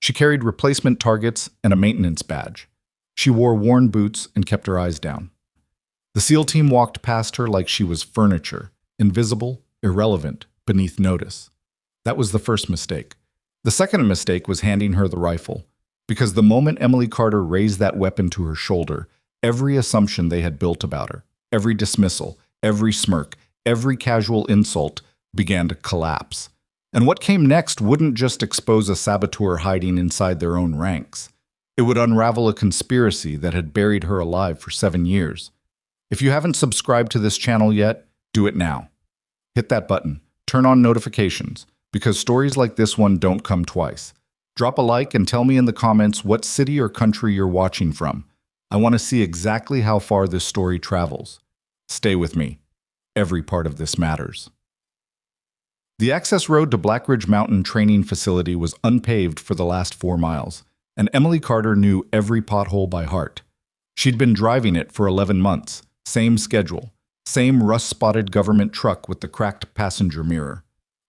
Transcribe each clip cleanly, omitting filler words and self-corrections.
She carried replacement targets and a maintenance badge. She wore worn boots and kept her eyes down. The SEAL team walked past her like she was furniture, invisible, irrelevant, beneath notice. That was the first mistake. The second mistake was handing her the rifle, because the moment Emily Carter raised that weapon to her shoulder, every assumption they had built about her, every dismissal, every smirk, every casual insult began to collapse. And what came next wouldn't just expose a saboteur hiding inside their own ranks. It would unravel a conspiracy that had buried her alive for 7 years. If you haven't subscribed to this channel yet, do it now. Hit that button, turn on notifications, because stories like this one don't come twice. Drop a like and tell me in the comments what city or country you're watching from. I want to see exactly how far this story travels. Stay with me. Every part of this matters. The access road to Black Ridge Mountain Training Facility was unpaved for the last 4 miles, and Emily Carter knew every pothole by heart. She'd been driving it for 11 months, same schedule, same rust-spotted government truck with the cracked passenger mirror,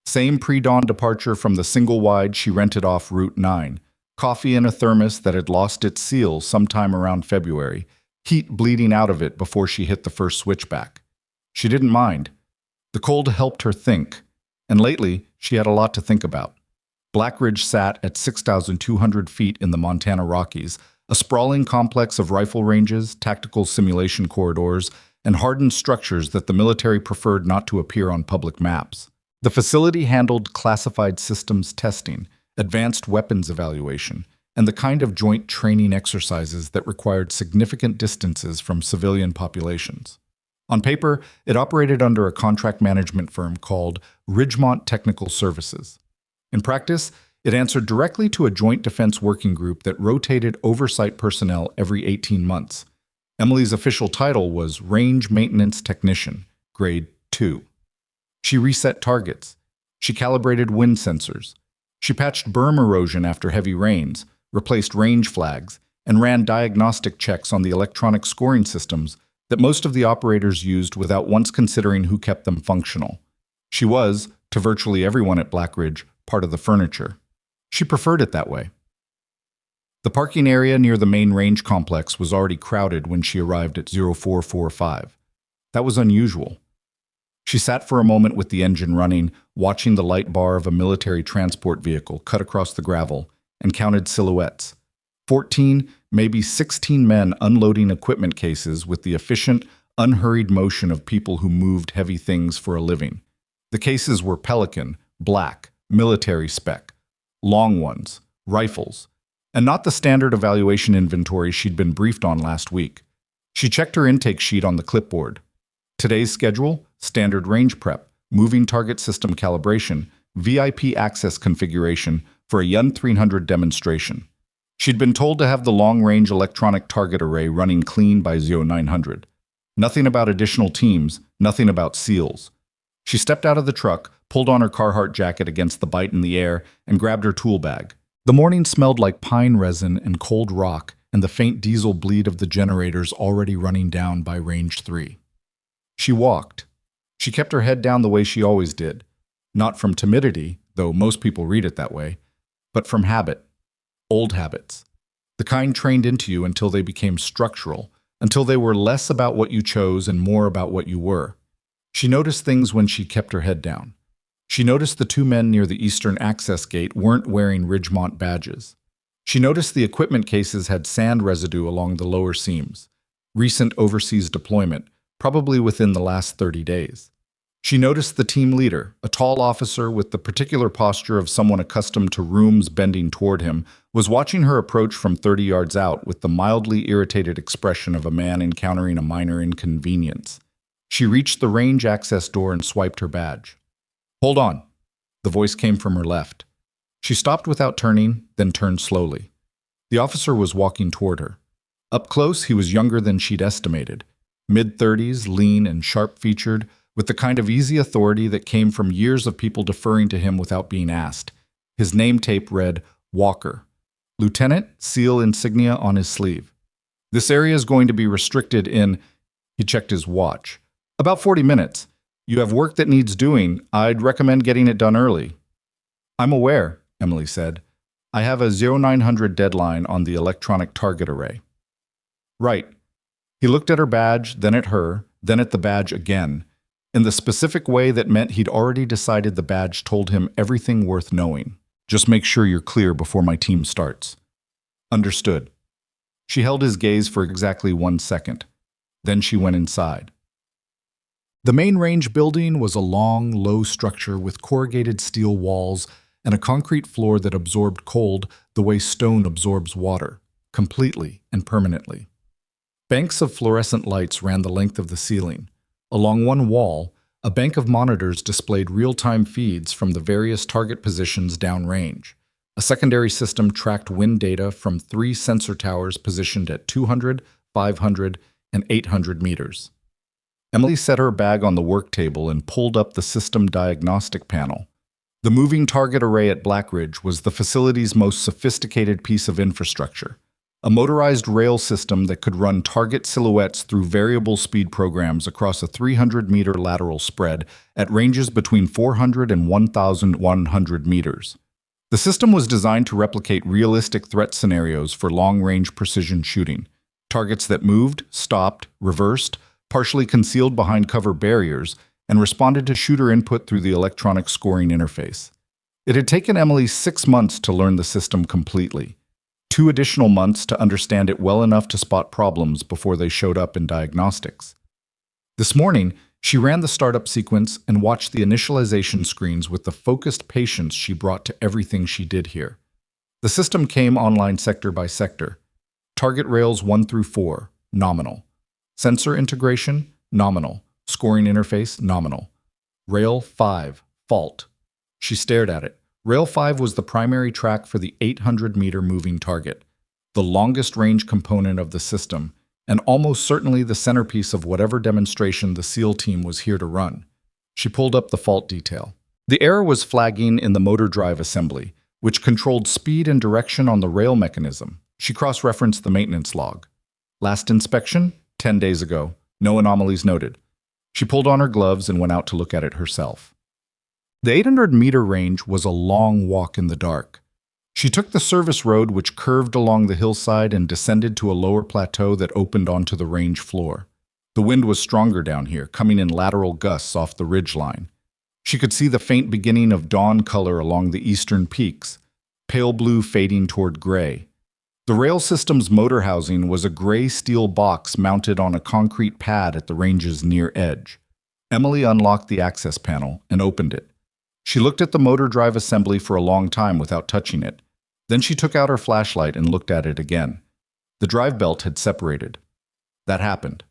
same pre-dawn departure from the single-wide she rented off Route 9, coffee in a thermos that had lost its seal sometime around February, heat bleeding out of it before she hit the first switchback. She didn't mind. The cold helped her think, and lately she had a lot to think about. Black Ridge sat at 6,200 feet in the Montana Rockies, a sprawling complex of rifle ranges, tactical simulation corridors, and hardened structures that the military preferred not to appear on public maps. The facility handled classified systems testing, advanced weapons evaluation, and the kind of joint training exercises that required significant distances from civilian populations. On paper, it operated under a contract management firm called Ridgemont Technical Services. In practice, it answered directly to a joint defense working group that rotated oversight personnel every 18 months. Emily's official title was Range Maintenance Technician, Grade 2. She reset targets. She calibrated wind sensors. She patched berm erosion after heavy rains, replaced range flags, and ran diagnostic checks on the electronic scoring systems that most of the operators used without once considering who kept them functional. She was, to virtually everyone at Black Ridge, part of the furniture. She preferred it that way. The parking area near the main range complex was already crowded when she arrived at 0445. That was unusual. She sat for a moment with the engine running, watching the light bar of a military transport vehicle cut across the gravel, and counted silhouettes. 14, maybe 16 men unloading equipment cases with the efficient, unhurried motion of people who moved heavy things for a living. The cases were Pelican, black, military spec, long ones, rifles, and not the standard evaluation inventory she'd been briefed on last week. She checked her intake sheet on the clipboard. Today's schedule: standard range prep, moving target system calibration, VIP access configuration for a Yun 300 demonstration. She'd been told to have the long-range electronic target array running clean by 0900. Nothing about additional teams, nothing about SEALs. She stepped out of the truck, pulled on her Carhartt jacket against the bite in the air, and grabbed her tool bag. The morning smelled like pine resin and cold rock and the faint diesel bleed of the generators already running down by Range 3. She walked. She kept her head down the way she always did. Not from timidity, though most people read it that way, but from habit. Old habits. The kind trained into you until they became structural, until they were less about what you chose and more about what you were. She noticed things when she kept her head down. She noticed the 2 men near the eastern access gate weren't wearing Ridgemont badges. She noticed the equipment cases had sand residue along the lower seams. Recent overseas deployment, probably within the last 30 days. She noticed the team leader, a tall officer with the particular posture of someone accustomed to rooms bending toward him, was watching her approach from 30 yards out with the mildly irritated expression of a man encountering a minor inconvenience. She reached the range access door and swiped her badge. "Hold on." The voice came from her left. She stopped without turning, then turned slowly. The officer was walking toward her. Up close, he was younger than she'd estimated. Mid-30s, lean and sharp-featured, with the kind of easy authority that came from years of people deferring to him without being asked. His name tape read, Walker. Lieutenant, SEAL insignia on his sleeve. "This area is going to be restricted in," he checked his watch, "about 40 minutes. You have work that needs doing. I'd recommend getting it done early." "I'm aware," Emily said. I have a 0900 deadline on the electronic target array. Right. He looked at her badge, then at her, then at the badge again, in the specific way that meant he'd already decided the badge told him everything worth knowing. Just make sure you're clear before my team starts. Understood. She held his gaze for exactly 1 second. Then she went inside. The main range building was a long, low structure with corrugated steel walls and a concrete floor that absorbed cold the way stone absorbs water, completely and permanently. Banks of fluorescent lights ran the length of the ceiling. Along one wall, a bank of monitors displayed real-time feeds from the various target positions downrange. A secondary system tracked wind data from 3 sensor towers positioned at 200, 500, and 800 meters. Emily set her bag on the work table and pulled up the system diagnostic panel. The moving target array at Blackridge was the facility's most sophisticated piece of infrastructure. A motorized rail system that could run target silhouettes through variable speed programs across a 300-meter lateral spread at ranges between 400 and 1,100 meters. The system was designed to replicate realistic threat scenarios for long-range precision shooting. Targets that moved, stopped, reversed, partially concealed behind cover barriers, and responded to shooter input through the electronic scoring interface. It had taken Emily 6 months to learn the system completely. 2 additional months to understand it well enough to spot problems before they showed up in diagnostics. This morning, she ran the startup sequence and watched the initialization screens with the focused patience she brought to everything she did here. The system came online sector by sector. Target rails 1 through 4, nominal. Sensor integration, nominal. Scoring interface, nominal. Rail 5, fault. She stared at it. Rail 5 was the primary track for the 800-meter moving target, the longest range component of the system, and almost certainly the centerpiece of whatever demonstration the SEAL team was here to run. She pulled up the fault detail. The error was flagging in the motor drive assembly, which controlled speed and direction on the rail mechanism. She cross-referenced the maintenance log. Last inspection, 10 days ago. No anomalies noted. She pulled on her gloves and went out to look at it herself. The 800-meter range was a long walk in the dark. She took the service road which curved along the hillside and descended to a lower plateau that opened onto the range floor. The wind was stronger down here, coming in lateral gusts off the ridgeline. She could see the faint beginning of dawn color along the eastern peaks, pale blue fading toward gray. The rail system's motor housing was a gray steel box mounted on a concrete pad at the range's near edge. Emily unlocked the access panel and opened it. She looked at the motor drive assembly for a long time without touching it. Then she took out her flashlight and looked at it again. The drive belt had separated. That happened.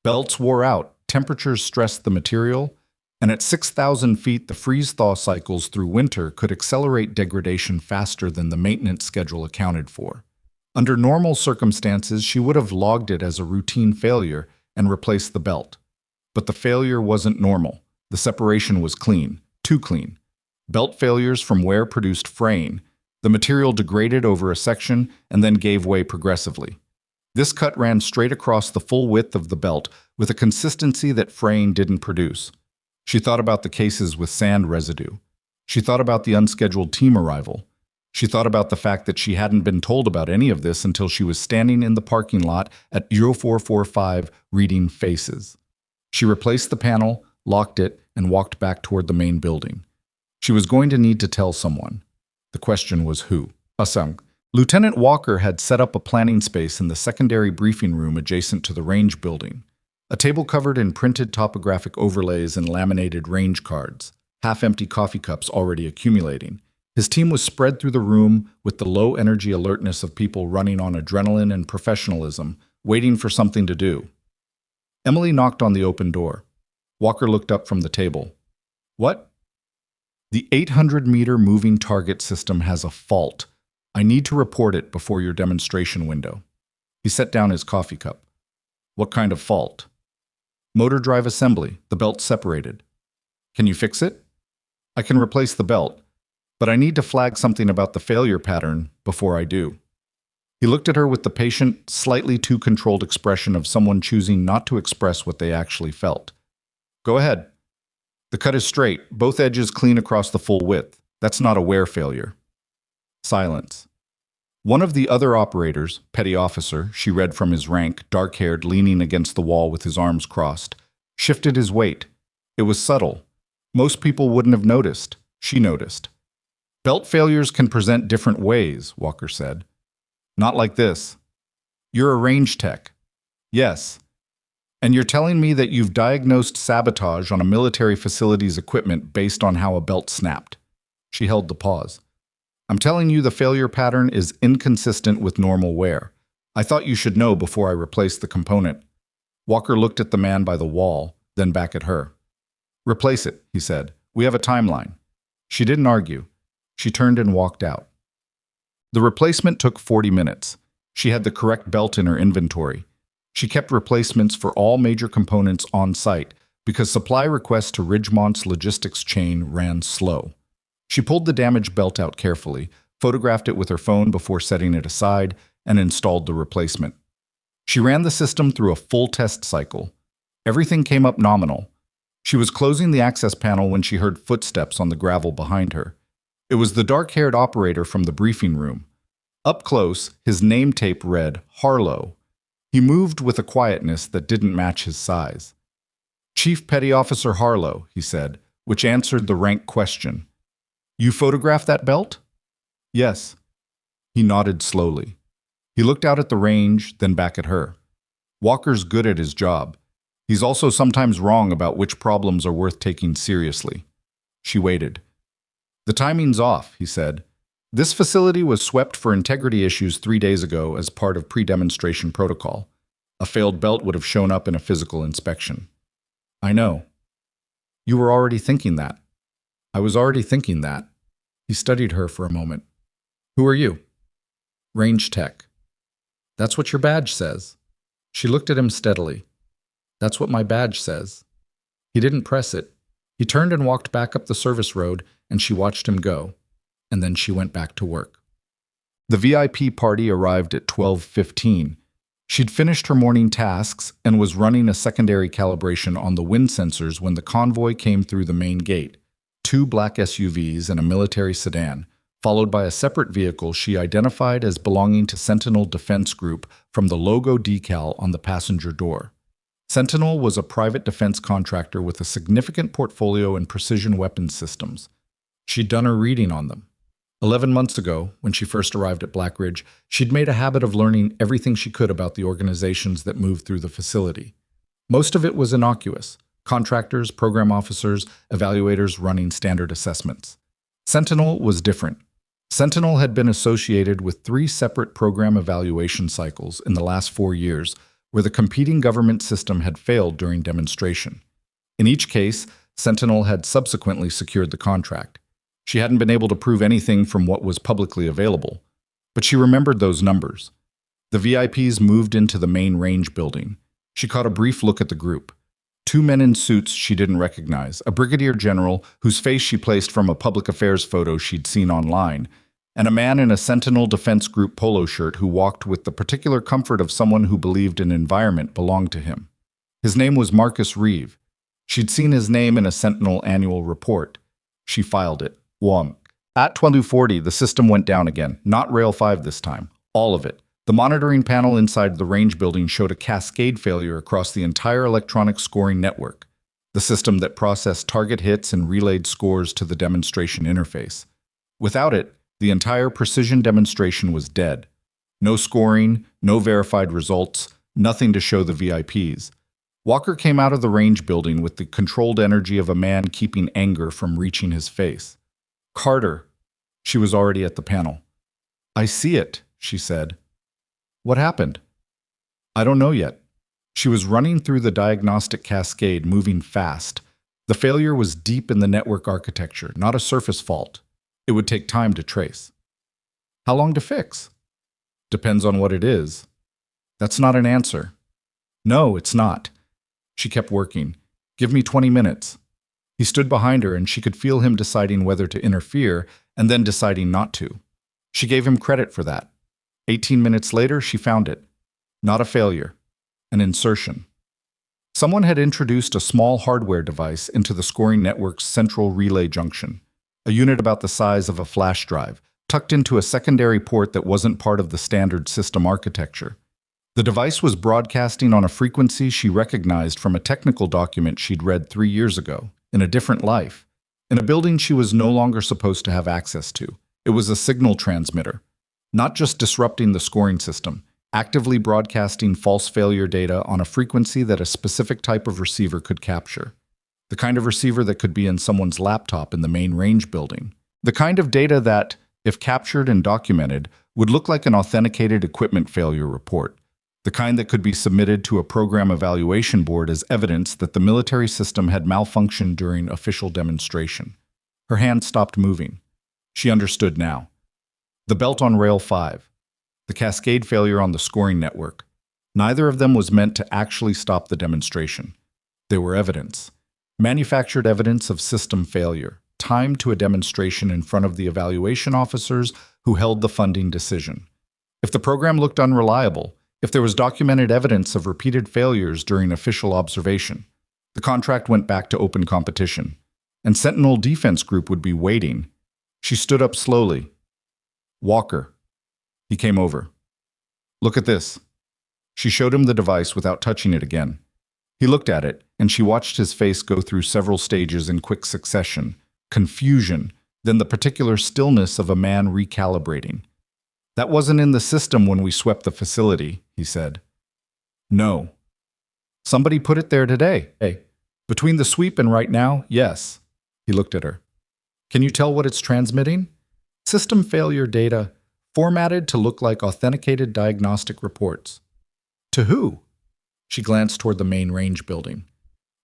Belts wore out, temperatures stressed the material, and at 6,000 feet the freeze-thaw cycles through winter could accelerate degradation faster than the maintenance schedule accounted for. Under normal circumstances, she would have logged it as a routine failure and replaced the belt. But the failure wasn't normal. The separation was clean. Too clean. Belt failures from wear produced fraying. The material degraded over a section and then gave way progressively. This cut ran straight across the full width of the belt with a consistency that fraying didn't produce. She thought about the cases with sand residue. She thought about the unscheduled team arrival. She thought about the fact that she hadn't been told about any of this until she was standing in the parking lot at 0445 reading faces. She replaced the panel, locked it, and walked back toward the main building. She was going to need to tell someone. The question was who. Asang. Lieutenant Walker had set up a planning space in the secondary briefing room adjacent to the range building. A table covered in printed topographic overlays and laminated range cards, half-empty coffee cups already accumulating. His team was spread through the room with the low-energy alertness of people running on adrenaline and professionalism, waiting for something to do. Emily knocked on the open door. Walker looked up from the table. What? The 800-meter moving target system has a fault. I need to report it before your demonstration window. He set down his coffee cup. What kind of fault? Motor drive assembly. The belt separated. Can you fix it? I can replace the belt, but I need to flag something about the failure pattern before I do. He looked at her with the patient, slightly too controlled expression of someone choosing not to express what they actually felt. Go ahead. The cut is straight, both edges clean across the full width. That's not a wear failure. Silence. One of the other operators, petty officer, she read from his rank, dark-haired, leaning against the wall with his arms crossed, shifted his weight. It was subtle. Most people wouldn't have noticed. She noticed. Belt failures can present different ways, Walker said. Not like this. You're a range tech. Yes. And you're telling me that you've diagnosed sabotage on a military facility's equipment based on how a belt snapped. She held the pause. I'm telling you the failure pattern is inconsistent with normal wear. I thought you should know before I replaced the component. Walker looked at the man by the wall, then back at her. Replace it, he said. We have a timeline. She didn't argue. She turned and walked out. The replacement took 40 minutes. She had the correct belt in her inventory. She kept replacements for all major components on site because supply requests to Ridgemont's logistics chain ran slow. She pulled the damaged belt out carefully, photographed it with her phone before setting it aside, and installed the replacement. She ran the system through a full test cycle. Everything came up nominal. She was closing the access panel when she heard footsteps on the gravel behind her. It was the dark-haired operator from the briefing room. Up close, his name tape read, Harlow. He moved with a quietness that didn't match his size. Chief Petty Officer Harlow, he said, which answered the rank question. You photographed that belt? Yes. He nodded slowly. He looked out at the range, then back at her. Walker's good at his job. He's also sometimes wrong about which problems are worth taking seriously. She waited. The timing's off, he said. This facility was swept for integrity issues 3 days ago as part of pre-demonstration protocol. A failed belt would have shown up in a physical inspection. I know. You were already thinking that. I was already thinking that. He studied her for a moment. Who are you? Range tech. That's what your badge says. She looked at him steadily. That's what my badge says. He didn't press it. He turned and walked back up the service road, and she watched him go. And then she went back to work. The VIP party arrived at 12:15. She'd finished her morning tasks and was running a secondary calibration on the wind sensors when the convoy came through the main gate. 2 black SUVs and a military sedan, followed by a separate vehicle she identified as belonging to Sentinel Defense Group from the logo decal on the passenger door. Sentinel was a private defense contractor with a significant portfolio in precision weapons systems. She'd done her reading on them. 11 months ago, when she first arrived at Black Ridge, she'd made a habit of learning everything she could about the organizations that moved through the facility. Most of it was innocuous. Contractors, program officers, evaluators running standard assessments. Sentinel was different. Sentinel had been associated with 3 separate program evaluation cycles in the last 4 years, where the competing government system had failed during demonstration. In each case, Sentinel had subsequently secured the contract. She hadn't been able to prove anything from what was publicly available, but she remembered those numbers. The VIPs moved into the main range building. She caught a brief look at the group. 2 men in suits she didn't recognize, a brigadier general whose face she placed from a public affairs photo she'd seen online, and a man in a Sentinel Defense Group polo shirt who walked with the particular comfort of someone who believed an environment belonged to him. His name was Marcus Reeve. She'd seen his name in a Sentinel annual report. She filed it. At 12:40, the system went down again, not Rail 5 this time, all of it. The monitoring panel inside the range building showed a cascade failure across the entire electronic scoring network, the system that processed target hits and relayed scores to the demonstration interface. Without it, the entire precision demonstration was dead. No scoring, no verified results, nothing to show the VIPs. Walker came out of the range building with the controlled energy of a man keeping anger from reaching his face. Carter. She was already at the panel. I see it, she said. What happened? I don't know yet. She was running through the diagnostic cascade, moving fast. The failure was deep in the network architecture, not a surface fault. It would take time to trace. How long to fix? Depends on what it is. That's not an answer. No, it's not. She kept working. Give me 20 minutes. He stood behind her and she could feel him deciding whether to interfere and then deciding not to. She gave him credit for that. 18 minutes later, she found it. Not a failure. An insertion. Someone had introduced a small hardware device into the scoring network's central relay junction, a unit about the size of a flash drive, tucked into a secondary port that wasn't part of the standard system architecture. The device was broadcasting on a frequency she recognized from a technical document she'd read 3 years ago, in a different life, in a building she was no longer supposed to have access to. It was a signal transmitter, not just disrupting the scoring system, actively broadcasting false failure data on a frequency that a specific type of receiver could capture. The kind of receiver that could be in someone's laptop in the main range building. The kind of data that, if captured and documented, would look like an authenticated equipment failure report. The kind that could be submitted to a program evaluation board as evidence that the military system had malfunctioned during official demonstration. Her hand stopped moving. She understood now. The belt on rail 5. The cascade failure on the scoring network. Neither of them was meant to actually stop the demonstration. They were evidence. Manufactured evidence of system failure, timed to a demonstration in front of the evaluation officers who held the funding decision. If the program looked unreliable, if there was documented evidence of repeated failures during official observation, the contract went back to open competition, and Sentinel Defense Group would be waiting. She stood up slowly. Walker. He came over. Look at this. She showed him the device without touching it again. He looked at it, and she watched his face go through several stages in quick succession. Confusion, then the particular stillness of a man recalibrating. That wasn't in the system when we swept the facility, he said. No. Somebody put it there today. Hey, between the sweep and right now, yes. He looked at her. Can you tell what it's transmitting? System failure data, formatted to look like authenticated diagnostic reports. To who? She glanced toward the main range building.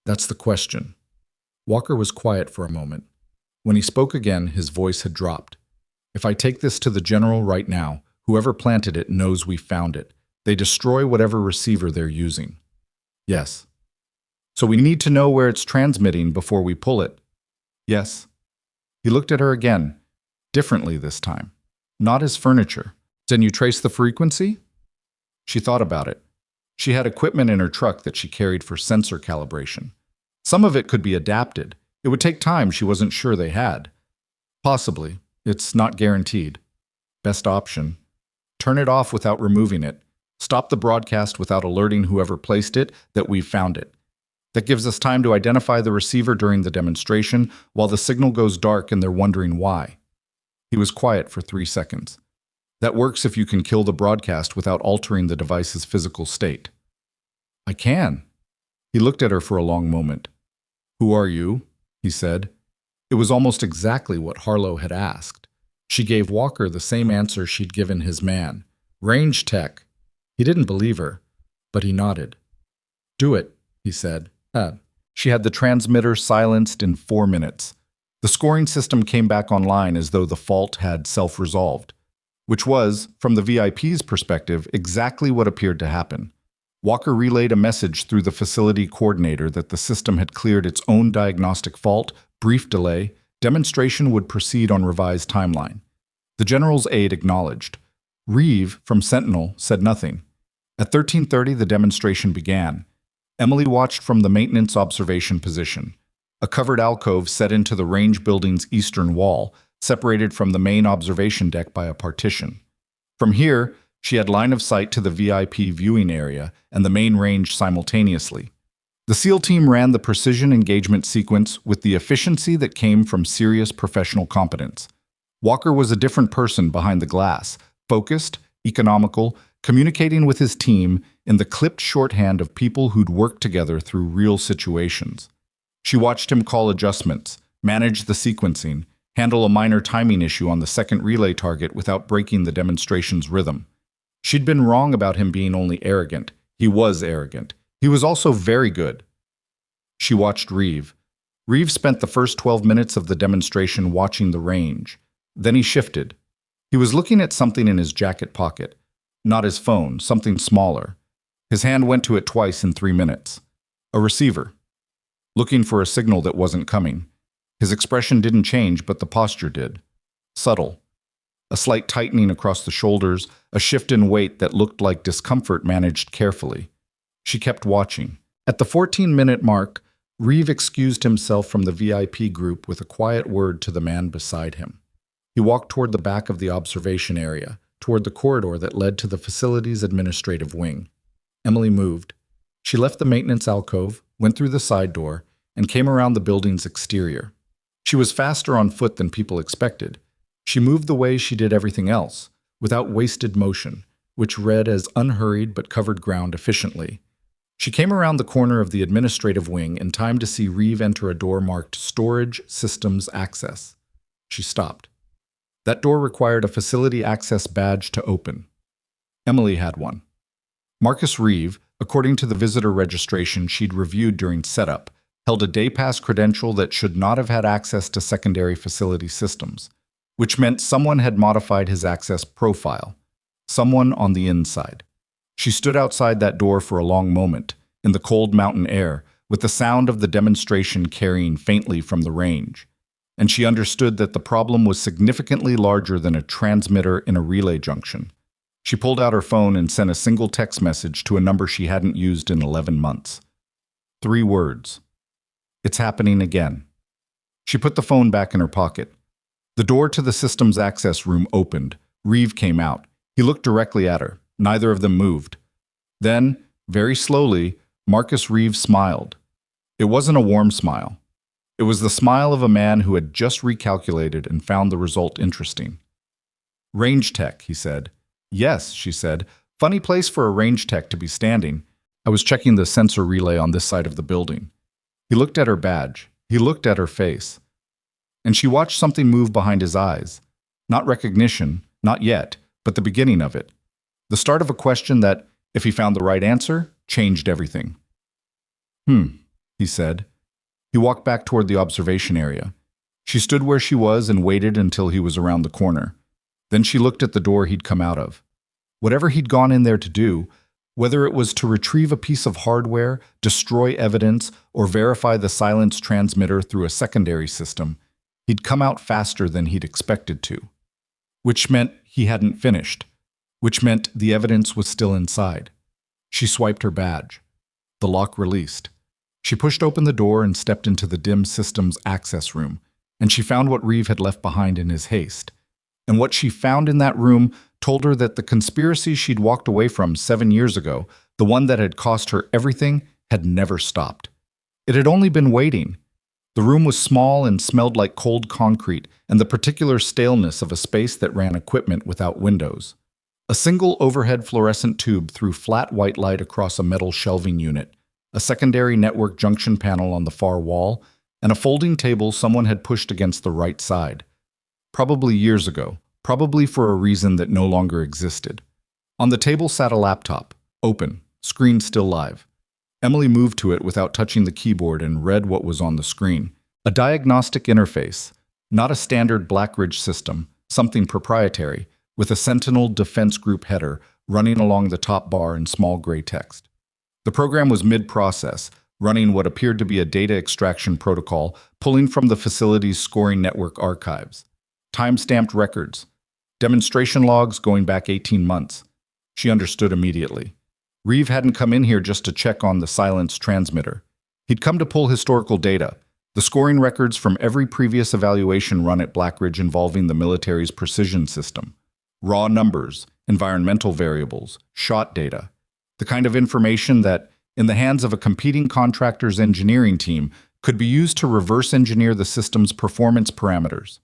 That's the question. Walker was quiet for a moment. When he spoke again, his voice had dropped. If I take this to the general right now, whoever planted it knows we found it. They destroy whatever receiver they're using. Yes. So we need to know where it's transmitting before we pull it. Yes. He looked at her again, differently this time. Not as furniture. Then you trace the frequency? She thought about it. She had equipment in her truck that she carried for sensor calibration. Some of it could be adapted. It would take time she wasn't sure they had. Possibly. It's not guaranteed. Best option. Turn it off without removing it. Stop the broadcast without alerting whoever placed it that we've found it. That gives us time to identify the receiver during the demonstration while the signal goes dark and they're wondering why. He was quiet for 3 seconds. That works if you can kill the broadcast without altering the device's physical state. I can. He looked at her for a long moment. Who are you? He said. It was almost exactly what Harlow had asked. She gave Walker the same answer she'd given his man. Range tech. He didn't believe her, but he nodded. Do it, he said. She had the transmitter silenced in 4 minutes. The scoring system came back online as though the fault had self-resolved, which was, from the VIP's perspective, exactly what appeared to happen. Walker relayed a message through the facility coordinator that the system had cleared its own diagnostic fault, brief delay, demonstration would proceed on revised timeline. The general's aide acknowledged. Reeve, from Sentinel, said nothing. At 13:30, the demonstration began. Emily watched from the maintenance observation position, a covered alcove set into the range building's eastern wall, separated from the main observation deck by a partition. From here, she had line of sight to the VIP viewing area and the main range simultaneously. The SEAL team ran the precision engagement sequence with the efficiency that came from serious professional competence. Walker was a different person behind the glass, focused, economical, communicating with his team in the clipped shorthand of people who'd worked together through real situations. She watched him call adjustments, manage the sequencing, handle a minor timing issue on the second relay target without breaking the demonstration's rhythm. She'd been wrong about him being only arrogant. He was arrogant. He was also very good. She watched Reeve. Reeve spent the first 12 minutes of the demonstration watching the range. Then he shifted. He was looking at something in his jacket pocket. Not his phone, something smaller. His hand went to it twice in 3 minutes. A receiver. Looking for a signal that wasn't coming. His expression didn't change, but the posture did. Subtle. A slight tightening across the shoulders, a shift in weight that looked like discomfort managed carefully. She kept watching. At the 14-minute mark, Reeve excused himself from the VIP group with a quiet word to the man beside him. He walked toward the back of the observation area, toward the corridor that led to the facility's administrative wing. Emily moved. She left the maintenance alcove, went through the side door, and came around the building's exterior. She was faster on foot than people expected. She moved the way she did everything else, without wasted motion, which read as unhurried but covered ground efficiently. She came around the corner of the administrative wing in time to see Reeve enter a door marked Storage Systems Access. She stopped. That door required a facility access badge to open. Emily had one. Marcus Reeve, according to the visitor registration she'd reviewed during setup, held a day-pass credential that should not have had access to secondary facility systems, which meant someone had modified his access profile. Someone on the inside. She stood outside that door for a long moment, in the cold mountain air, with the sound of the demonstration carrying faintly from the range. And she understood that the problem was significantly larger than a transmitter in a relay junction. She pulled out her phone and sent a single text message to a number she hadn't used in 11 months. 3 words. It's happening again. She put the phone back in her pocket. The door to the system's access room opened. Reeve came out. He looked directly at her. Neither of them moved. Then, very slowly, Marcus Reeve smiled. It wasn't a warm smile. It was the smile of a man who had just recalculated and found the result interesting. Range tech, he said. Yes, she said. Funny place for a range tech to be standing. I was checking the sensor relay on this side of the building. He looked at her badge. He looked at her face. And she watched something move behind his eyes. Not recognition, not yet, but the beginning of it. The start of a question that, if he found the right answer, changed everything. He said. He walked back toward the observation area. She stood where she was and waited until he was around the corner. Then she looked at the door he'd come out of. Whatever he'd gone in there to do, whether it was to retrieve a piece of hardware, destroy evidence, or verify the silence transmitter through a secondary system, he'd come out faster than he'd expected to. Which meant he hadn't finished. Which meant the evidence was still inside. She swiped her badge. The lock released. She pushed open the door and stepped into the dim system's access room, and she found what Reeve had left behind in his haste. And what she found in that room told her that the conspiracy she'd walked away from 7 years ago, the one that had cost her everything, had never stopped. It had only been waiting. The room was small and smelled like cold concrete and the particular staleness of a space that ran equipment without windows. A single overhead fluorescent tube threw flat white light across a metal shelving unit, a secondary network junction panel on the far wall, and a folding table someone had pushed against the right side. Probably years ago, probably for a reason that no longer existed. On the table sat a laptop, open, screen still live. Emily moved to it without touching the keyboard and read what was on the screen. A diagnostic interface, not a standard Blackridge system, something proprietary, with a Sentinel Defense Group header running along the top bar in small gray text. The program was mid-process, running what appeared to be a data extraction protocol, pulling from the facility's scoring network archives. Time-stamped records. Demonstration logs going back 18 months. She understood immediately. Reeve hadn't come in here just to check on the silence transmitter. He'd come to pull historical data, the scoring records from every previous evaluation run at Blackridge involving the military's precision system. Raw numbers, environmental variables, shot data. The kind of information that, in the hands of a competing contractor's engineering team, could be used to reverse engineer the system's performance parameters.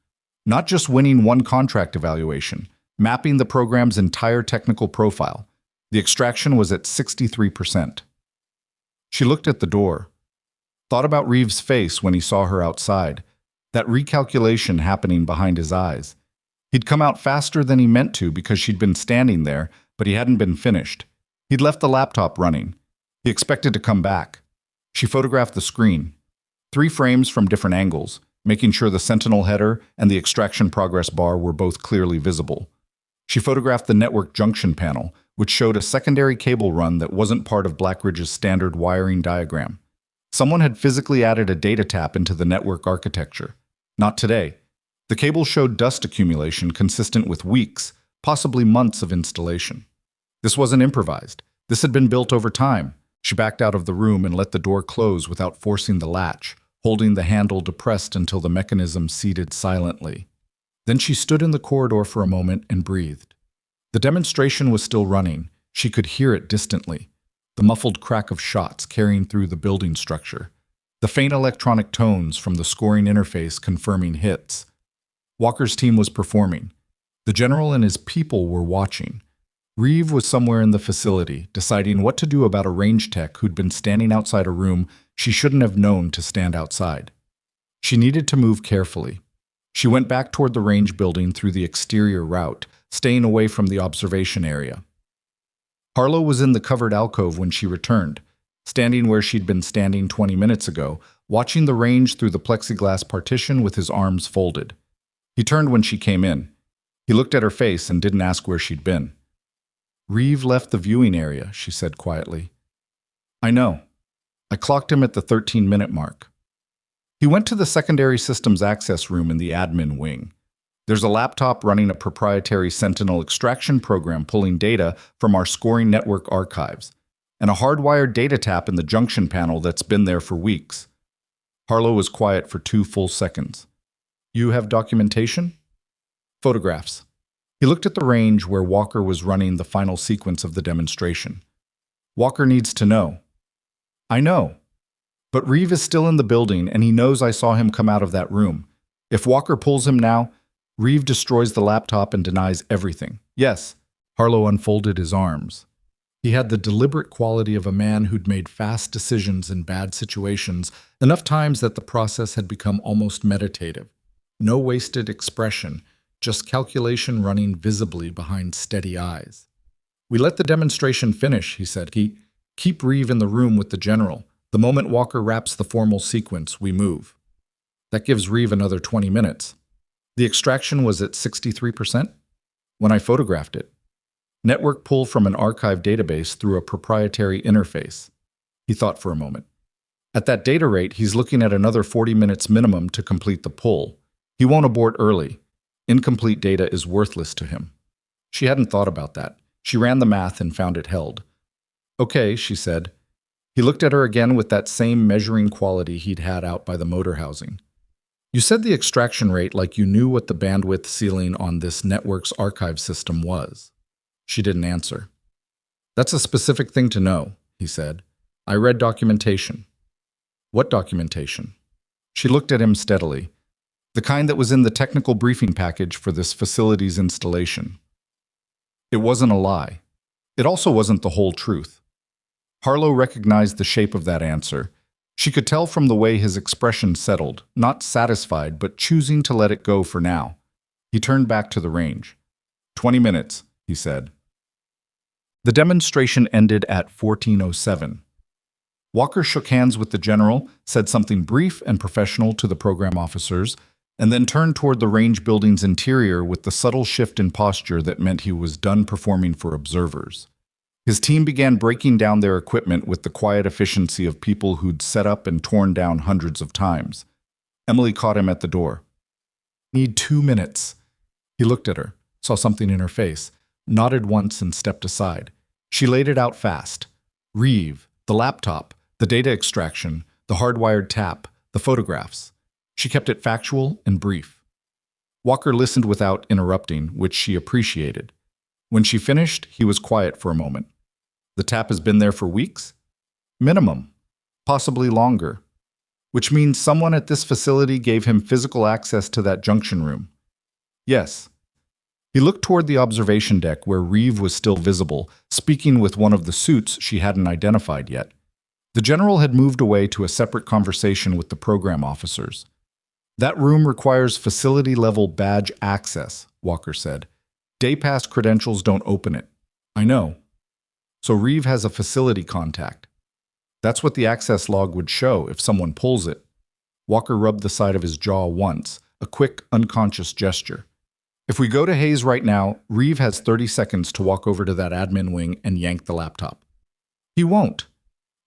Not just winning one contract evaluation, mapping the program's entire technical profile. The extraction was at 63%. She looked at the door. Thought about Reeve's face when he saw her outside, that recalculation happening behind his eyes. He'd come out faster than he meant to because she'd been standing there, but he hadn't been finished. He'd left the laptop running. He expected to come back. She photographed the screen. 3 frames from different angles, making sure the Sentinel header and the extraction progress bar were both clearly visible. She photographed the network junction panel, which showed a secondary cable run that wasn't part of Blackridge's standard wiring diagram. Someone had physically added a data tap into the network architecture. Not today. The cable showed dust accumulation consistent with weeks, possibly months of installation. This wasn't improvised. This had been built over time. She backed out of the room and let the door close without forcing the latch, holding the handle depressed until the mechanism seated silently. Then she stood in the corridor for a moment and breathed. The demonstration was still running. She could hear it distantly. The muffled crack of shots carrying through the building structure. The faint electronic tones from the scoring interface confirming hits. Walker's team was performing. The general and his people were watching. Reeve was somewhere in the facility, deciding what to do about a range tech who'd been standing outside a room she shouldn't have known to stand outside. She needed to move carefully. She went back toward the range building through the exterior route, staying away from the observation area. Harlow was in the covered alcove when she returned, standing where she'd been standing 20 minutes ago, watching the range through the plexiglass partition with his arms folded. He turned when she came in. He looked at her face and didn't ask where she'd been. "Reeve left the viewing area," she said quietly. "I know. I clocked him at the 13-minute mark. He went to the secondary systems access room in the admin wing. There's a laptop running a proprietary Sentinel extraction program pulling data from our scoring network archives, and a hardwired data tap in the junction panel that's been there for weeks." Harlow was quiet for 2 full seconds. "You have documentation?" "Photographs." He looked at the range where Walker was running the final sequence of the demonstration. "Walker needs to know." "I know. But Reeve is still in the building, and he knows I saw him come out of that room. If Walker pulls him now, Reeve destroys the laptop and denies everything." "Yes." Harlow unfolded his arms. He had the deliberate quality of a man who'd made fast decisions in bad situations, enough times that the process had become almost meditative. No wasted expression, just calculation running visibly behind steady eyes. "We let the demonstration finish," he said. "Keep Reeve in the room with the general. The moment Walker wraps the formal sequence, we move. That gives Reeve another 20 minutes. The extraction was at 63% when I photographed it. Network pull from an archive database through a proprietary interface." He thought for a moment. "At that data rate, he's looking at another 40 minutes minimum to complete the pull. He won't abort early. Incomplete data is worthless to him." She hadn't thought about that. She ran the math and found it held. "Okay," she said. He looked at her again with that same measuring quality he'd had out by the motor housing. "You said the extraction rate like you knew what the bandwidth ceiling on this network's archive system was." She didn't answer. "That's a specific thing to know," he said. "I read documentation." "What documentation?" She looked at him steadily. "The kind that was in the technical briefing package for this facility's installation." It wasn't a lie. It also wasn't the whole truth. Harlow recognized the shape of that answer. She could tell from the way his expression settled, not satisfied, but choosing to let it go for now. He turned back to the range. 20 minutes, he said. The demonstration ended at 14:07. Walker shook hands with the general, said something brief and professional to the program officers, and then turned toward the range building's interior with the subtle shift in posture that meant he was done performing for observers. His team began breaking down their equipment with the quiet efficiency of people who'd set up and torn down hundreds of times. Emily caught him at the door. "Need 2 minutes." He looked at her, saw something in her face, nodded once and stepped aside. She laid it out fast. Reeve, the laptop, the data extraction, the hardwired tap, the photographs. She kept it factual and brief. Walker listened without interrupting, which she appreciated. When she finished, he was quiet for a moment. "The tap has been there for weeks?" "Minimum. Possibly longer. Which means someone at this facility gave him physical access to that junction room." "Yes." He looked toward the observation deck where Reeve was still visible, speaking with one of the suits she hadn't identified yet. The general had moved away to a separate conversation with the program officers. "That room requires facility-level badge access," Walker said. "Day pass credentials don't open it." "I know." "So Reeve has a facility contact." "That's what the access log would show if someone pulls it." Walker rubbed the side of his jaw once, a quick, unconscious gesture. "If we go to Hayes right now, Reeve has 30 seconds to walk over to that admin wing and yank the laptop." "He won't.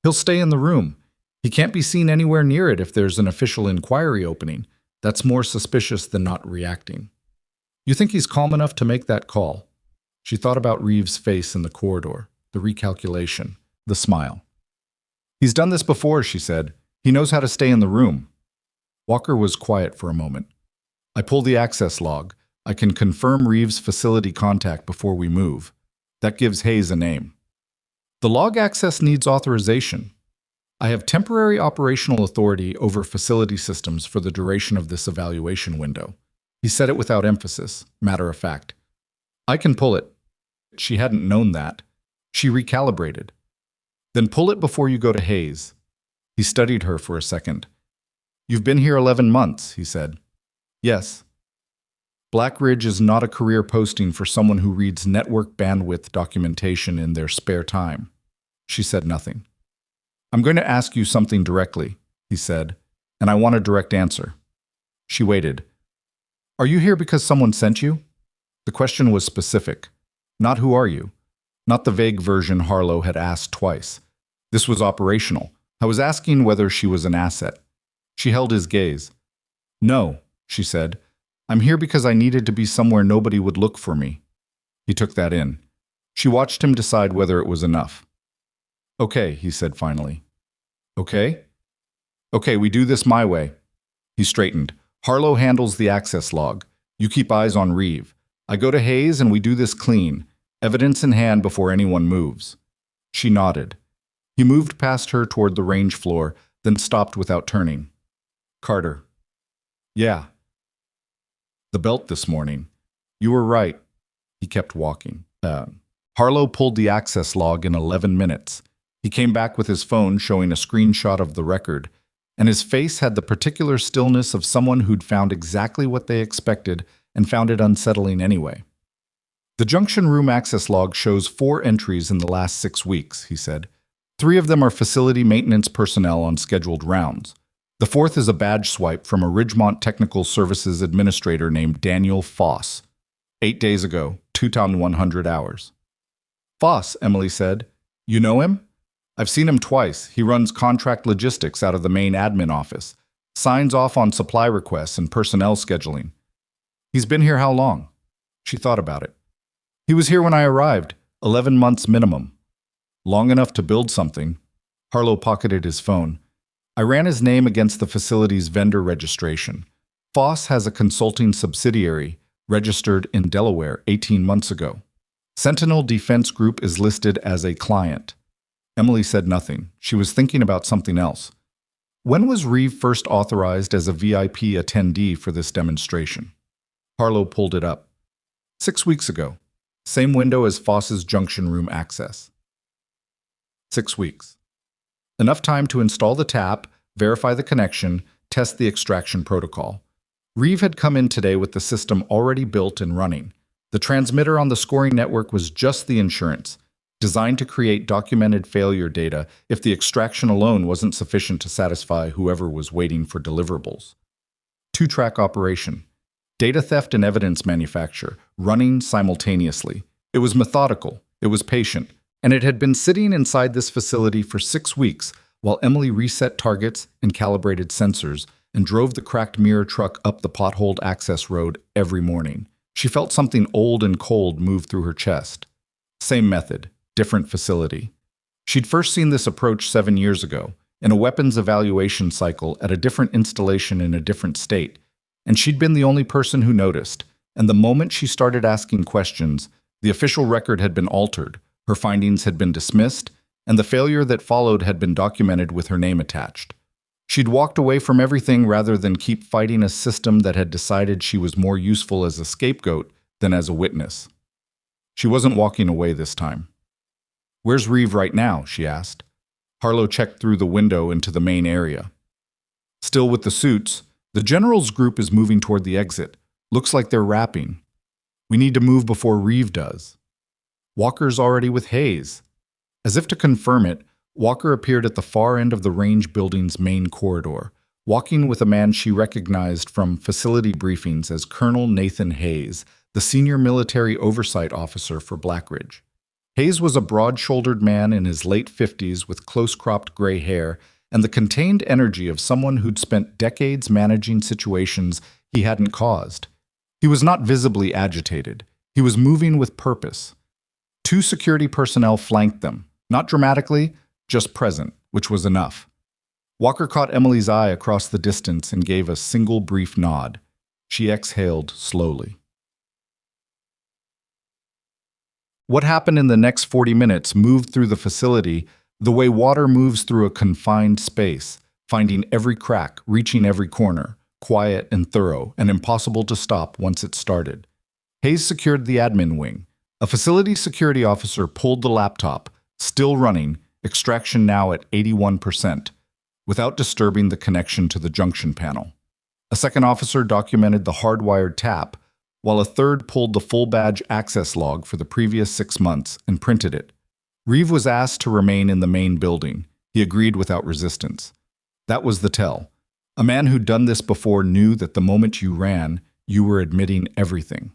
He'll stay in the room. He can't be seen anywhere near it if there's an official inquiry opening. That's more suspicious than not reacting." "You think he's calm enough to make that call?" She thought about Reeve's face in the corridor, the recalculation, the smile. "He's done this before," she said. "He knows how to stay in the room." Walker was quiet for a moment. "I pulled the access log. I can confirm Reeves' facility contact before we move. That gives Hayes a name. The log access needs authorization. I have temporary operational authority over facility systems for the duration of this evaluation window. He said it without emphasis, matter of fact. I can pull it. She hadn't known that. She recalibrated. Then pull it before you go to Hayes. He studied her for a second. You've been here 11 months, he said. Yes. Black Ridge is not a career posting for someone who reads network bandwidth documentation in their spare time. She said nothing. I'm going to ask you something directly, he said, and I want a direct answer. She waited. Are you here because someone sent you? The question was specific. Not who are you? Not the vague version Harlow had asked twice. This was operational. I was asking whether she was an asset. She held his gaze. No, she said. I'm here because I needed to be somewhere nobody would look for me. He took that in. She watched him decide whether it was enough. Okay, he said finally. Okay? Okay, we do this my way. He straightened. Harlow handles the access log. You keep eyes on Reeve. I go to Hayes and we do this clean, evidence in hand before anyone moves. She nodded. He moved past her toward the range floor, then stopped without turning. Carter. Yeah. The belt this morning. You were right. He kept walking. Harlow pulled the access log in 11 minutes. He came back with his phone showing a screenshot of the record, and his face had the particular stillness of someone who'd found exactly what they expected and found it unsettling anyway. The junction room access log shows 4 entries in the last 6 weeks, he said. 3 of them are facility maintenance personnel on scheduled rounds. The 4th is a badge swipe from a Ridgemont Technical Services administrator named Daniel Foss. 8 days ago, 2 times 100 hours. Foss, Emily said. You know him? I've seen him twice. He runs contract logistics out of the main admin office. Signs off on supply requests and personnel scheduling. He's been here how long? She thought about it. He was here when I arrived, 11 months minimum. Long enough to build something. Harlow pocketed his phone. I ran his name against the facility's vendor registration. Foss has a consulting subsidiary, registered in Delaware 18 months ago. Sentinel Defense Group is listed as a client. Emily said nothing. She was thinking about something else. When was Reeve first authorized as a VIP attendee for this demonstration? Harlow pulled it up. 6 weeks ago. Same window as Foss's junction room access. 6 weeks. Enough time to install the tap, verify the connection, test the extraction protocol. Reeve had come in today with the system already built and running. The transmitter on the scoring network was just the insurance, designed to create documented failure data if the extraction alone wasn't sufficient to satisfy whoever was waiting for deliverables. 2-track operation. Data theft and evidence manufacture, running simultaneously. It was methodical, it was patient, and it had been sitting inside this facility for 6 weeks while Emily reset targets and calibrated sensors and drove the cracked mirror truck up the potholed access road every morning. She felt something old and cold move through her chest. Same method, different facility. She'd first seen this approach 7 years ago, in a weapons evaluation cycle at a different installation in a different state, and she'd been the only person who noticed, and the moment she started asking questions, the official record had been altered, her findings had been dismissed, and the failure that followed had been documented with her name attached. She'd walked away from everything rather than keep fighting a system that had decided she was more useful as a scapegoat than as a witness. She wasn't walking away this time. Where's Reeve right now? She asked. Harlow checked through the window into the main area. Still with the suits, the general's group is moving toward the exit. Looks like they're wrapping. We need to move before Reeve does. Walker's already with Hayes. As if to confirm it, Walker appeared at the far end of the range building's main corridor, walking with a man she recognized from facility briefings as Colonel Nathan Hayes, the senior military oversight officer for Black Ridge. Hayes was a broad-shouldered man in his late 50s with close-cropped gray hair and the contained energy of someone who'd spent decades managing situations he hadn't caused. He was not visibly agitated. He was moving with purpose. 2 security personnel flanked them, not dramatically, just present, which was enough. Walker caught Emily's eye across the distance and gave a single brief nod. She exhaled slowly. What happened in the next 40 minutes moved through the facility the way water moves through a confined space, finding every crack, reaching every corner, quiet and thorough, and impossible to stop once it started. Hayes secured the admin wing. A facility security officer pulled the laptop, still running, extraction now at 81%, without disturbing the connection to the junction panel. A second officer documented the hardwired tap, while a third pulled the full badge access log for the previous 6 months and printed it. Reeve was asked to remain in the main building. He agreed without resistance. That was the tell. A man who'd done this before knew that the moment you ran, you were admitting everything.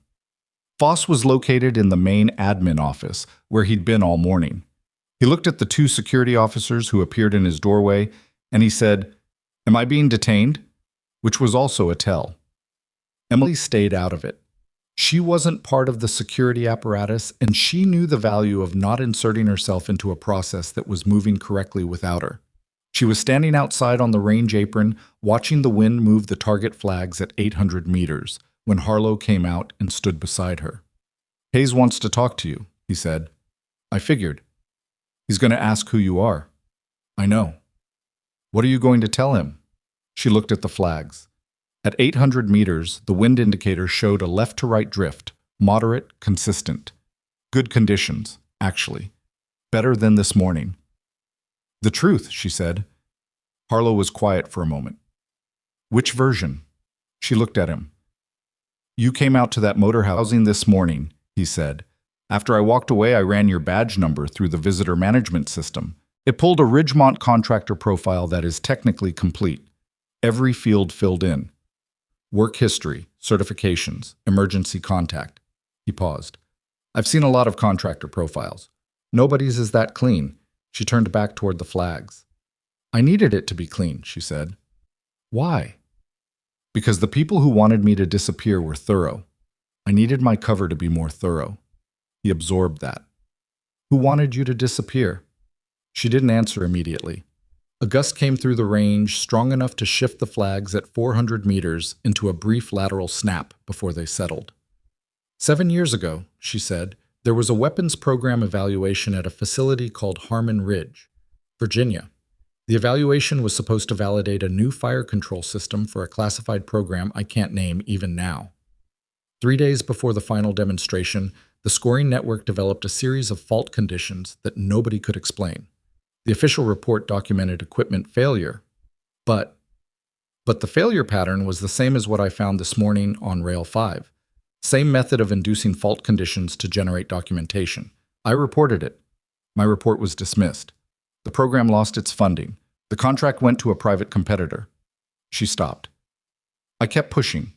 Foss was located in the main admin office, where he'd been all morning. He looked at the 2 security officers who appeared in his doorway, and he said, "Am I being detained?" Which was also a tell. Emily stayed out of it. She wasn't part of the security apparatus, and she knew the value of not inserting herself into a process that was moving correctly without her. She was standing outside on the range apron, watching the wind move the target flags at 800 meters, when Harlow came out and stood beside her. "Hayes wants to talk to you," he said. "I figured. He's going to ask who you are." "I know." "What are you going to tell him?" She looked at the flags. At 800 meters, the wind indicator showed a left-to-right drift, moderate, consistent. Good conditions, actually. Better than this morning. "The truth," she said. Harlow was quiet for a moment. "Which version?" She looked at him. "You came out to that motor housing this morning," he said. "After I walked away, I ran your badge number through the visitor management system. It pulled a Ridgemont contractor profile that is technically complete. Every field filled in. Work history, certifications, emergency contact." He paused. "I've seen a lot of contractor profiles. Nobody's is that clean." She turned back toward the flags. "I needed it to be clean," she said. "Why?" "Because the people who wanted me to disappear were thorough. I needed my cover to be more thorough." He absorbed that. "Who wanted you to disappear?" She didn't answer immediately. A gust came through the range, strong enough to shift the flags at 400 meters into a brief lateral snap before they settled. "7 years ago," she said, "there was a weapons program evaluation at a facility called Harmon Ridge, Virginia. The evaluation was supposed to validate a new fire control system for a classified program I can't name even now. 3 days before the final demonstration, the scoring network developed a series of fault conditions that nobody could explain. The official report documented equipment failure, but the failure pattern was the same as what I found this morning on Rail 5. Same method of inducing fault conditions to generate documentation. I reported it. My report was dismissed. The program lost its funding. The contract went to a private competitor." She stopped. "I kept pushing.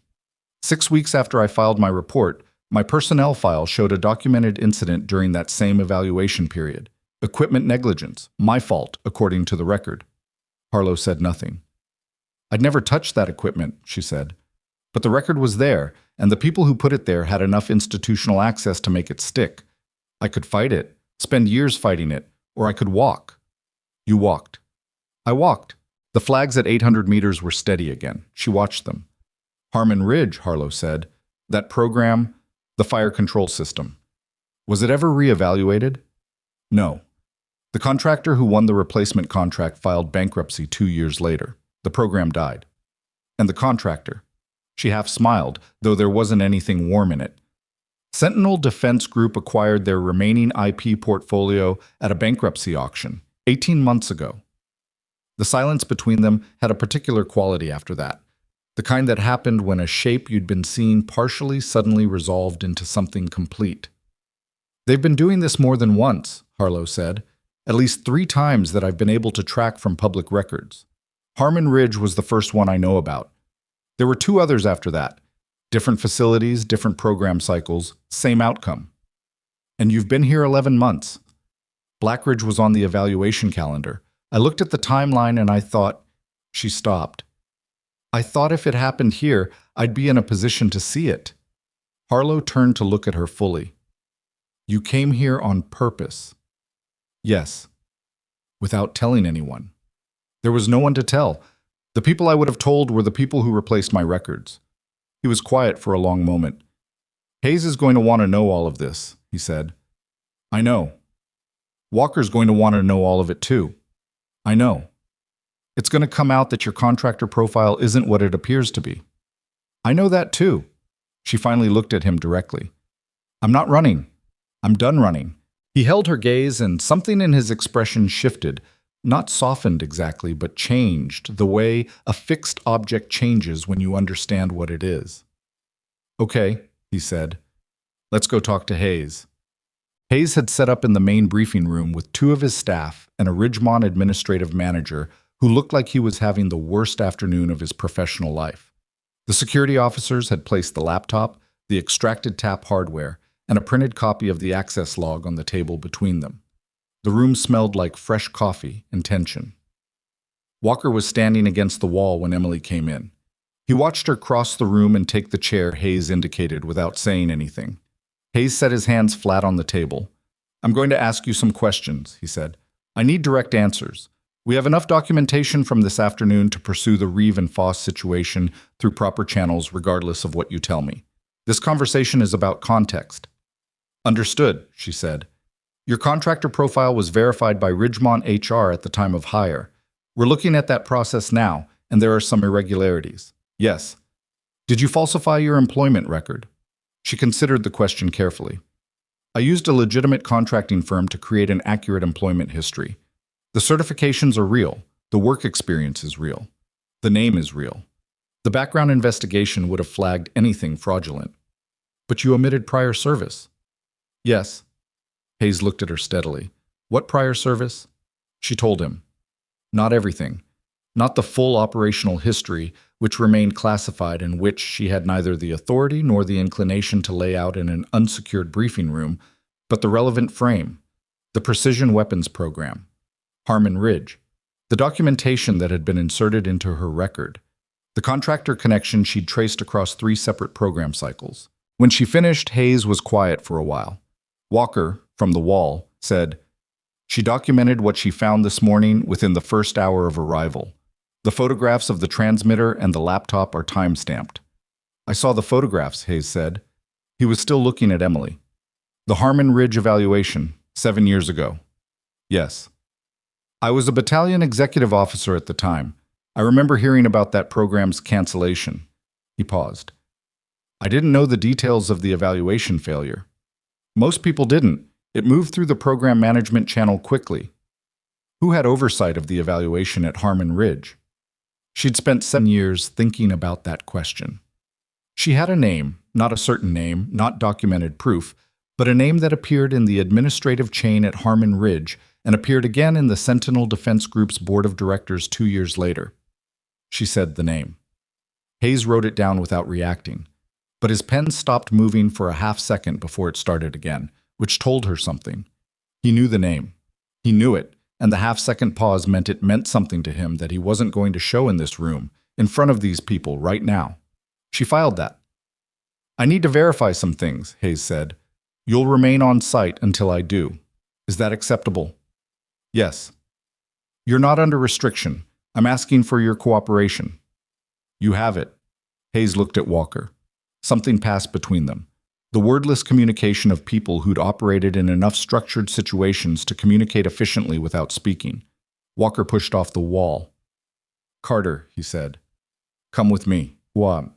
6 weeks after I filed my report, my personnel file showed a documented incident during that same evaluation period. Equipment negligence, my fault, according to the record." Harlow said nothing. "I'd never touched that equipment," she said. "But the record was there, and the people who put it there had enough institutional access to make it stick. I could fight it, spend years fighting it, or I could walk." "You walked." "I walked." The flags at 800 meters were steady again. She watched them. "Harmon Ridge," Harlow said. "That program, the fire control system. Was it ever reevaluated?" "No." The contractor who won the replacement contract filed bankruptcy 2 years later. The program died. "And the contractor?" She half smiled, though there wasn't anything warm in it. "Sentinel Defense Group acquired their remaining IP portfolio at a bankruptcy auction 18 months ago. The silence between them had a particular quality after that, the kind that happened when a shape you'd been seeing partially suddenly resolved into something complete. "They've been doing this more than once," Harlow said. "At least 3 times that I've been able to track from public records. Harmon Ridge was the first one I know about. There were 2 others after that. Different facilities, different program cycles, same outcome. And you've been here 11 months. Blackridge was on the evaluation calendar. I looked at the timeline and I thought..." She stopped. "I thought if it happened here, I'd be in a position to see it." Harlow turned to look at her fully. "You came here on purpose." "Yes." "Without telling anyone." "There was no one to tell. The people I would have told were the people who replaced my records." He was quiet for a long moment. "Hayes is going to want to know all of this," he said. I know. Walker's going to want to know all of it too. I know. It's going to come out that your contractor profile isn't what it appears to be. I know that too. She finally looked at him directly. I'm not running. I'm done running. He held her gaze, and something in his expression shifted, not softened exactly, but changed, the way a fixed object changes when you understand what it is. Okay, he said. Let's go talk to Hayes. Hayes had set up in the main briefing room with two of his staff and a Ridgemont administrative manager who looked like he was having the worst afternoon of his professional life. The security officers had placed the laptop, the extracted tap hardware, and a printed copy of the access log on the table between them. The room smelled like fresh coffee and tension. Walker was standing against the wall when Emily came in. He watched her cross the room and take the chair Hayes indicated without saying anything. Hayes set his hands flat on the table. I'm going to ask you some questions, he said. I need direct answers. We have enough documentation from this afternoon to pursue the Reeve and Foss situation through proper channels regardless of what you tell me. This conversation is about context. Understood, she said. Your contractor profile was verified by Ridgemont HR at the time of hire. We're looking at that process now, and there are some irregularities. Yes. Did you falsify your employment record? She considered the question carefully. I used a legitimate contracting firm to create an accurate employment history. The certifications are real. The work experience is real. The name is real. The background investigation would have flagged anything fraudulent. But you omitted prior service. Yes. Hayes looked at her steadily. What prior service? She told him. Not everything. Not the full operational history, which remained classified and which she had neither the authority nor the inclination to lay out in an unsecured briefing room, but the relevant frame, the precision weapons program, Harmon Ridge, the documentation that had been inserted into her record, the contractor connection she'd traced across 3 separate program cycles. When she finished, Hayes was quiet for a while. Walker, from the wall, said, She documented what she found this morning within the first hour of arrival. The photographs of the transmitter and the laptop are time-stamped. I saw the photographs, Hayes said. He was still looking at Emily. The Harmon Ridge evaluation, 7 years ago. Yes. I was a battalion executive officer at the time. I remember hearing about that program's cancellation. He paused. I didn't know the details of the evaluation failure. Most people didn't. It moved through the program management channel quickly. Who had oversight of the evaluation at Harmon Ridge? She'd spent 7 years thinking about that question. She had a name, not a certain name, not documented proof, but a name that appeared in the administrative chain at Harmon Ridge and appeared again in the Sentinel Defense Group's board of directors 2 years later. She said the name. Hayes wrote it down without reacting, but his pen stopped moving for a half-second before it started again, which told her something. He knew the name. He knew it, and the half-second pause meant it meant something to him that he wasn't going to show in this room, in front of these people right now. She filed that. I need to verify some things, Hayes said. You'll remain on site until I do. Is that acceptable? Yes. You're not under restriction. I'm asking for your cooperation. You have it. Hayes looked at Walker. Something passed between them. The wordless communication of people who'd operated in enough structured situations to communicate efficiently without speaking. Walker pushed off the wall. Carter, he said. Come with me. What?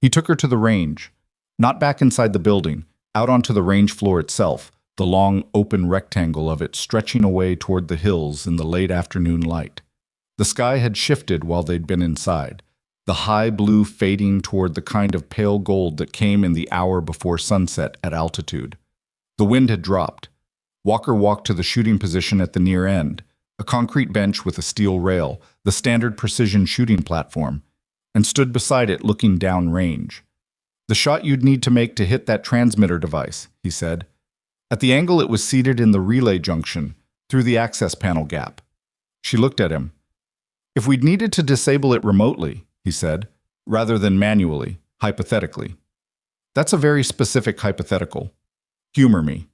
He took her to the range. Not back inside the building, out onto the range floor itself, the long, open rectangle of it stretching away toward the hills in the late afternoon light. The sky had shifted while they'd been inside, the high blue fading toward the kind of pale gold that came in the hour before sunset at altitude. The wind had dropped. Walker walked to the shooting position at the near end, a concrete bench with a steel rail, the standard precision shooting platform, and stood beside it looking down range. The shot you'd need to make to hit that transmitter device, he said. At the angle it was seated in the relay junction, through the access panel gap. She looked at him. If we'd needed to disable it remotely, he said, rather than manually, hypothetically. That's a very specific hypothetical. Humor me.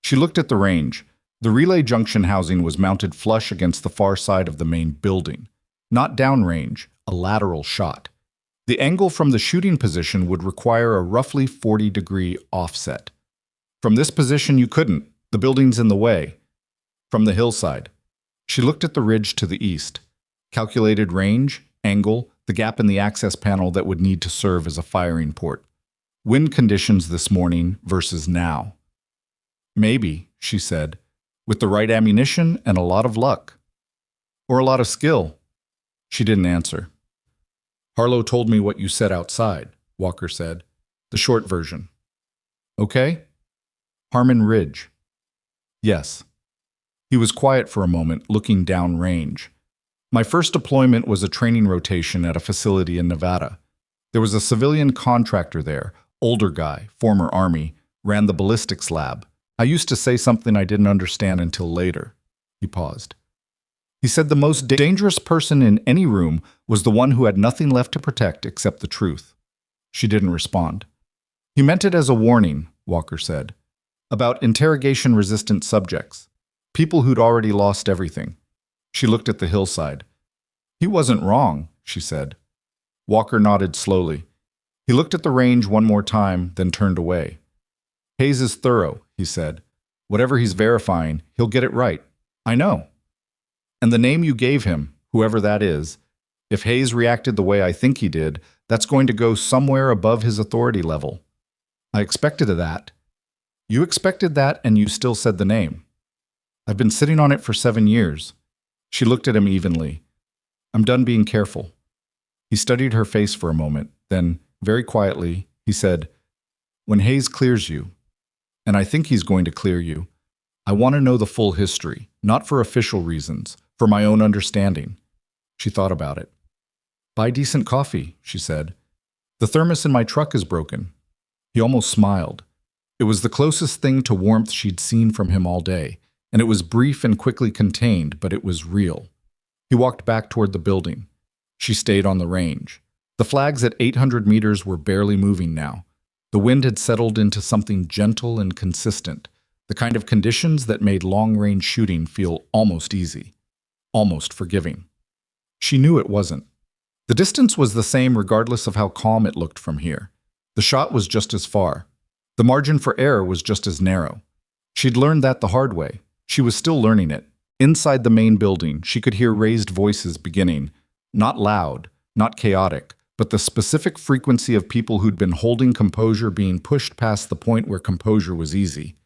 She looked at the range. The relay junction housing was mounted flush against the far side of the main building. Not downrange, a lateral shot. The angle from the shooting position would require a roughly 40-degree offset. From this position you couldn't, The building's in the way. From the hillside. She looked at the ridge to the east. Calculated range, angle, the gap in the access panel that would need to serve as a firing port. Wind conditions this morning versus now. Maybe, she said, with the right ammunition and a lot of luck. Or a lot of skill. She didn't answer. Harlow told me what you said outside, Walker said. The short version. Okay? Harmon Ridge. Yes. He was quiet for a moment, looking down range. My first deployment was a training rotation at a facility in Nevada. There was a civilian contractor there, older guy, former Army, ran the ballistics lab. I used to say something I didn't understand until later. He paused. He said the most dangerous person in any room was the one who had nothing left to protect except the truth. She didn't respond. He meant it as a warning, Walker said, about interrogation-resistant subjects, people who'd already lost everything. She looked at the hillside. He wasn't wrong, she said. Walker nodded slowly. He looked at the range one more time, then turned away. Hayes is thorough, he said. Whatever he's verifying, he'll get it right. I know. And the name you gave him, whoever that is, if Hayes reacted the way I think he did, that's going to go somewhere above his authority level. I expected that. You expected that, and you still said the name. I've been sitting on it for 7 years. She looked at him evenly. I'm done being careful. He studied her face for a moment, then, very quietly, he said, when Hayes clears you, and I think he's going to clear you, I want to know the full history, not for official reasons, for my own understanding. She thought about it. Buy decent coffee, she said. The thermos in my truck is broken. He almost smiled. It was the closest thing to warmth she'd seen from him all day, and it was brief and quickly contained, but it was real. He walked back toward the building. She stayed on the range. The flags at 800 meters were barely moving now. The wind had settled into something gentle and consistent, the kind of conditions that made long-range shooting feel almost easy, almost forgiving. She knew it wasn't. The distance was the same regardless of how calm it looked from here. The shot was just as far. The margin for error was just as narrow. She'd learned that the hard way. She was still learning it. Inside the main building, she could hear raised voices beginning, not loud, not chaotic, but the specific frequency of people who'd been holding composure being pushed past the point where composure was easy.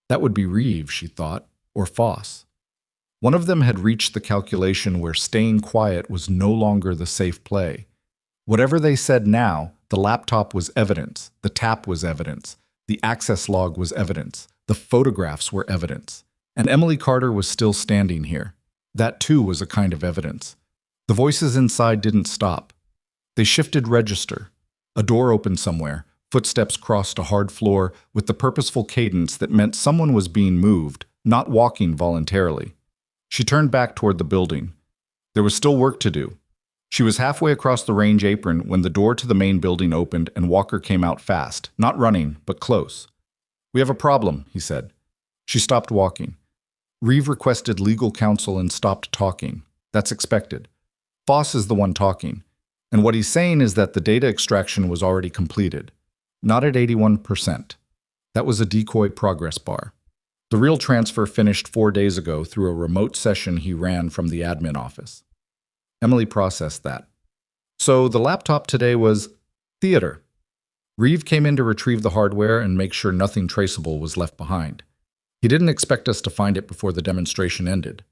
That would be Reeve, she thought, or Foss. One of them had reached the calculation where staying quiet was no longer the safe play. Whatever they said now, the laptop was evidence, the tap was evidence, the access log was evidence, the photographs were evidence. And Emily Carter was still standing here. That too was a kind of evidence. The voices inside didn't stop. They shifted register. A door opened somewhere. Footsteps crossed a hard floor with the purposeful cadence that meant someone was being moved, not walking voluntarily. She turned back toward the building. There was still work to do. She was halfway across the range apron when the door to the main building opened and Walker came out fast, not running, but close. We have a problem, he said. She stopped walking. Reeve requested legal counsel and stopped talking. That's expected. Foss is the one talking. And what he's saying is that the data extraction was already completed. Not at 81%. That was a decoy progress bar. The real transfer finished 4 days ago through a remote session he ran from the admin office. Emily processed that. So the laptop today was theater. Reeve came in to retrieve the hardware and make sure nothing traceable was left behind. He didn't expect us to find it before the demonstration ended.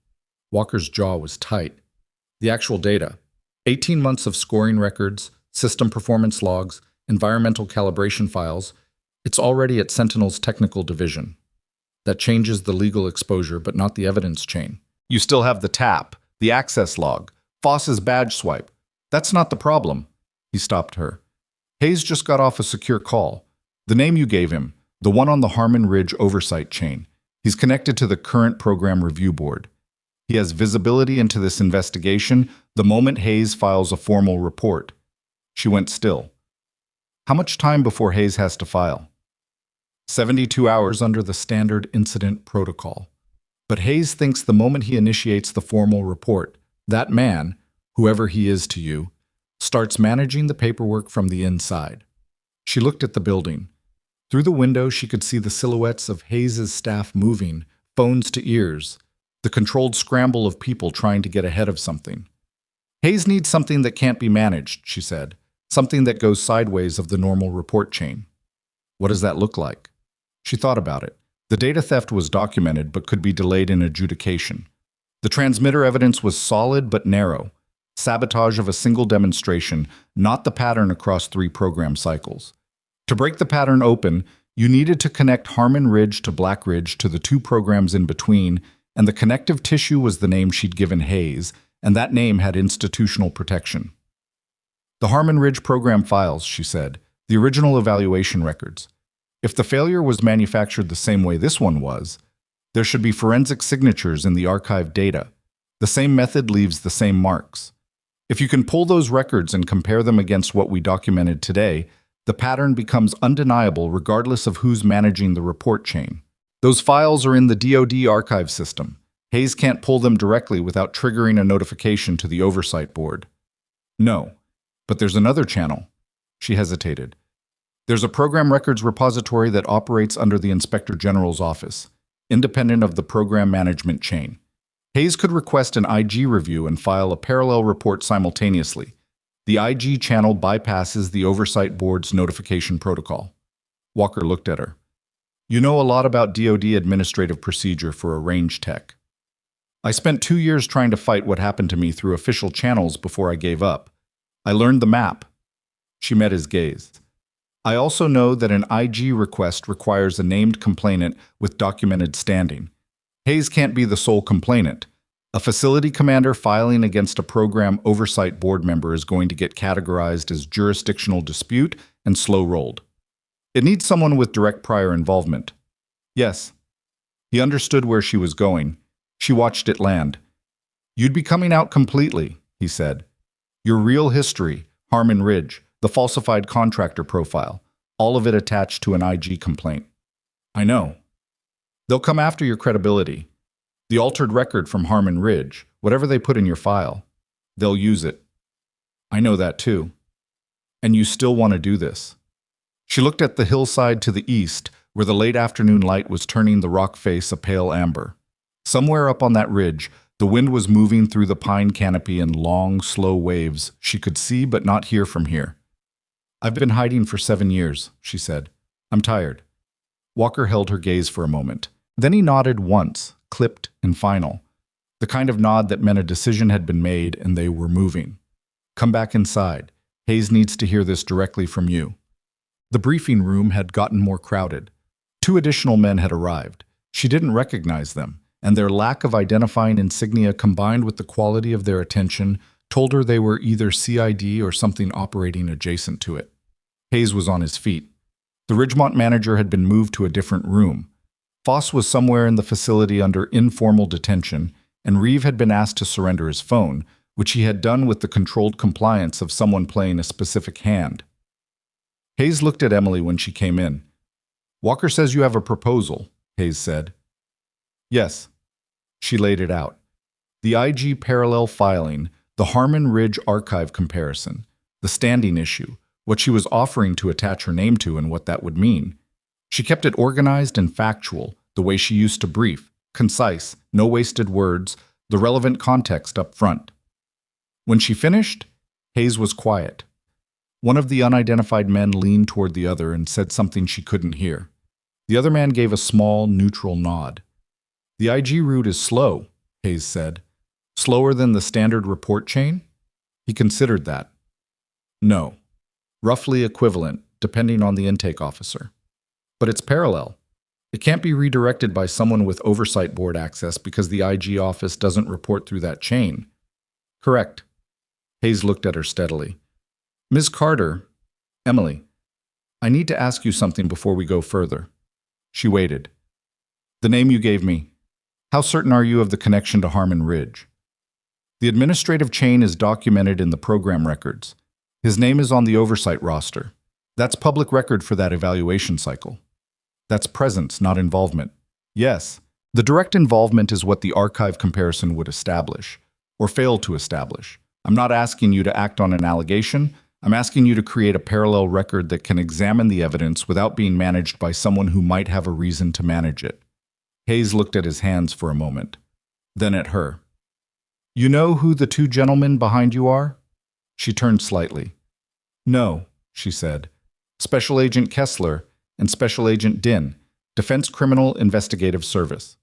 Walker's jaw was tight. The actual data, 18 months of scoring records, system performance logs, environmental calibration files, it's already at Sentinel's technical division. That changes the legal exposure, but not the evidence chain. You still have the tap, the access log, Foss's badge swipe. That's not the problem. He stopped her. Hayes just got off a secure call. The name you gave him, the one on the Harmon Ridge oversight chain. He's connected to the current program review board. He has visibility into this investigation the moment Hayes files a formal report. She went still. How much time before Hayes has to file? 72 hours under the standard incident protocol. But Hayes thinks the moment he initiates the formal report, that man, whoever he is to you, starts managing the paperwork from the inside. She looked at the building. Through the window, she could see the silhouettes of Hayes's staff moving, phones to ears, the controlled scramble of people trying to get ahead of something. Hayes needs something that can't be managed, she said, something that goes sideways of the normal report chain. What does that look like? She thought about it. The data theft was documented but could be delayed in adjudication. The transmitter evidence was solid but narrow. Sabotage of a single demonstration, not the pattern across 3 program cycles. To break the pattern open, you needed to connect Harmon Ridge to Black Ridge to the 2 programs in between, and the connective tissue was the name she'd given Hayes, and that name had institutional protection. The Harmon Ridge program files, she said, the original evaluation records. If the failure was manufactured the same way this one was, there should be forensic signatures in the archived data. The same method leaves the same marks. If you can pull those records and compare them against what we documented today, the pattern becomes undeniable regardless of who's managing the report chain. Those files are in the DoD archive system. Hayes can't pull them directly without triggering a notification to the oversight board. No, but there's another channel. She hesitated. There's a program records repository that operates under the Inspector General's office, independent of the program management chain. Hayes could request an IG review and file a parallel report simultaneously. The IG channel bypasses the Oversight Board's notification protocol. Walker looked at her. You know a lot about DoD administrative procedure for a range tech. I spent 2 years trying to fight what happened to me through official channels before I gave up. I learned the map. She met his gaze. I also know that an IG request requires a named complainant with documented standing. Hayes can't be the sole complainant. A facility commander filing against a program oversight board member is going to get categorized as jurisdictional dispute and slow-rolled. It needs someone with direct prior involvement. Yes. He understood where she was going. She watched it land. You'd be coming out completely, he said. Your real history, Harmon Ridge, the falsified contractor profile, all of it attached to an IG complaint. I know. They'll come after your credibility. The altered record from Harmon Ridge, whatever they put in your file, they'll use it. I know that too. And you still want to do this. She looked at the hillside to the east, where the late afternoon light was turning the rock face a pale amber. Somewhere up on that ridge, the wind was moving through the pine canopy in long, slow waves she could see but not hear from here. I've been hiding for 7 years, she said. I'm tired. Walker held her gaze for a moment. Then he nodded once, clipped and final. The kind of nod that meant a decision had been made and they were moving. Come back inside. Hayes needs to hear this directly from you. The briefing room had gotten more crowded. 2 additional men had arrived. She didn't recognize them, and their lack of identifying insignia combined with the quality of their attention told her they were either CID or something operating adjacent to it. Hayes was on his feet. The Ridgemont manager had been moved to a different room. Foss was somewhere in the facility under informal detention, and Reeve had been asked to surrender his phone, which he had done with the controlled compliance of someone playing a specific hand. Hayes looked at Emily when she came in. Walker says you have a proposal, Hayes said. Yes. She laid it out. The IG parallel filing, the Harmon Ridge archive comparison, the standing issue, what she was offering to attach her name to and what that would mean. She kept it organized and factual, the way she used to brief, concise, no wasted words, the relevant context up front. When she finished, Hayes was quiet. One of the unidentified men leaned toward the other and said something she couldn't hear. The other man gave a small, neutral nod. The IG route is slow, Hayes said. Slower than the standard report chain? He considered that. No. Roughly equivalent, depending on the intake officer. But it's parallel. It can't be redirected by someone with oversight board access because the IG office doesn't report through that chain. Correct. Hayes looked at her steadily. Ms. Carter, Emily, I need to ask you something before we go further. She waited. The name you gave me. How certain are you of the connection to Harmon Ridge? The administrative chain is documented in the program records. His name is on the oversight roster. That's public record for that evaluation cycle. That's presence, not involvement. Yes, the direct involvement is what the archive comparison would establish, or fail to establish. I'm not asking you to act on an allegation. I'm asking you to create a parallel record that can examine the evidence without being managed by someone who might have a reason to manage it. Hayes looked at his hands for a moment, then at her. You know who the two gentlemen behind you are? She turned slightly. No, she said. Special Agent Kessler and Special Agent Din, Defense Criminal Investigative Service.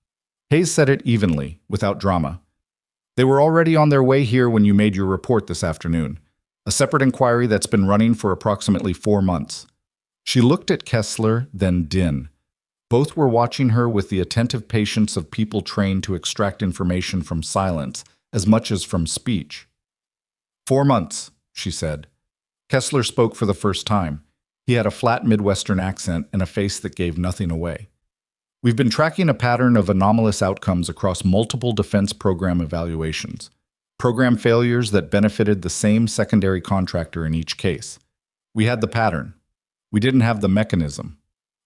Hayes said it evenly, without drama. They were already on their way here when you made your report this afternoon, a separate inquiry that's been running for approximately 4 months. She looked at Kessler, then Din. Both were watching her with the attentive patience of people trained to extract information from silence as much as from speech. 4 months, she said. Kessler spoke for the first time. He had a flat Midwestern accent and a face that gave nothing away. We've been tracking a pattern of anomalous outcomes across multiple defense program evaluations, program failures that benefited the same secondary contractor in each case. We had the pattern. We didn't have the mechanism.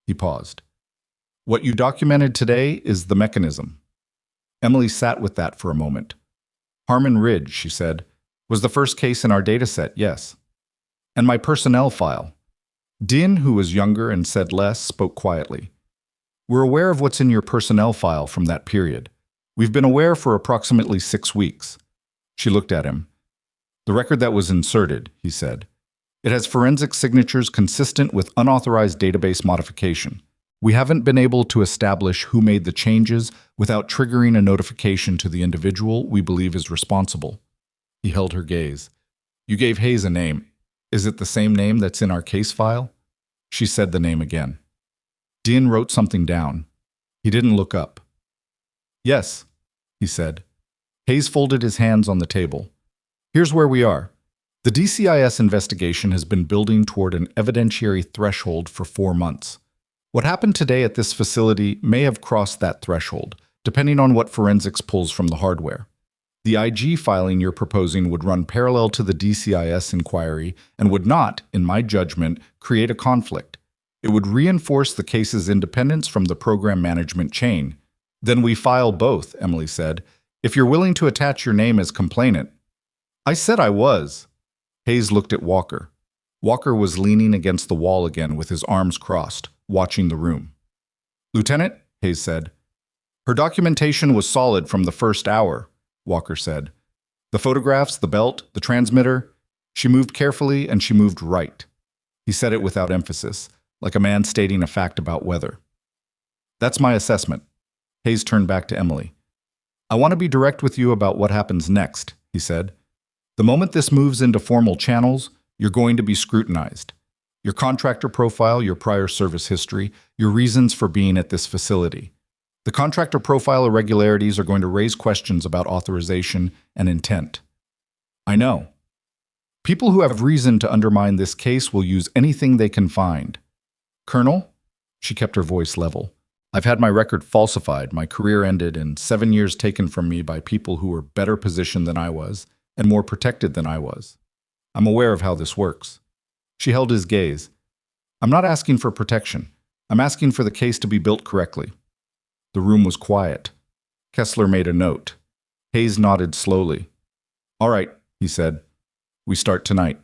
He paused. What you documented today is the mechanism. Emily sat with that for a moment. Harmon Ridge, she said, was the first case in our dataset, yes. And my personnel file. Din, who was younger and said less, spoke quietly. We're aware of what's in your personnel file from that period. We've been aware for approximately 6 weeks. She looked at him. The record that was inserted, he said. It has forensic signatures consistent with unauthorized database modification. We haven't been able to establish who made the changes without triggering a notification to the individual we believe is responsible. He held her gaze. You gave Hayes a name. Is it the same name that's in our case file? She said the name again. Din wrote something down. He didn't look up. Yes, he said. Hayes folded his hands on the table. Here's where we are. The DCIS investigation has been building toward an evidentiary threshold for 4 months. What happened today at this facility may have crossed that threshold, depending on what forensics pulls from the hardware. The IG filing you're proposing would run parallel to the DCIS inquiry and would not, in my judgment, create a conflict. It would reinforce the case's independence from the program management chain. Then we file both, Emily said, if you're willing to attach your name as complainant. I said I was. Hayes looked at Walker. Walker was leaning against the wall again with his arms crossed, watching the room. Lieutenant, Hayes said. Her documentation was solid from the first hour, Walker said. The photographs, the belt, the transmitter. She moved carefully and she moved right. He said it without emphasis, like a man stating a fact about weather. That's my assessment. Hayes turned back to Emily. I want to be direct with you about what happens next, he said. The moment this moves into formal channels, you're going to be scrutinized. Your contractor profile, your prior service history, your reasons for being at this facility. The contractor profile irregularities are going to raise questions about authorization and intent. I know. People who have reason to undermine this case will use anything they can find. Colonel? She kept her voice level. I've had my record falsified, my career ended, and 7 years taken from me by people who were better positioned than I was and more protected than I was. I'm aware of how this works. She held his gaze. I'm not asking for protection. I'm asking for the case to be built correctly. The room was quiet. Kessler made a note. Hayes nodded slowly. All right, he said. We start tonight.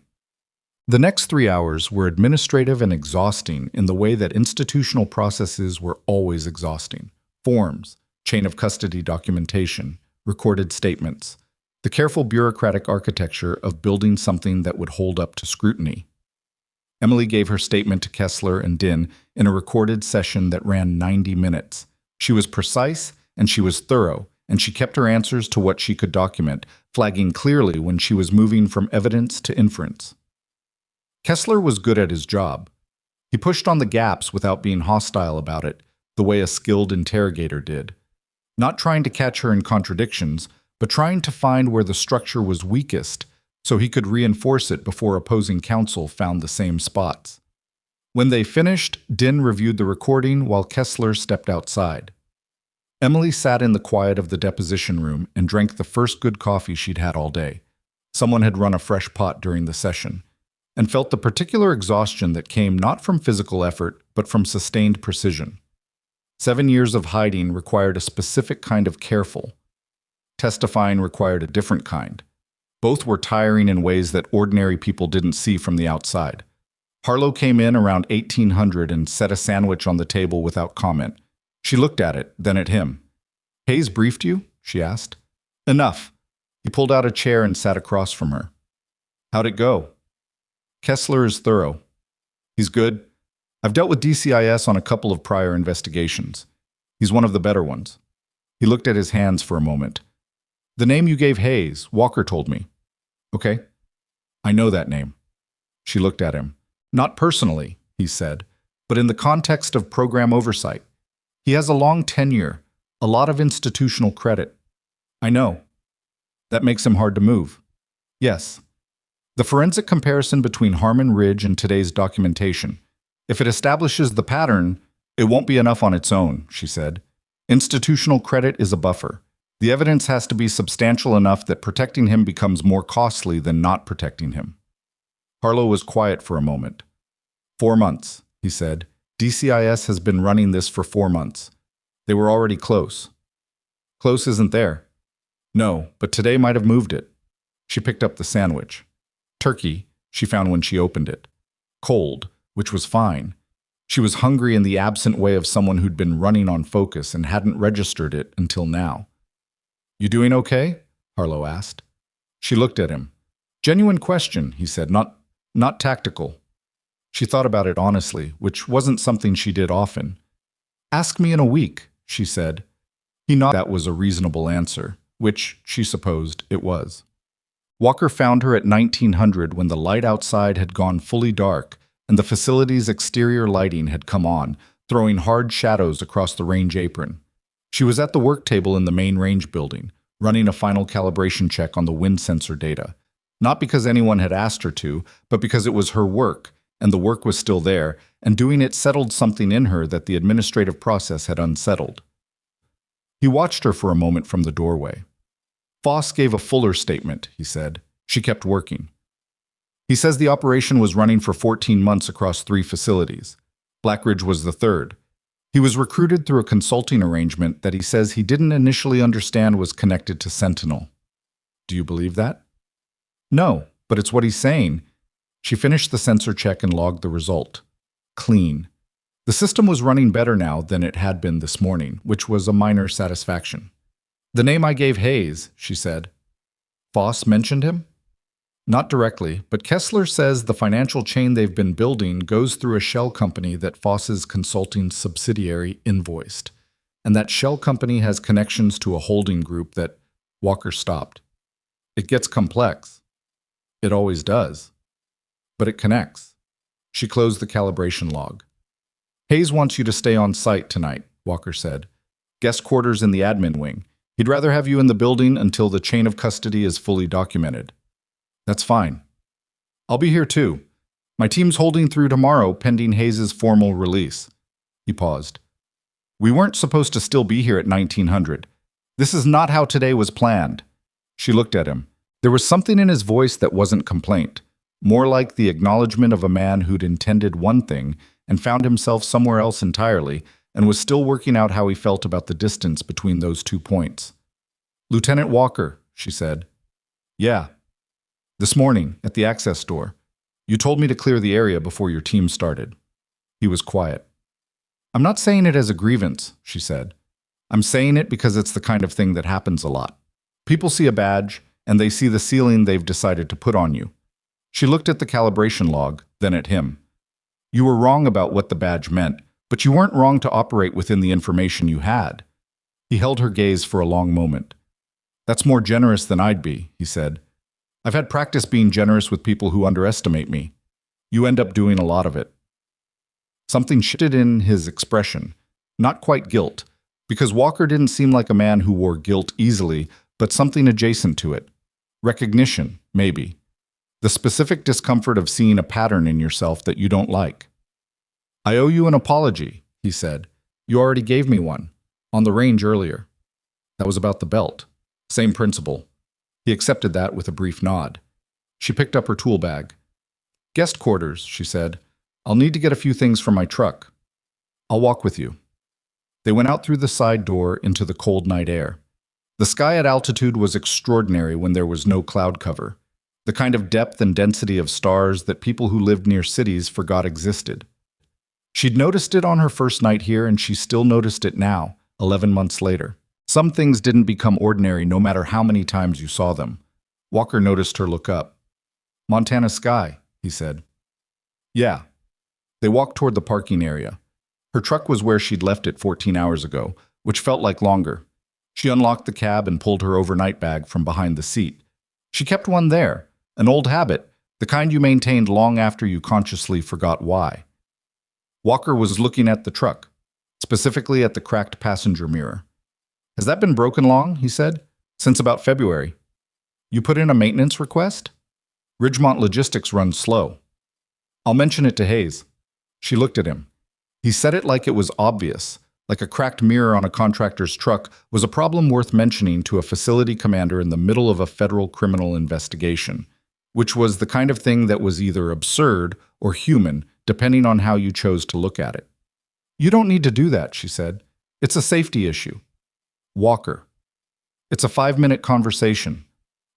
The next 3 hours were administrative and exhausting in the way that institutional processes were always exhausting. Forms, chain of custody documentation, recorded statements, the careful bureaucratic architecture of building something that would hold up to scrutiny. Emily gave her statement to Kessler and Din in a recorded session that ran 90 minutes. She was precise and she was thorough, and she kept her answers to what she could document, flagging clearly when she was moving from evidence to inference. Kessler was good at his job. He pushed on the gaps without being hostile about it, the way a skilled interrogator did. Not trying to catch her in contradictions, but trying to find where the structure was weakest so he could reinforce it before opposing counsel found the same spots. When they finished, Din reviewed the recording while Kessler stepped outside. Emily sat in the quiet of the deposition room and drank the first good coffee she'd had all day. Someone had run a fresh pot during the session, and felt the particular exhaustion that came not from physical effort, but from sustained precision. 7 years of hiding required a specific kind of careful. Testifying required a different kind. Both were tiring in ways that ordinary people didn't see from the outside. Harlow came in around 1800 and set a sandwich on the table without comment. She looked at it, then at him. "Hayes briefed you?" she asked. "Enough." He pulled out a chair and sat across from her. "How'd it go?" "Kessler is thorough. He's good. I've dealt with DCIS on a couple of prior investigations. He's one of the better ones." He looked at his hands for a moment. "The name you gave Hayes, Walker told me." "Okay. I know that name." She looked at him. "Not personally," he said, "but in the context of program oversight. He has a long tenure, a lot of institutional credit." "I know. That makes him hard to move." "Yes. The forensic comparison between Harmon Ridge and today's documentation. If it establishes the pattern, it won't be enough on its own," she said. "Institutional credit is a buffer. The evidence has to be substantial enough that protecting him becomes more costly than not protecting him." Harlow was quiet for a moment. 4 months, he said. "DCIS has been running this for 4 months. They were already close." "Close isn't there." "No, but today might have moved it." She picked up the sandwich. Turkey, she found when she opened it. Cold, which was fine. She was hungry in the absent way of someone who'd been running on focus and hadn't registered it until now. "You doing okay?" Harlow asked. She looked at him. "Genuine question," he said, not tactical." She thought about it honestly, which wasn't something she did often. "Ask me in a week," she said. He nodded. That was a reasonable answer, which, she supposed, it was. Walker found her at 1900 when the light outside had gone fully dark and the facility's exterior lighting had come on, throwing hard shadows across the range apron. She was at the work table in the main range building, running a final calibration check on the wind sensor data. Not because anyone had asked her to, but because it was her work, and the work was still there, and doing it settled something in her that the administrative process had unsettled. He watched her for a moment from the doorway. "Foss gave a fuller statement," he said. "She kept working. He says the operation was running for 14 months across 3 facilities. Blackridge was the third. He was recruited through a consulting arrangement that he says he didn't initially understand was connected to Sentinel." "Do you believe that?" "No, but it's what he's saying." She finished the sensor check and logged the result. Clean. The system was running better now than it had been this morning, which was a minor satisfaction. "The name I gave Hayes," she said. "Foss mentioned him?" "Not directly, but Kessler says the financial chain they've been building goes through a shell company that Foss's consulting subsidiary invoiced, and that shell company has connections to a holding group that—" Walker stopped. "It gets complex." "It always does. But it connects." She closed the calibration log. "Hayes wants you to stay on site tonight," Walker said. "Guest quarters in the admin wing. He'd rather have you in the building until the chain of custody is fully documented." "That's fine. I'll be here too. My team's holding through tomorrow pending Hayes's formal release." He paused. "We weren't supposed to still be here at 1900. This is not how today was planned." She looked at him. There was something in his voice that wasn't complaint, more like the acknowledgement of a man who'd intended one thing and found himself somewhere else entirely, and was still working out how he felt about the distance between those 2 points. "Lieutenant Walker," she said. "Yeah. This morning, at the access door. You told me to clear the area before your team started." He was quiet. "I'm not saying it as a grievance," she said. "I'm saying it because it's the kind of thing that happens a lot. People see a badge, and they see the ceiling they've decided to put on you." She looked at the calibration log, then at him. "You were wrong about what the badge meant, but you weren't wrong to operate within the information you had." He held her gaze for a long moment. "That's more generous than I'd be," he said. "I've had practice being generous with people who underestimate me. You end up doing a lot of it." Something shifted in his expression. Not quite guilt, because Walker didn't seem like a man who wore guilt easily, but something adjacent to it. Recognition, maybe. The specific discomfort of seeing a pattern in yourself that you don't like. "I owe you an apology," he said. "You already gave me one. On the range earlier." That was about the belt. Same principle. He accepted that with a brief nod. She picked up her tool bag. "Guest quarters," she said. "I'll need to get a few things from my truck." "I'll walk with you." They went out through the side door into the cold night air. The sky at altitude was extraordinary when there was no cloud cover, the kind of depth and density of stars that people who lived near cities forgot existed. She'd noticed it on her first night here, and she still noticed it now, 11 months later. Some things didn't become ordinary no matter how many times you saw them. Walker noticed her look up. "Montana sky," he said. "Yeah." They walked toward the parking area. Her truck was where she'd left it 14 hours ago, which felt like longer. She unlocked the cab and pulled her overnight bag from behind the seat. She kept one there, an old habit, the kind you maintained long after you consciously forgot why. Walker was looking at the truck, specifically at the cracked passenger mirror. "Has that been broken long?" he said. "Since about February." "You put in a maintenance request?" "Ridgemont Logistics runs slow." "I'll mention it to Hayes." She looked at him. He said it like it was obvious, like a cracked mirror on a contractor's truck was a problem worth mentioning to a facility commander in the middle of a federal criminal investigation, which was the kind of thing that was either absurd or human, depending on how you chose to look at it. "You don't need to do that," she said. "It's a safety issue." Walker. "It's a 5-minute conversation."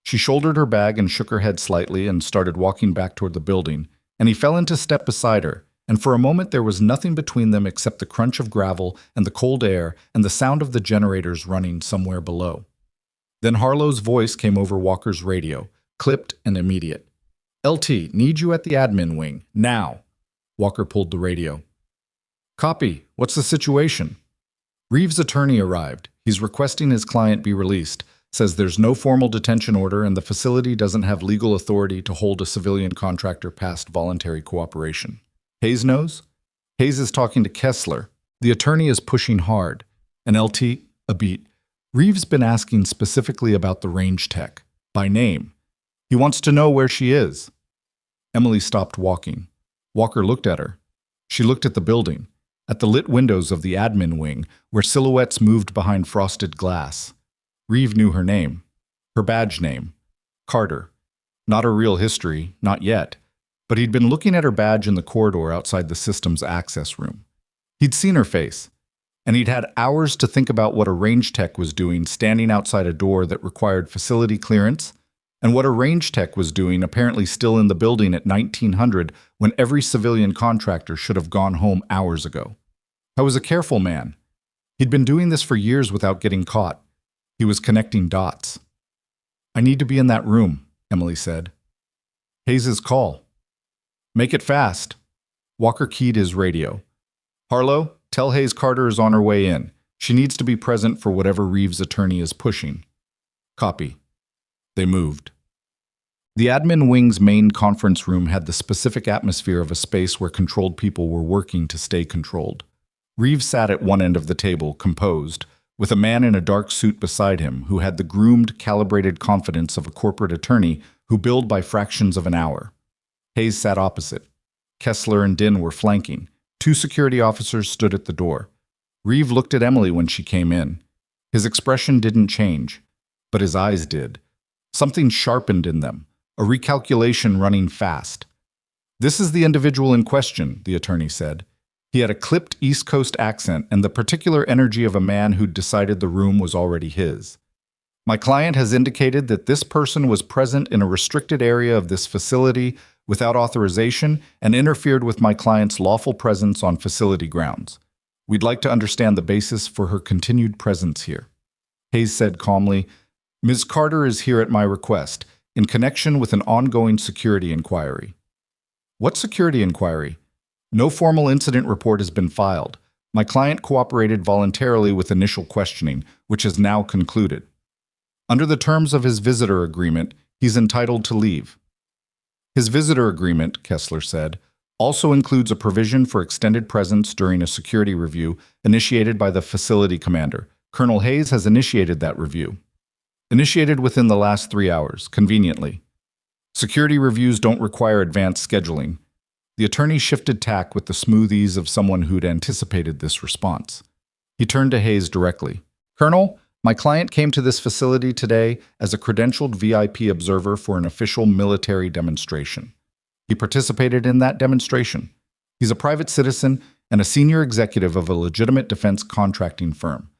She shouldered her bag and shook her head slightly and started walking back toward the building, and he fell into step beside her, and for a moment there was nothing between them except the crunch of gravel and the cold air and the sound of the generators running somewhere below. Then Harlow's voice came over Walker's radio, clipped and immediate. "LT, need you at the admin wing, now." Walker pulled the radio. "Copy. What's the situation?" "Reeves' attorney arrived. He's requesting his client be released. Says there's no formal detention order and the facility doesn't have legal authority to hold a civilian contractor past voluntary cooperation." "Hayes knows?" "Hayes is talking to Kessler. The attorney is pushing hard." And LT, a beat. "Reeves been asking specifically about the range tech, by name. He wants to know where she is." Emily stopped walking. Walker looked at her. She looked at the building, at the lit windows of the admin wing, where silhouettes moved behind frosted glass. Reeve knew her name, her badge name, Carter. Not her real history, not yet, but he'd been looking at her badge in the corridor outside the system's access room. He'd seen her face, and he'd had hours to think about what a range tech was doing standing outside a door that required facility clearance, and what a range tech was doing apparently still in the building at 1900 when every civilian contractor should have gone home hours ago. I was a careful man. He'd been doing this for years without getting caught. He was connecting dots. "I need to be in that room," Emily said. "Hayes' call." "Make it fast." Walker keyed his radio. "Harlow, tell Hayes Carter is on her way in. She needs to be present for whatever Reeves' attorney is pushing." "Copy." They moved. The admin wing's main conference room had the specific atmosphere of a space where controlled people were working to stay controlled. Reeves sat at one end of the table, composed, with a man in a dark suit beside him who had the groomed, calibrated confidence of a corporate attorney who billed by fractions of an hour. Hayes sat opposite. Kessler and Din were flanking. 2 security officers stood at the door. Reeve looked at Emily when she came in. His expression didn't change, but his eyes did. Something sharpened in them, a recalculation running fast. "This is the individual in question," the attorney said. He had a clipped East Coast accent and the particular energy of a man who'd decided the room was already his. "My client has indicated that this person was present in a restricted area of this facility without authorization and interfered with my client's lawful presence on facility grounds. We'd like to understand the basis for her continued presence here." Hayes said calmly, "Ms. Carter is here at my request, in connection with an ongoing security inquiry." "What security inquiry?" "No formal incident report has been filed. My client cooperated voluntarily with initial questioning, which has now concluded. Under the terms of his visitor agreement, he's entitled to leave." "His visitor agreement," Kessler said, "also includes a provision for extended presence during a security review initiated by the facility commander. Colonel Hayes has initiated that review." "Initiated within the last 3 hours, conveniently. Security reviews don't require advanced scheduling." The attorney shifted tack with the smooth ease of someone who'd anticipated this response. He turned to Hayes directly. "Colonel, my client came to this facility today as a credentialed VIP observer for an official military demonstration. He participated in that demonstration. He's a private citizen and a senior executive of a legitimate defense contracting firm.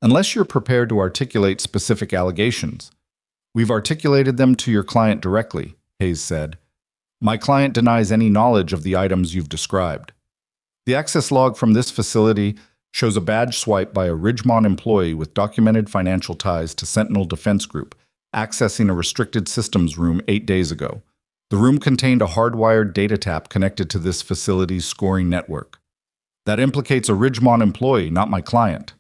unless you're prepared to articulate specific allegations. We've articulated them to your client directly, Hayes said. My client denies any knowledge of the items you've described. The access log from this facility shows a badge swipe by a Ridgemont employee with documented financial ties to Sentinel Defense Group, accessing a restricted systems room 8 days ago. The room contained a hardwired data tap connected to this facility's scoring network. That implicates a Ridgemont employee, not my client.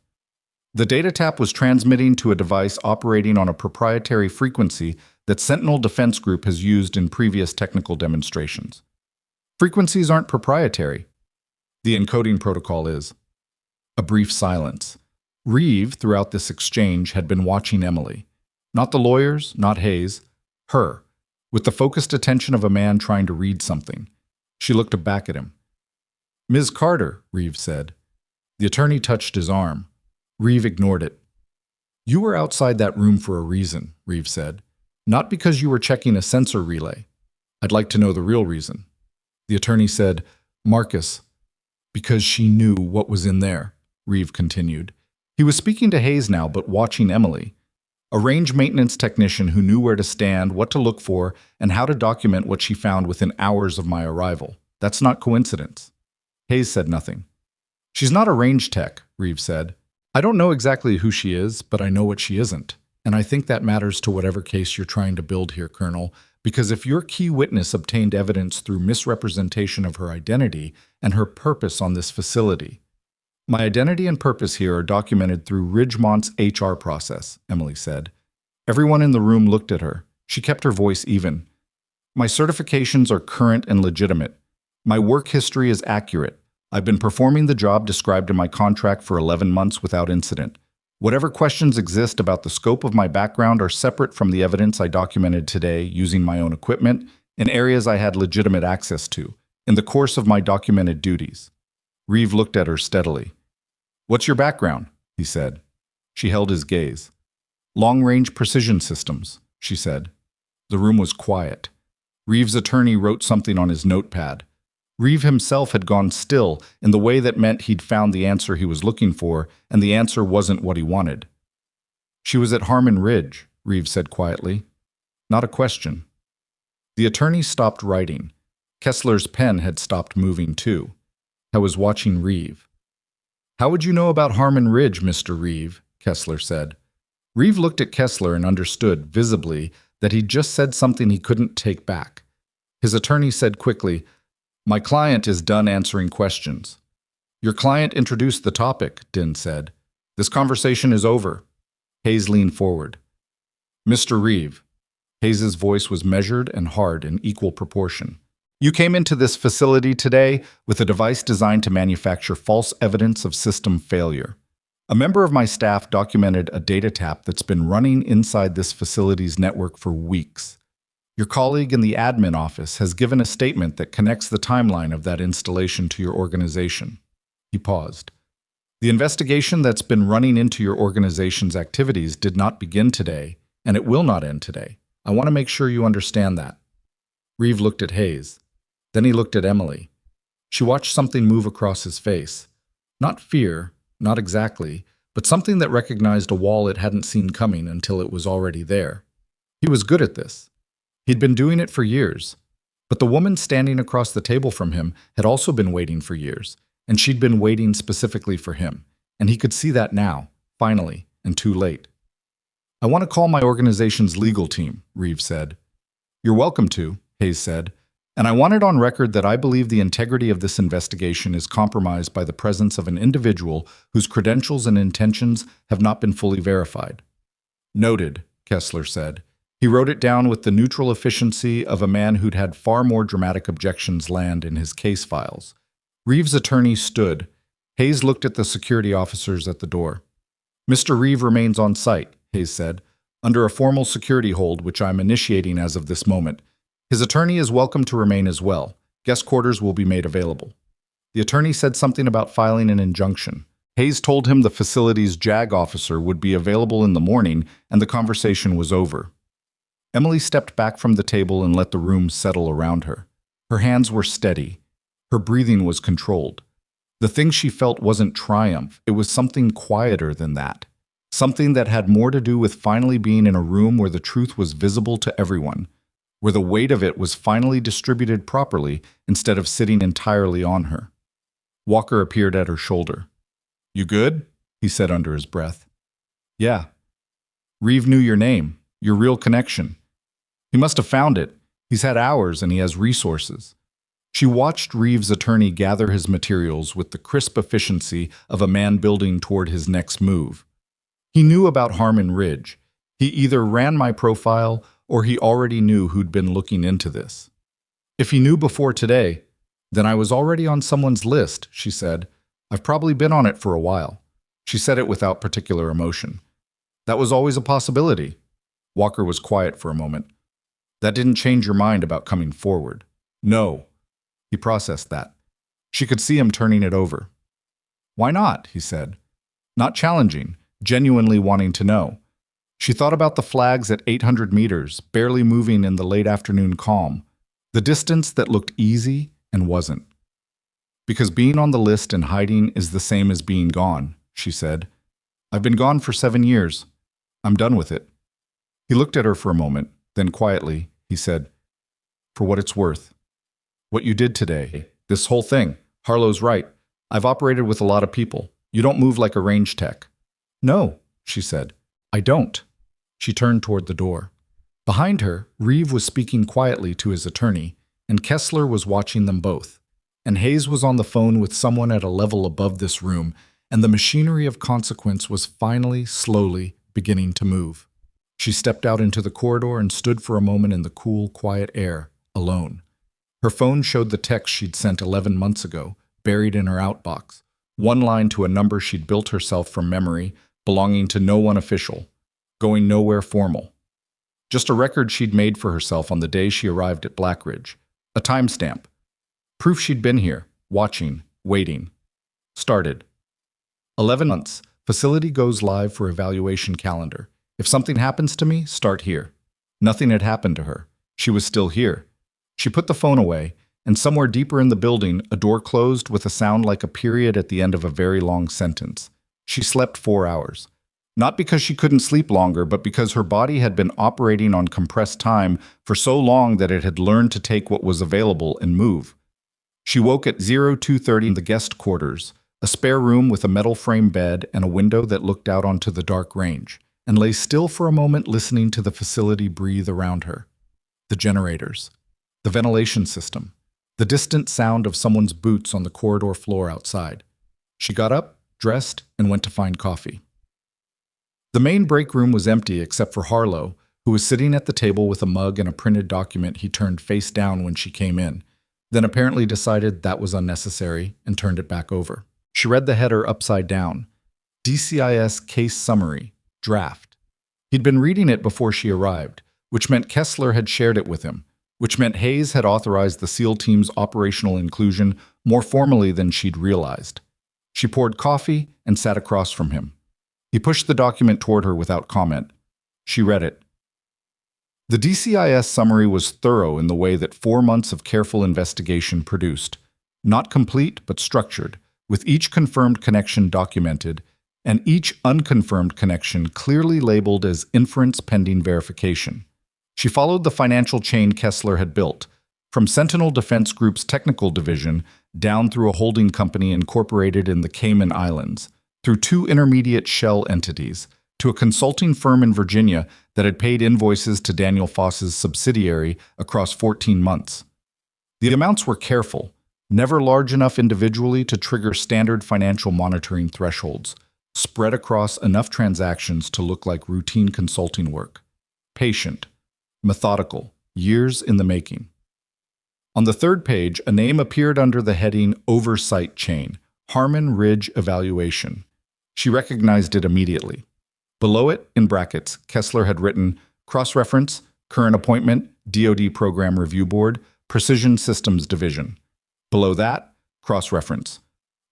The data tap was transmitting to a device operating on a proprietary frequency that Sentinel Defense Group has used in previous technical demonstrations. Frequencies aren't proprietary. The encoding protocol is. A brief silence. Reeve, throughout this exchange, had been watching Emily. Not the lawyers, not Hayes, her, with the focused attention of a man trying to read something. She looked back at him. Ms. Carter, Reeve said. The attorney touched his arm. Reeve ignored it. You were outside that room for a reason, Reeve said. Not because you were checking a sensor relay. I'd like to know the real reason. The attorney said, Marcus, because she knew what was in there, Reeve continued. He was speaking to Hayes now, but watching Emily. A range maintenance technician who knew where to stand, what to look for, and how to document what she found within hours of my arrival. That's not coincidence. Hayes said nothing. She's not a range tech, Reeve said. I don't know exactly who she is, but I know what she isn't. And I think that matters to whatever case you're trying to build here, Colonel, because if your key witness obtained evidence through misrepresentation of her identity and her purpose on this facility. My identity and purpose here are documented through Ridgemont's HR process, Emily said. Everyone in the room looked at her. She kept her voice even. My certifications are current and legitimate. My work history is accurate. I've been performing the job described in my contract for 11 months without incident. Whatever questions exist about the scope of my background are separate from the evidence I documented today using my own equipment in areas I had legitimate access to, in the course of my documented duties. Reeve looked at her steadily. What's your background? He said. She held his gaze. Long-range precision systems, she said. The room was quiet. Reeve's attorney wrote something on his notepad. Reeve himself had gone still in the way that meant he'd found the answer he was looking for, and the answer wasn't what he wanted. She was at Harmon Ridge, Reeve said quietly. Not a question. The attorney stopped writing. Kessler's pen had stopped moving too. I was watching Reeve. How would you know about Harmon Ridge, Mr. Reeve? Kessler said. Reeve looked at Kessler and understood, visibly, that he'd just said something he couldn't take back. His attorney said quickly, My client is done answering questions. Your client introduced the topic, Din said. This conversation is over. Hayes leaned forward. Mr. Reeve. Hayes's voice was measured and hard in equal proportion. You came into this facility today with a device designed to manufacture false evidence of system failure. A member of my staff documented a data tap that's been running inside this facility's network for weeks. Your colleague in the admin office has given a statement that connects the timeline of that installation to your organization. He paused. The investigation that's been running into your organization's activities did not begin today, and it will not end today. I want to make sure you understand that. Reeve looked at Hayes. Then he looked at Emily. She watched something move across his face. Not fear, not exactly, but something that recognized a wall it hadn't seen coming until it was already there. He was good at this. He'd been doing it for years. But the woman standing across the table from him had also been waiting for years, and she'd been waiting specifically for him. And he could see that now, finally, and too late. I want to call my organization's legal team, Reeve said. You're welcome to, Hayes said. And I want it on record that I believe the integrity of this investigation is compromised by the presence of an individual whose credentials and intentions have not been fully verified. Noted, Kessler said. He wrote it down with the neutral efficiency of a man who'd had far more dramatic objections land in his case files. Reeve's attorney stood. Hayes looked at the security officers at the door. Mr. Reeve remains on site, Hayes said, under a formal security hold which I'm initiating as of this moment. His attorney is welcome to remain as well. Guest quarters will be made available. The attorney said something about filing an injunction. Hayes told him the facility's JAG officer would be available in the morning, and the conversation was over. Emily stepped back from the table and let the room settle around her. Her hands were steady. Her breathing was controlled. The thing she felt wasn't triumph. It was something quieter than that. Something that had more to do with finally being in a room where the truth was visible to everyone, where the weight of it was finally distributed properly instead of sitting entirely on her. Walker appeared at her shoulder. "You good?" he said under his breath. "Yeah." "Reeve knew your name, your real connection. He must have found it. He's had hours and he has resources." She watched Reeve's attorney gather his materials with the crisp efficiency of a man building toward his next move. "He knew about Harmon Ridge. He either ran my profile or he already knew who'd been looking into this. If he knew before today, then I was already on someone's list," she said. "I've probably been on it for a while." She said it without particular emotion. "That was always a possibility." Walker was quiet for a moment. "That didn't change your mind about coming forward." "No." He processed that. She could see him turning it over. "Why not?" he said. Not challenging, genuinely wanting to know. She thought about the flags at 800 meters, barely moving in the late afternoon calm, the distance that looked easy and wasn't. "Because being on the list and hiding is the same as being gone," she said. "I've been gone for 7 years. I'm done with it." He looked at her for a moment, then quietly, he said, "For what it's worth. What you did today, this whole thing, Harlow's right. I've operated with a lot of people. You don't move like a range tech." "No," she said. "I don't." She turned toward the door. Behind her, Reeve was speaking quietly to his attorney, and Kessler was watching them both. And Hayes was on the phone with someone at a level above this room, and the machinery of consequence was finally, slowly, beginning to move. She stepped out into the corridor and stood for a moment in the cool, quiet air, alone. Her phone showed the text she'd sent 11 months ago, buried in her outbox. One line to a number she'd built herself from memory, belonging to no one official, going nowhere formal. Just a record she'd made for herself on the day she arrived at Blackridge. A timestamp. Proof she'd been here, watching, waiting. Started. 11 months. Facility goes live for evaluation calendar. If something happens to me, start here. Nothing had happened to her. She was still here. She put the phone away, and somewhere deeper in the building, a door closed with a sound like a period at the end of a very long sentence. She slept 4 hours. Not because she couldn't sleep longer, but because her body had been operating on compressed time for so long that it had learned to take what was available and move. She woke at 02:30 in the guest quarters, a spare room with a metal frame bed and a window that looked out onto the dark range, and lay still for a moment listening to the facility breathe around her. The generators. The ventilation system. The distant sound of someone's boots on the corridor floor outside. She got up, dressed, and went to find coffee. The main break room was empty except for Harlow, who was sitting at the table with a mug and a printed document he turned face down when she came in, then apparently decided that was unnecessary and turned it back over. She read the header upside down. DCIS Case Summary, Draft. He'd been reading it before she arrived, which meant Kessler had shared it with him, which meant Hayes had authorized the SEAL team's operational inclusion more formally than she'd realized. She poured coffee and sat across from him. He pushed the document toward her without comment. She read it. The DCIS summary was thorough in the way that 4 months of careful investigation produced. Not complete, but structured, with each confirmed connection documented, and each unconfirmed connection clearly labeled as inference pending verification. She followed the financial chain Kessler had built, from Sentinel Defense Group's technical division down through a holding company incorporated in the Cayman Islands, through 2 intermediate shell entities, to a consulting firm in Virginia that had paid invoices to Daniel Foss's subsidiary across 14 months. The amounts were careful, never large enough individually to trigger standard financial monitoring thresholds, spread across enough transactions to look like routine consulting work. Patient. Methodical, years in the making. On the 3rd page, a name appeared under the heading Oversight Chain, Harmon Ridge Evaluation. She recognized it immediately. Below it, in brackets, Kessler had written, cross-reference, current appointment, DoD Program Review Board, Precision Systems Division. Below that, cross-reference,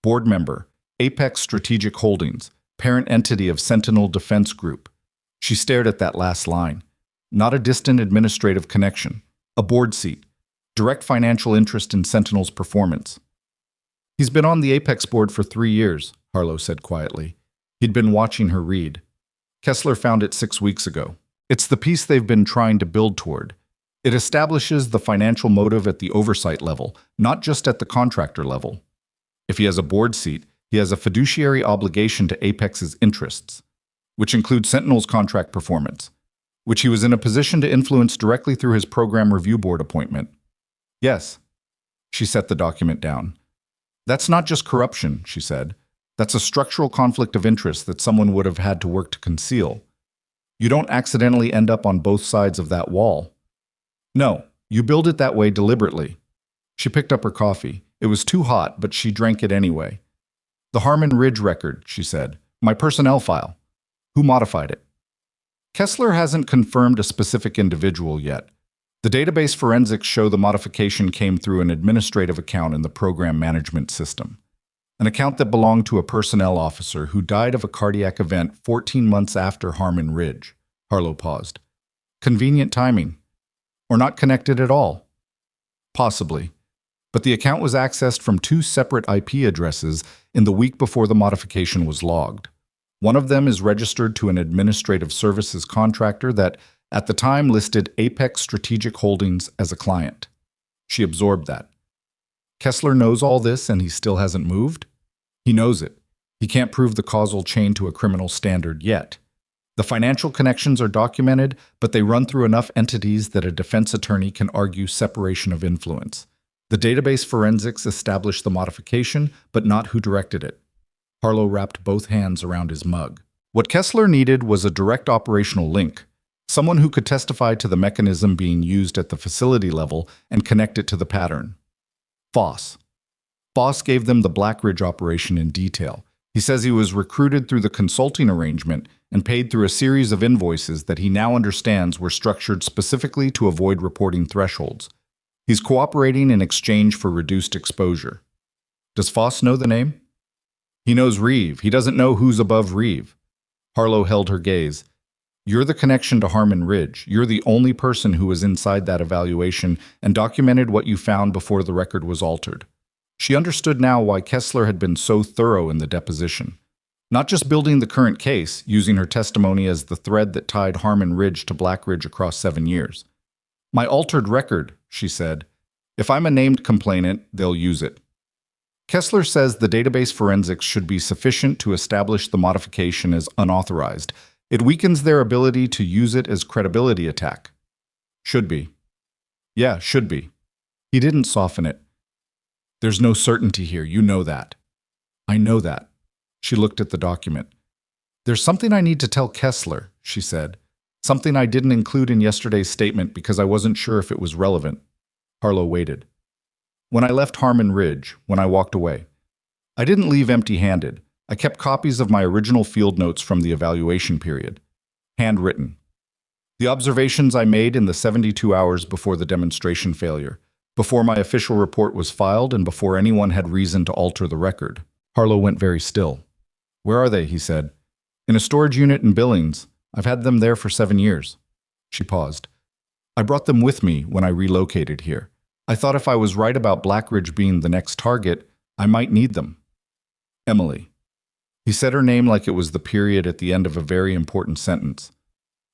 board member, Apex Strategic Holdings, parent entity of Sentinel Defense Group. She stared at that last line. Not a distant administrative connection, a board seat, direct financial interest in Sentinel's performance. He's been on the Apex board for 3 years, Harlow said quietly. He'd been watching her read. Kessler found it 6 weeks ago. It's the piece they've been trying to build toward. It establishes the financial motive at the oversight level, not just at the contractor level. If he has a board seat, he has a fiduciary obligation to Apex's interests, which includes Sentinel's contract performance, which he was in a position to influence directly through his program review board appointment. Yes. She set the document down. That's not just corruption, she said. That's a structural conflict of interest that someone would have had to work to conceal. You don't accidentally end up on both sides of that wall. No, you build it that way deliberately. She picked up her coffee. It was too hot, but she drank it anyway. The Harmon Ridge record, she said. My personnel file. Who modified it? Kessler hasn't confirmed a specific individual yet. The database forensics show the modification came through an administrative account in the program management system. An account that belonged to a personnel officer who died of a cardiac event 14 months after Harmon Ridge. Harlow paused. Convenient timing. Or not connected at all? Possibly. But the account was accessed from 2 separate IP addresses in the week before the modification was logged. One of them is registered to an administrative services contractor that, at the time, listed Apex Strategic Holdings as a client. She absorbed that. Kessler knows all this and he still hasn't moved? He knows it. He can't prove the causal chain to a criminal standard yet. The financial connections are documented, but they run through enough entities that a defense attorney can argue separation of influence. The database forensics established the modification, but not who directed it. Harlow wrapped both hands around his mug. What Kessler needed was a direct operational link, someone who could testify to the mechanism being used at the facility level and connect it to the pattern. Foss. Foss gave them the Blackridge operation in detail. He says he was recruited through the consulting arrangement and paid through a series of invoices that he now understands were structured specifically to avoid reporting thresholds. He's cooperating in exchange for reduced exposure. Does Foss know the name? He knows Reeve. He doesn't know who's above Reeve. Harlow held her gaze. You're the connection to Harmon Ridge. You're the only person who was inside that evaluation and documented what you found before the record was altered. She understood now why Kessler had been so thorough in the deposition. Not just building the current case, using her testimony as the thread that tied Harmon Ridge to Blackridge across 7 years. My altered record, she said. If I'm a named complainant, they'll use it. Kessler says the database forensics should be sufficient to establish the modification as unauthorized. It weakens their ability to use it as credibility attack. Should be. Yeah, should be. He didn't soften it. There's no certainty here, you know that. I know that. She looked at the document. There's something I need to tell Kessler, she said. Something I didn't include in yesterday's statement because I wasn't sure if it was relevant. Harlow waited. When I left Harmon Ridge, when I walked away, I didn't leave empty-handed. I kept copies of my original field notes from the evaluation period. Handwritten. The observations I made in the 72 hours before the demonstration failure, before my official report was filed and before anyone had reason to alter the record. Harlow went very still. Where are they? He said. In a storage unit in Billings. I've had them there for 7 years. She paused. I brought them with me when I relocated here. I thought if I was right about Blackridge being the next target, I might need them. Emily. He said her name like it was the period at the end of a very important sentence.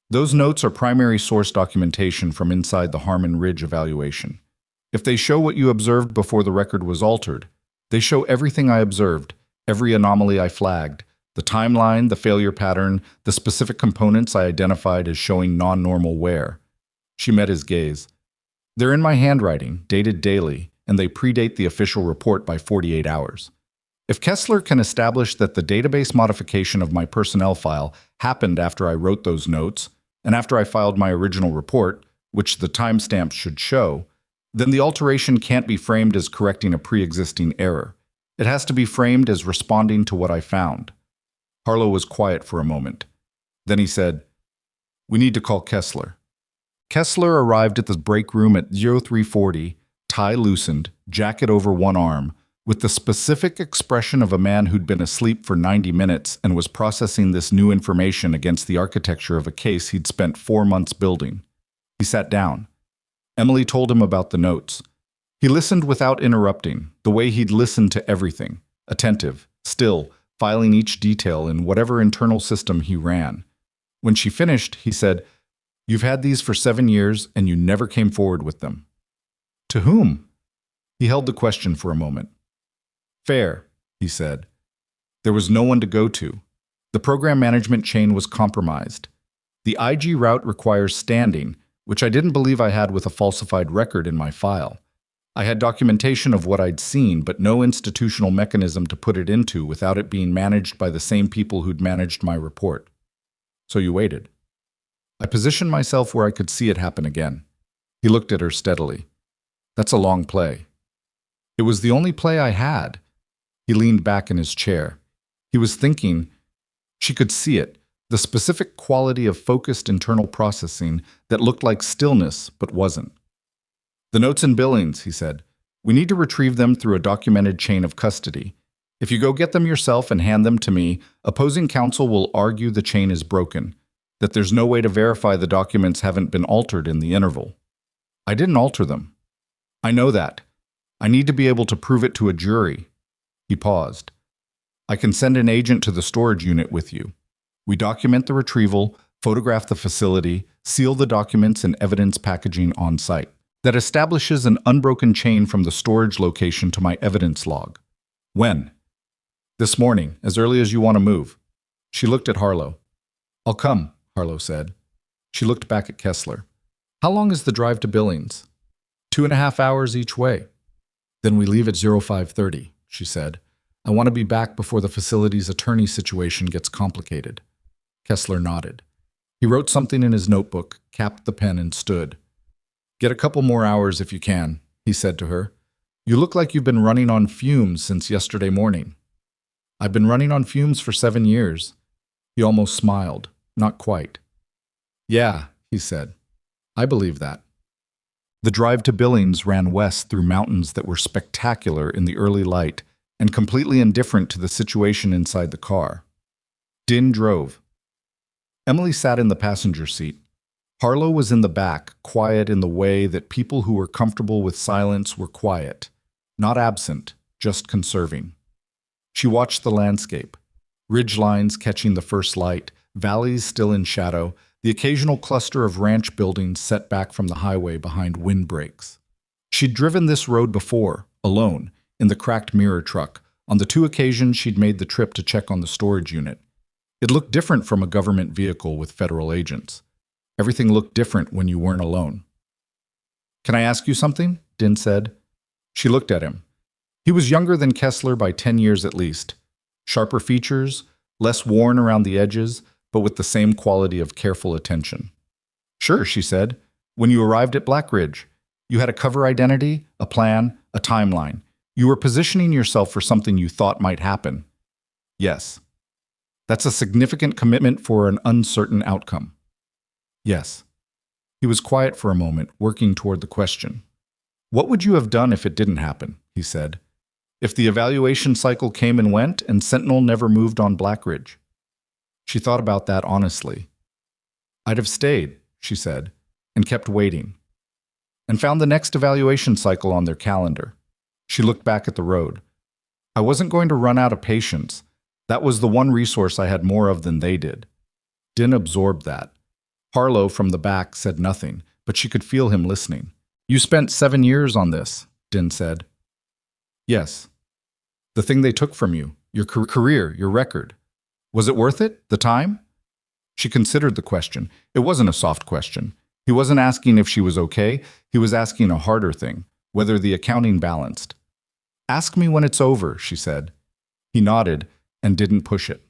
Those notes are primary source documentation from inside the Harmon Ridge evaluation. If they show what you observed before the record was altered, they show everything I observed, every anomaly I flagged, the timeline, the failure pattern, the specific components I identified as showing non-normal wear. She met his gaze. They're in my handwriting, dated daily, and they predate the official report by 48 hours. If Kessler can establish that the database modification of my personnel file happened after I wrote those notes, and after I filed my original report, which the timestamps should show, then the alteration can't be framed as correcting a pre-existing error. It has to be framed as responding to what I found. Harlow was quiet for a moment. Then he said, We need to call Kessler. Kessler arrived at the break room at 0340, tie loosened, jacket over one arm, with the specific expression of a man who'd been asleep for 90 minutes and was processing this new information against the architecture of a case he'd spent 4 months building. He sat down. Emily told him about the notes. He listened without interrupting, the way he'd listened to everything, attentive, still, filing each detail in whatever internal system he ran. When she finished, he said, "You've had these for 7 years and you never came forward with them." To whom? He held the question for a moment. Fair, he said. There was no one to go to. The program management chain was compromised. The IG route requires standing, which I didn't believe I had with a falsified record in my file. I had documentation of what I'd seen, but no institutional mechanism to put it into without it being managed by the same people who'd managed my report. So you waited. I positioned myself where I could see it happen again. He looked at her steadily. That's a long play. It was the only play I had. He leaned back in his chair. He was thinking. She could see it, the specific quality of focused internal processing that looked like stillness but wasn't. The notes and billings, he said. We need to retrieve them through a documented chain of custody. If you go get them yourself and hand them to me, opposing counsel will argue the chain is broken, that there's no way to verify the documents haven't been altered in the interval. I didn't alter them. I know that. I need to be able to prove it to a jury. He paused. I can send an agent to the storage unit with you. We document the retrieval, photograph the facility, seal the documents and evidence packaging on site. That establishes an unbroken chain from the storage location to my evidence log. When? This morning, as early as you want to move. She looked at Harlow. I'll come, Harlow said. She looked back at Kessler. How long is the drive to Billings? 2.5 hours each way. Then we leave at 05:30, she said. I want to be back before the facility's attorney situation gets complicated. Kessler nodded. He wrote something in his notebook, capped the pen, and stood. Get a couple more hours if you can, he said to her. You look like you've been running on fumes since yesterday morning. I've been running on fumes for 7 years. He almost smiled. Not quite. Yeah, he said. I believe that. The drive to Billings ran west through mountains that were spectacular in the early light and completely indifferent to the situation inside the car. Din drove. Emily sat in the passenger seat. Harlow was in the back, quiet in the way that people who were comfortable with silence were quiet, not absent, just conserving. She watched the landscape, ridge lines catching the first light, valleys still in shadow, the occasional cluster of ranch buildings set back from the highway behind windbreaks. She'd driven this road before, alone, in the cracked mirror truck, on the 2 occasions she'd made the trip to check on the storage unit. It looked different from a government vehicle with federal agents. Everything looked different when you weren't alone. Can I ask you something? Din said. She looked at him. He was younger than Kessler by 10 years at least. Sharper features, less worn around the edges, but with the same quality of careful attention. Sure, she said. When you arrived at Black Ridge, you had a cover identity, a plan, a timeline. You were positioning yourself for something you thought might happen. Yes. That's a significant commitment for an uncertain outcome. Yes. He was quiet for a moment, working toward the question. What would you have done if it didn't happen? He said. If the evaluation cycle came and went and Sentinel never moved on Black Ridge? She thought about that honestly. I'd have stayed, she said, and kept waiting, and found the next evaluation cycle on their calendar. She looked back at the road. I wasn't going to run out of patience. That was the one resource I had more of than they did. Din absorbed that. Harlow from the back said nothing, but she could feel him listening. You spent 7 years on this, Din said. Yes. The thing they took from you, your career, your record. Was it worth it, the time? She considered the question. It wasn't a soft question. He wasn't asking if she was okay. He was asking a harder thing, whether the accounting balanced. Ask me when it's over, she said. He nodded and didn't push it.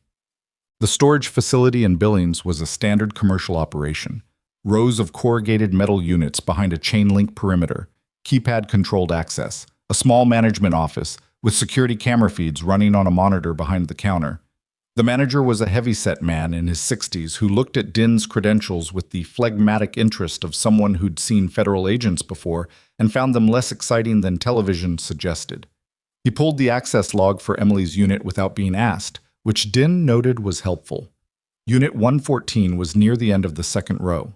The storage facility in Billings was a standard commercial operation. Rows of corrugated metal units behind a chain-link perimeter, keypad-controlled access, a small management office with security camera feeds running on a monitor behind the counter. The manager was a heavy-set man in his 60s who looked at Din's credentials with the phlegmatic interest of someone who'd seen federal agents before and found them less exciting than television suggested. He pulled the access log for Emily's unit without being asked, which Din noted was helpful. Unit 114 was near the end of the second row.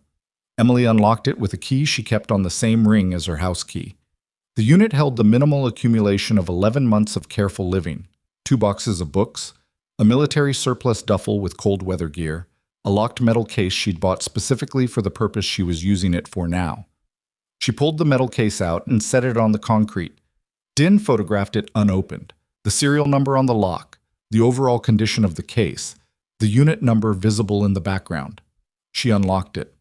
Emily unlocked it with a key she kept on the same ring as her house key. The unit held the minimal accumulation of 11 months of careful living, 2 boxes of books, a military surplus duffel with cold weather gear, a locked metal case she'd bought specifically for the purpose she was using it for now. She pulled the metal case out and set it on the concrete. Din photographed it unopened, the serial number on the lock, the overall condition of the case, the unit number visible in the background. She unlocked it.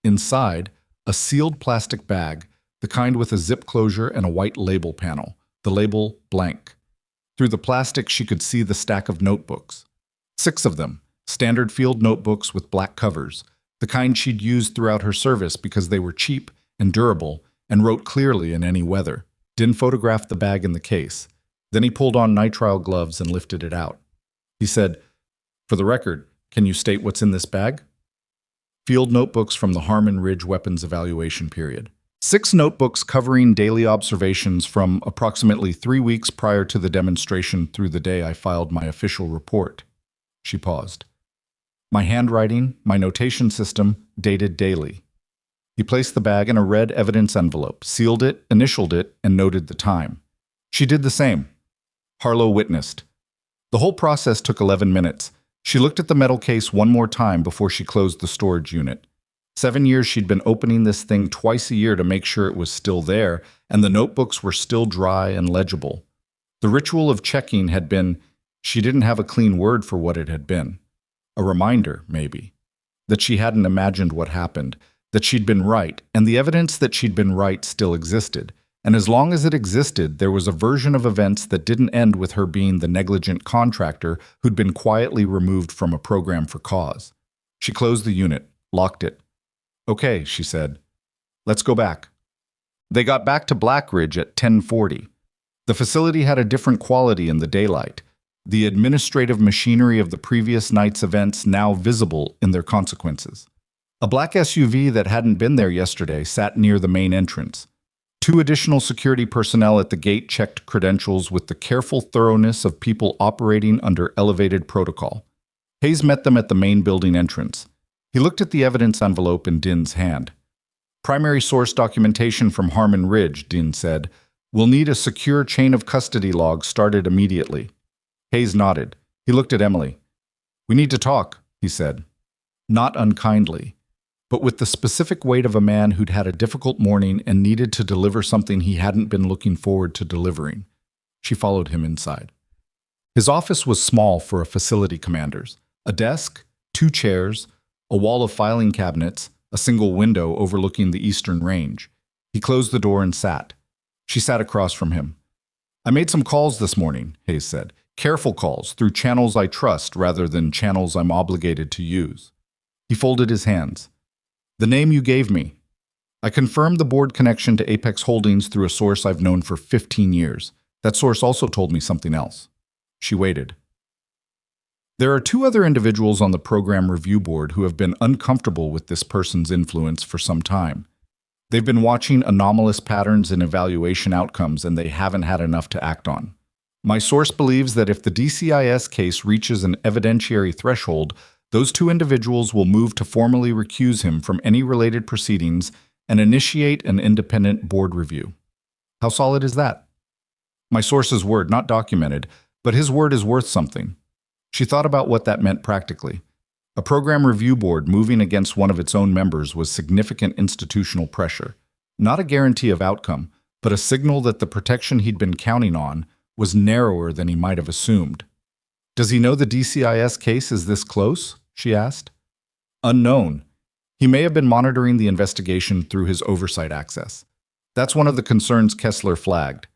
Inside, a sealed plastic bag, the kind with a zip closure and a white label panel, the label blank. Through the plastic, she could see the stack of notebooks. 6 of them, standard field notebooks with black covers, the kind she'd used throughout her service because they were cheap and durable and wrote clearly in any weather. Din photographed the bag in the case. Then he pulled on nitrile gloves and lifted it out. He said, "For the record, can you state what's in this bag?" Field notebooks from the Harmon Ridge weapons evaluation period. 6 notebooks covering daily observations from approximately 3 weeks prior to the demonstration through the day I filed my official report. She paused. My handwriting, my notation system, dated daily. He placed the bag in a red evidence envelope, sealed it, initialed it, and noted the time. She did the same. Harlow witnessed. The whole process took 11 minutes. She looked at the metal case one more time before she closed the storage unit. 7 years she'd been opening this thing twice a year to make sure it was still there, and the notebooks were still dry and legible. The ritual of checking had been, she didn't have a clean word for what it had been. A reminder, maybe. That she hadn't imagined what happened, that she'd been right, and the evidence that she'd been right still existed. And as long as it existed, there was a version of events that didn't end with her being the negligent contractor who'd been quietly removed from a program for cause. She closed the unit, locked it. "Okay," she said. "Let's go back." They got back to Black Ridge at 10:40. The facility had a different quality in the daylight, the administrative machinery of the previous night's events now visible in their consequences. A black SUV that hadn't been there yesterday sat near the main entrance. 2 additional security personnel at the gate checked credentials with the careful thoroughness of people operating under elevated protocol. Hayes met them at the main building entrance. He looked at the evidence envelope in Din's hand. "Primary source documentation from Harmon Ridge," Din said. "We'll need a secure chain of custody log started immediately." Hayes nodded. He looked at Emily. "We need to talk," he said. Not unkindly, but with the specific weight of a man who'd had a difficult morning and needed to deliver something he hadn't been looking forward to delivering. She followed him inside. His office was small for a facility commander's. A desk, 2 chairs, a wall of filing cabinets, a single window overlooking the eastern range. He closed the door and sat. She sat across from him. "I made some calls this morning," Hayes said. "Careful calls, through channels I trust rather than channels I'm obligated to use." He folded his hands. "The name you gave me. I confirmed the board connection to Apex Holdings through a source I've known for 15 years. That source also told me something else." She waited. "There are 2 other individuals on the program review board who have been uncomfortable with this person's influence for some time. They've been watching anomalous patterns in evaluation outcomes and they haven't had enough to act on. My source believes that if the DCIS case reaches an evidentiary threshold, those 2 individuals will move to formally recuse him from any related proceedings and initiate an independent board review." "How solid is that?" "My source's word, not documented, but his word is worth something." She thought about what that meant practically. A program review board moving against one of its own members was significant institutional pressure. Not a guarantee of outcome, but a signal that the protection he'd been counting on was narrower than he might have assumed. "Does he know the DCIS case is this close?" she asked. "Unknown. He may have been monitoring the investigation through his oversight access. That's one of the concerns Kessler flagged.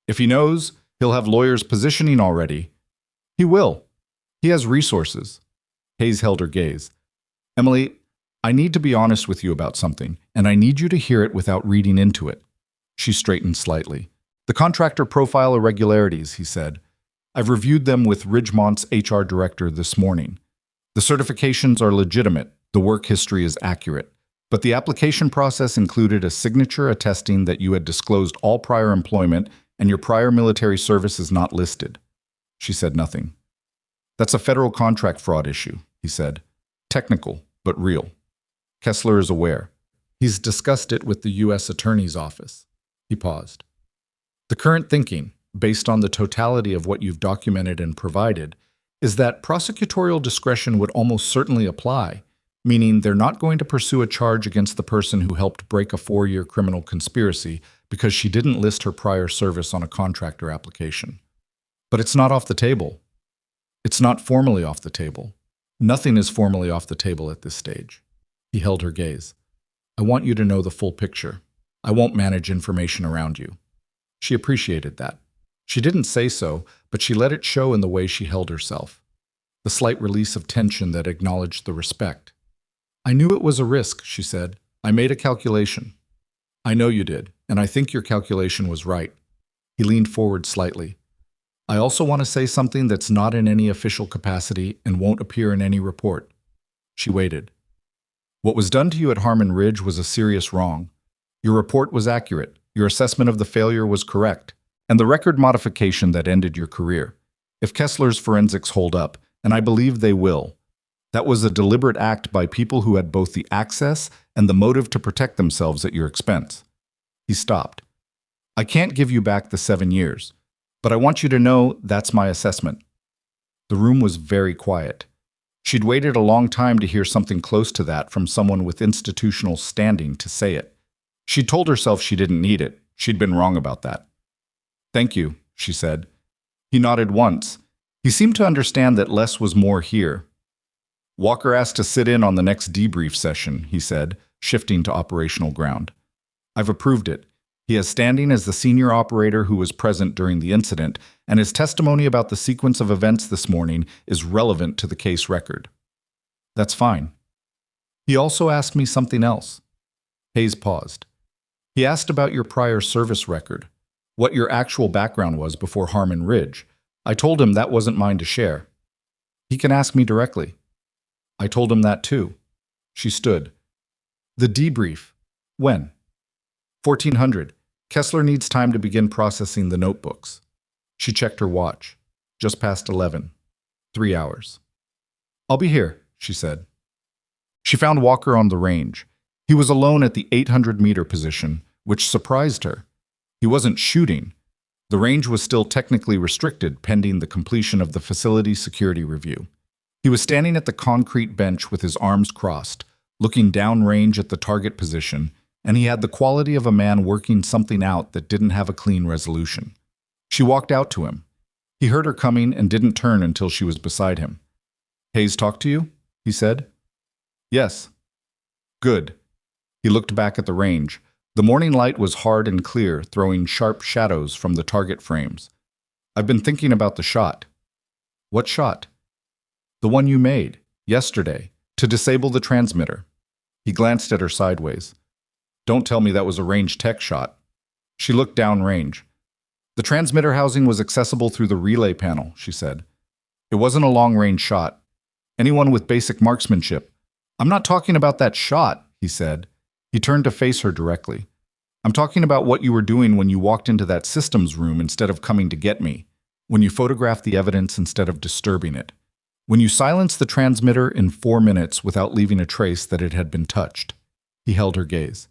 If he knows, he'll have lawyers positioning already." "He will. He has resources." Hayes held her gaze. "Emily, I need to be honest with you about something, and I need you to hear it without reading into it." She straightened slightly. "The contractor profile irregularities," he said. "I've reviewed them with Ridgemont's HR director this morning. The certifications are legitimate, the work history is accurate, but the application process included a signature attesting that you had disclosed all prior employment and your prior military service is not listed." She said nothing. "That's a federal contract fraud issue," he said. "Technical, but real. Kessler is aware. He's discussed it with the U.S. Attorney's Office." He paused. "The current thinking, based on the totality of what you've documented and provided, is that prosecutorial discretion would almost certainly apply, meaning they're not going to pursue a charge against the person who helped break a 4-year criminal conspiracy because she didn't list her prior service on a contractor application. But it's not off the table. It's not formally off the table. Nothing is formally off the table at this stage. He held her gaze. I want you to know the full picture. I won't manage information around you. She appreciated that. She didn't say so, but she let it show in the way she held herself. The slight release of tension that acknowledged the respect. I knew it was a risk, she said. I made a calculation. I know you did, and I think your calculation was right. He leaned forward slightly. I also want to say something that's not in any official capacity and won't appear in any report. She waited. What was done to you at Harmon Ridge was a serious wrong. Your report was accurate, your assessment of the failure was correct, and the record modification that ended your career. If Kessler's forensics hold up, and I believe they will, that was a deliberate act by people who had both the access and the motive to protect themselves at your expense. He stopped. I can't give you back the 7 years, but I want you to know that's my assessment. The room was very quiet. She'd waited a long time to hear something close to that from someone with institutional standing to say it. She'd told herself she didn't need it. She'd been wrong about that. Thank you, she said. He nodded once. He seemed to understand that less was more here. Walker asked to sit in on the next debrief session, he said, shifting to operational ground. I've approved it. He has standing as the senior operator who was present during the incident, and his testimony about the sequence of events this morning is relevant to the case record. That's fine. He also asked me something else. Hayes paused. He asked about your prior service record, what your actual background was before Harmon Ridge. I told him that wasn't mine to share. He can ask me directly. I told him that too. She stood. The debrief. When? 1400. Kessler needs time to begin processing the notebooks. She checked her watch. Just past 11. 3 hours. I'll be here, she said. She found Walker on the range. He was alone at the 800-meter position, which surprised her. He wasn't shooting. The range was still technically restricted pending the completion of the facility security review. He was standing at the concrete bench with his arms crossed, looking downrange at the target position, and he had the quality of a man working something out that didn't have a clean resolution. She walked out to him. He heard her coming and didn't turn until she was beside him. Hayes talked to you? He said. Yes. Good. He looked back at the range. The morning light was hard and clear, throwing sharp shadows from the target frames. I've been thinking about the shot. What shot? The one you made, yesterday, to disable the transmitter. He glanced at her sideways. Don't tell me that was a range tech shot. She looked downrange. The transmitter housing was accessible through the relay panel, she said. It wasn't a long-range shot. Anyone with basic marksmanship. I'm not talking about that shot, he said. He turned to face her directly. I'm talking about what you were doing when you walked into that systems room instead of coming to get me, when you photographed the evidence instead of disturbing it, when you silenced the transmitter in 4 minutes without leaving a trace that it had been touched. He held her gaze.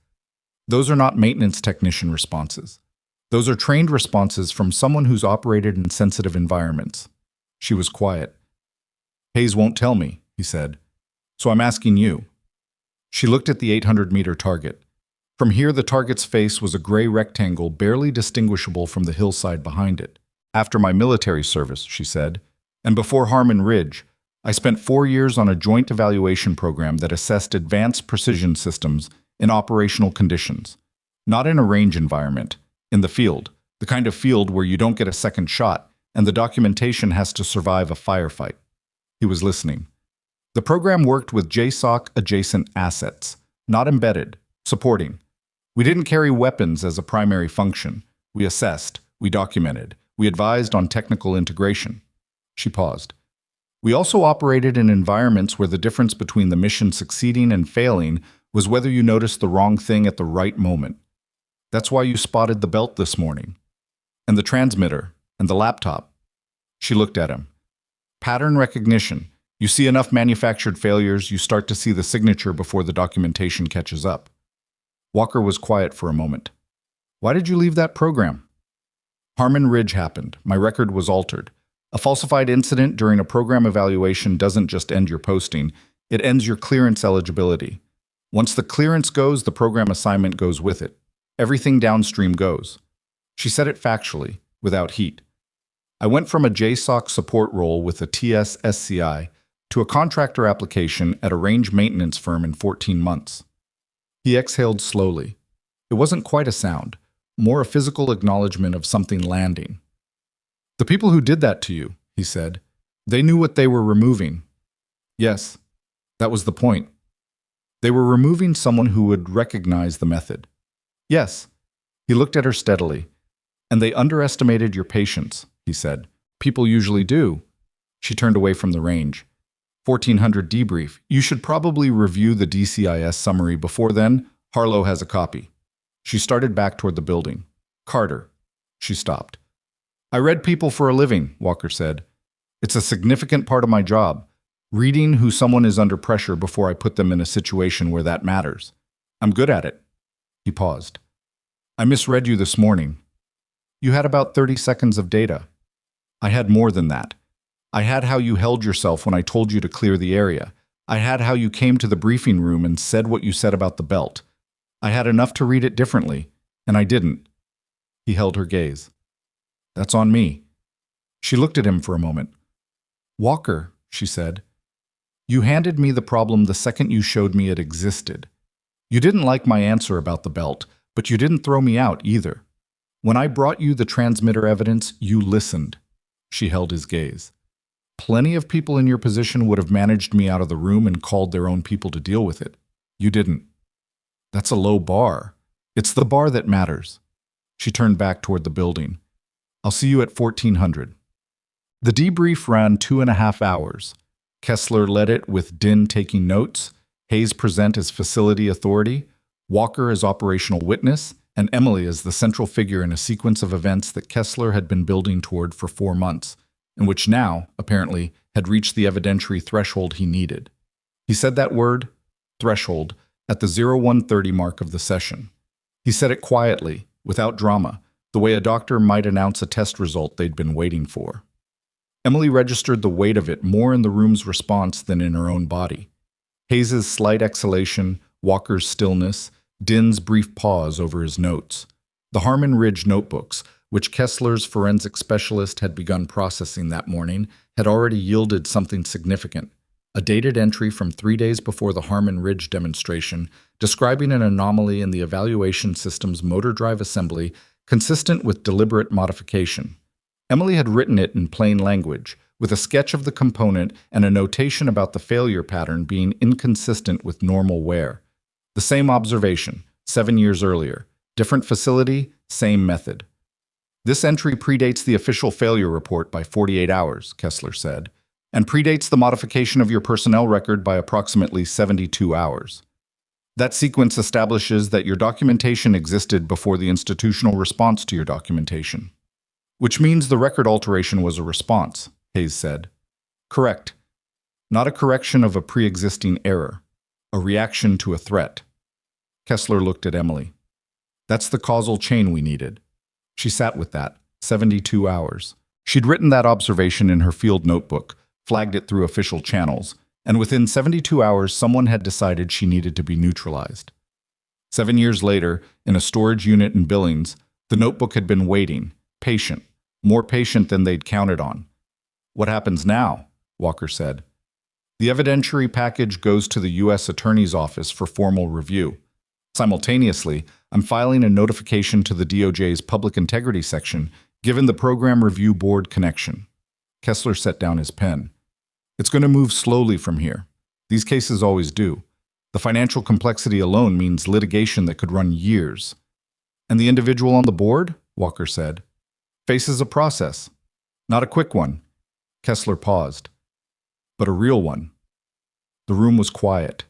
Those are not maintenance technician responses. Those are trained responses from someone who's operated in sensitive environments. She was quiet. Hayes won't tell me, he said. So I'm asking you. She looked at the 800-meter target. From here, the target's face was a gray rectangle barely distinguishable from the hillside behind it. After my military service, she said, and before Harmon Ridge, I spent 4 years on a joint evaluation program that assessed advanced precision systems in operational conditions, not in a range environment, in the field, the kind of field where you don't get a second shot and the documentation has to survive a firefight. He was listening. The program worked with JSOC-adjacent assets, not embedded, supporting. We didn't carry weapons as a primary function. We assessed, we documented, we advised on technical integration. She paused. We also operated in environments where the difference between the mission succeeding and failing was whether you noticed the wrong thing at the right moment. That's why you spotted the belt this morning. And the transmitter, and the laptop. She looked at him. Pattern recognition. You see enough manufactured failures, you start to see the signature before the documentation catches up. Walker was quiet for a moment. Why did you leave that program? Harmon Ridge happened. My record was altered. A falsified incident during a program evaluation doesn't just end your posting, it ends your clearance eligibility. Once the clearance goes, the program assignment goes with it. Everything downstream goes. She said it factually, without heat. I went from a JSOC support role with a TS-SCI to a contractor application at a range maintenance firm in 14 months. He exhaled slowly. It wasn't quite a sound, more a physical acknowledgement of something landing. The people who did that to you, he said, they knew what they were removing. Yes, that was the point. They were removing someone who would recognize the method. Yes, he looked at her steadily. And they underestimated your patience, he said. People usually do. She turned away from the range. 1400 debrief. You should probably review the DCIS summary before then. Harlow has a copy. She started back toward the building. Carter. She stopped. I read people for a living, Walker said. It's a significant part of my job, reading who someone is under pressure before I put them in a situation where that matters. I'm good at it. He paused. I misread you this morning. You had about 30 seconds of data. I had more than that. I had how you held yourself when I told you to clear the area. I had how you came to the briefing room and said what you said about the belt. I had enough to read it differently, and I didn't. He held her gaze. That's on me. She looked at him for a moment. Walker, she said, you handed me the problem the second you showed me it existed. You didn't like my answer about the belt, but you didn't throw me out either. When I brought you the transmitter evidence, you listened. She held his gaze. Plenty of people in your position would have managed me out of the room and called their own people to deal with it. You didn't. That's a low bar. It's the bar that matters. She turned back toward the building. I'll see you at 1400. The debrief ran 2.5 hours. Kessler led it with Din taking notes, Hayes present as facility authority, Walker as operational witness, and Emily as the central figure in a sequence of events that Kessler had been building toward for 4 months, and which now, apparently, had reached the evidentiary threshold he needed. He said that word, threshold, at the 0130 mark of the session. He said it quietly, without drama, the way a doctor might announce a test result they'd been waiting for. Emily registered the weight of it more in the room's response than in her own body. Hayes's slight exhalation, Walker's stillness, Din's brief pause over his notes. The Harmon Ridge notebooks, which Kessler's forensic specialist had begun processing that morning, had already yielded something significant. A dated entry from 3 days before the Harmon Ridge demonstration, describing an anomaly in the evaluation system's motor drive assembly consistent with deliberate modification. Emily had written it in plain language, with a sketch of the component and a notation about the failure pattern being inconsistent with normal wear. The same observation, 7 years earlier. Different facility, same method. This entry predates the official failure report by 48 hours, Kessler said, and predates the modification of your personnel record by approximately 72 hours. That sequence establishes that your documentation existed before the institutional response to your documentation. Which means the record alteration was a response, Hayes said. Correct. Not a correction of a pre-existing error. A reaction to a threat. Kessler looked at Emily. That's the causal chain we needed. She sat with that, 72 hours. She'd written that observation in her field notebook, flagged it through official channels, and within 72 hours someone had decided she needed to be neutralized. 7 years later, in a storage unit in Billings, the notebook had been waiting, patient, more patient than they'd counted on. What happens now? Walker said. The evidentiary package goes to the U.S. Attorney's Office for formal review. Simultaneously, I'm filing a notification to the DOJ's Public Integrity Section, given the Program Review Board connection. Kessler set down his pen. It's going to move slowly from here. These cases always do. The financial complexity alone means litigation that could run years. And the individual on the board, Walker said, faces a process. Not a quick one. Kessler paused. But a real one. The room was quiet.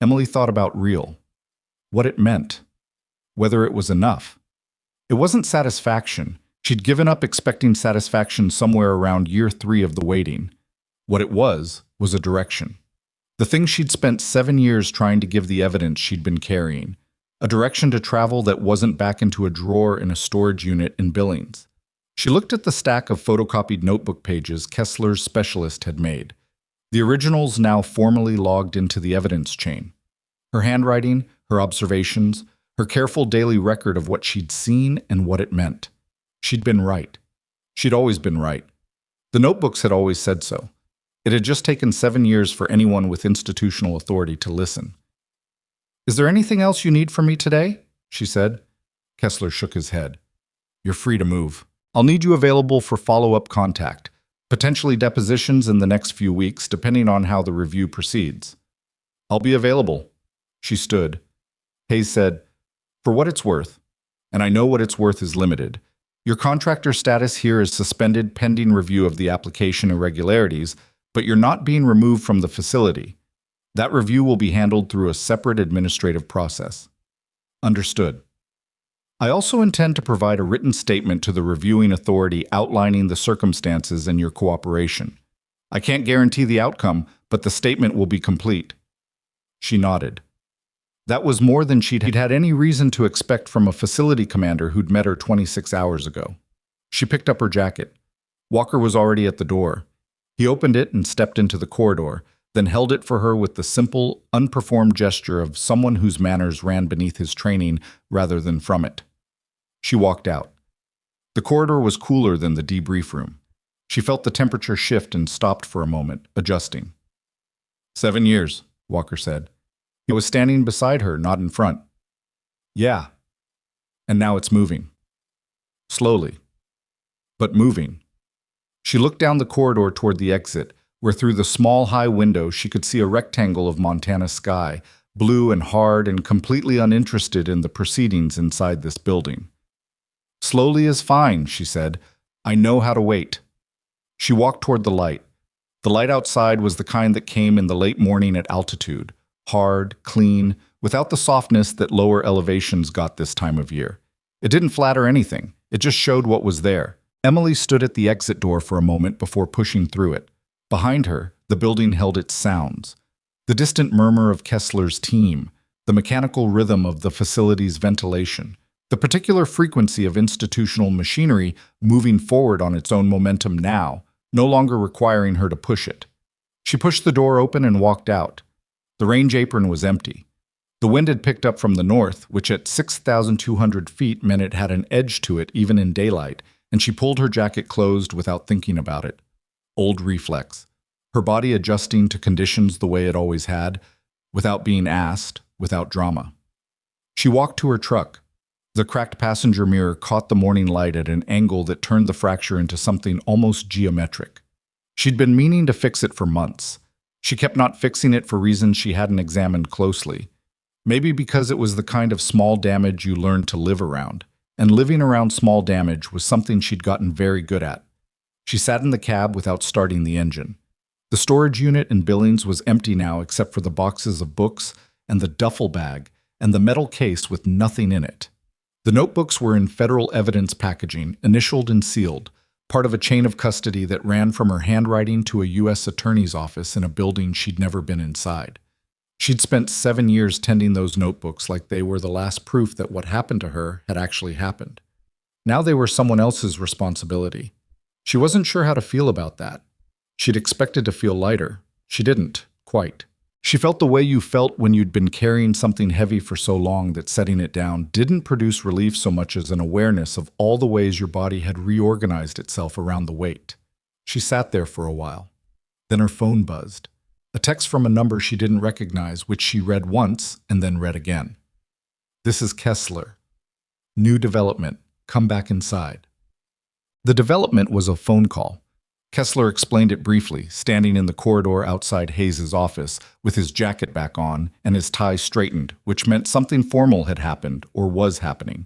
Emily thought about real. What it meant. Whether it was enough. It wasn't satisfaction. She'd given up expecting satisfaction somewhere around year 3 of the waiting. What it was a direction. The thing she'd spent 7 years trying to give the evidence she'd been carrying. A direction to travel that wasn't back into a drawer in a storage unit in Billings. She looked at the stack of photocopied notebook pages Kessler's specialist had made, the originals now formally logged into the evidence chain. Her handwriting, her observations, her careful daily record of what she'd seen and what it meant. She'd been right. She'd always been right. The notebooks had always said so. It had just taken 7 years for anyone with institutional authority to listen. "Is there anything else you need from me today?" she said. Kessler shook his head. "You're free to move. I'll need you available for follow-up contact, potentially depositions in the next few weeks, depending on how the review proceeds." "I'll be available." She stood. Hayes said, "For what it's worth, and I know what it's worth is limited, your contractor status here is suspended pending review of the application irregularities, but you're not being removed from the facility. That review will be handled through a separate administrative process." "Understood." "I also intend to provide a written statement to the reviewing authority outlining the circumstances and your cooperation. I can't guarantee the outcome, but the statement will be complete." She nodded. That was more than she'd had any reason to expect from a facility commander who'd met her 26 hours ago. She picked up her jacket. Walker was already at the door. He opened it and stepped into the corridor, then held it for her with the simple, unperformed gesture of someone whose manners ran beneath his training rather than from it. She walked out. The corridor was cooler than the debrief room. She felt the temperature shift and stopped for a moment, adjusting. 7 years, Walker said. He was standing beside her, not in front. "Yeah. And now it's moving. Slowly. But moving." She looked down the corridor toward the exit, where through the small high window she could see a rectangle of Montana sky, blue and hard and completely uninterested in the proceedings inside this building. "Slowly is fine," she said. "I know how to wait." She walked toward the light. The light outside was the kind that came in the late morning at altitude, hard, clean, without the softness that lower elevations got this time of year. It didn't flatter anything. It just showed what was there. Emily stood at the exit door for a moment before pushing through it. Behind her, the building held its sounds. The distant murmur of Kessler's team, the mechanical rhythm of the facility's ventilation, the particular frequency of institutional machinery moving forward on its own momentum now, no longer requiring her to push it. She pushed the door open and walked out. The range apron was empty. The wind had picked up from the north, which at 6,200 feet meant it had an edge to it even in daylight, and she pulled her jacket closed without thinking about it. Old reflex. Her body adjusting to conditions the way it always had, without being asked, without drama. She walked to her truck. The cracked passenger mirror caught the morning light at an angle that turned the fracture into something almost geometric. She'd been meaning to fix it for months. She kept not fixing it for reasons she hadn't examined closely. Maybe because it was the kind of small damage you learned to live around, and living around small damage was something she'd gotten very good at. She sat in the cab without starting the engine. The storage unit in Billings was empty now except for the boxes of books and the duffel bag and the metal case with nothing in it. The notebooks were in federal evidence packaging, initialed and sealed, part of a chain of custody that ran from her handwriting to a U.S. attorney's office in a building she'd never been inside. She'd spent 7 years tending those notebooks like they were the last proof that what happened to her had actually happened. Now they were someone else's responsibility. She wasn't sure how to feel about that. She'd expected to feel lighter. She didn't, quite. She felt the way you felt when you'd been carrying something heavy for so long that setting it down didn't produce relief so much as an awareness of all the ways your body had reorganized itself around the weight. She sat there for a while. Then her phone buzzed. A text from a number she didn't recognize, which she read once and then read again. "This is Kessler. New development. Come back inside." The development was a phone call. Kessler explained it briefly, standing in the corridor outside Hayes's office, with his jacket back on and his tie straightened, which meant something formal had happened or was happening.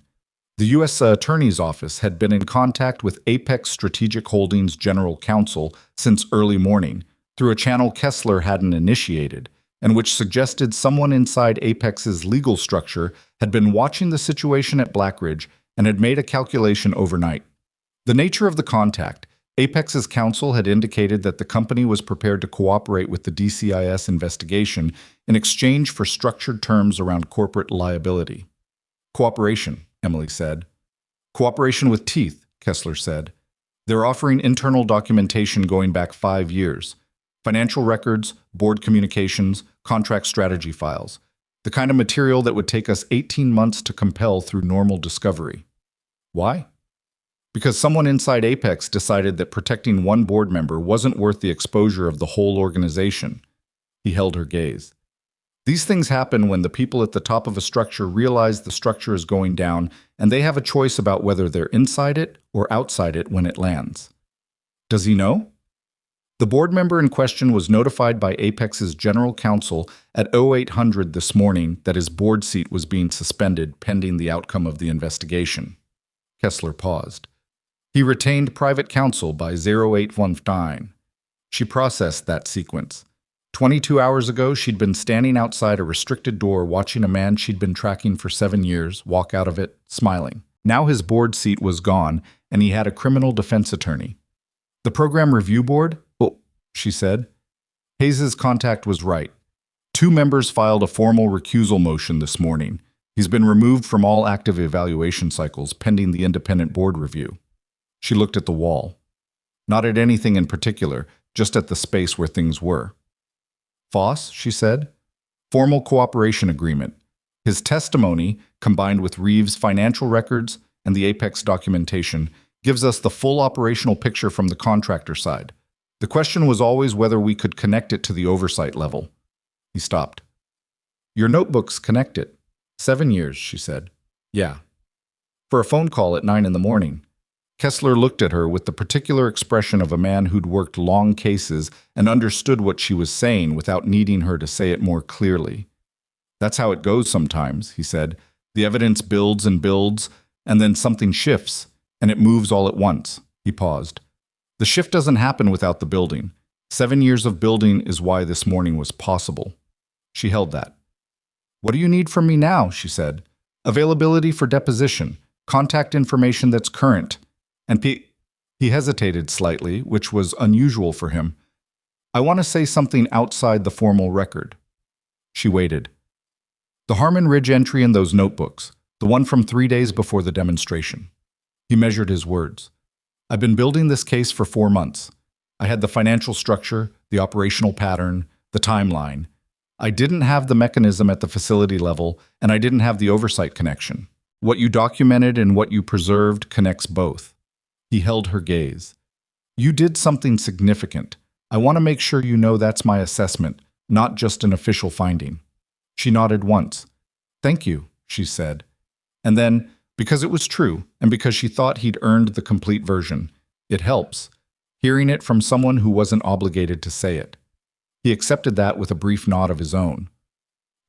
The U.S. Attorney's Office had been in contact with Apex Strategic Holdings General Counsel since early morning, through a channel Kessler hadn't initiated, and which suggested someone inside Apex's legal structure had been watching the situation at Blackridge and had made a calculation overnight. The nature of the contact: Apex's counsel had indicated that the company was prepared to cooperate with the DCIS investigation in exchange for structured terms around corporate liability. "Cooperation," Emily said. "Cooperation with teeth," Kessler said. They're offering internal documentation going back 5 years. Financial records, board communications, contract strategy files. The kind of material that would take us 18 months to compel through normal discovery. Why? Because someone inside Apex decided that protecting one board member wasn't worth the exposure of the whole organization. He held her gaze. These things happen when the people at the top of a structure realize the structure is going down and they have a choice about whether they're inside it or outside it when it lands. Does he know? The board member in question was notified by Apex's general counsel at 0800 this morning that his board seat was being suspended pending the outcome of the investigation. Kessler paused. He retained private counsel by 0819. She processed that sequence. 22 hours ago, she'd been standing outside a restricted door watching a man she'd been tracking for 7 years walk out of it, smiling. Now his board seat was gone, and he had a criminal defense attorney. The program review board? Oh, she said. Hayes's contact was right. 2 members filed a formal recusal motion this morning. He's been removed from all active evaluation cycles pending the independent board review. She looked at the wall. Not at anything in particular, just at the space where things were. Foss, she said. Formal cooperation agreement. His testimony, combined with Reeves' financial records and the Apex documentation, gives us the full operational picture from the contractor side. The question was always whether we could connect it to the oversight level. He stopped. Your notebooks connect it. 7 years, she said. Yeah. For a phone call at 9 in the morning. Kessler looked at her with the particular expression of a man who'd worked long cases and understood what she was saying without needing her to say it more clearly. That's how it goes sometimes, he said. The evidence builds and builds, and then something shifts, and it moves all at once. He paused. The shift doesn't happen without the building. 7 years of building is why this morning was possible. She held that. What do you need from me now? She said. Availability for deposition, contact information that's current. And he hesitated slightly, which was unusual for him. I want to say something outside the formal record. She waited. The Harmon Ridge entry in those notebooks, the one from 3 days before the demonstration. He measured his words. I've been building this case for 4 months. I had the financial structure, the operational pattern, the timeline. I didn't have the mechanism at the facility level, and I didn't have the oversight connection. What you documented and what you preserved connects both. He held her gaze. You did something significant. I want to make sure you know that's my assessment, not just an official finding. She nodded once. Thank you, she said. And then, because it was true, and because she thought he'd earned the complete version, it helps, hearing it from someone who wasn't obligated to say it. He accepted that with a brief nod of his own.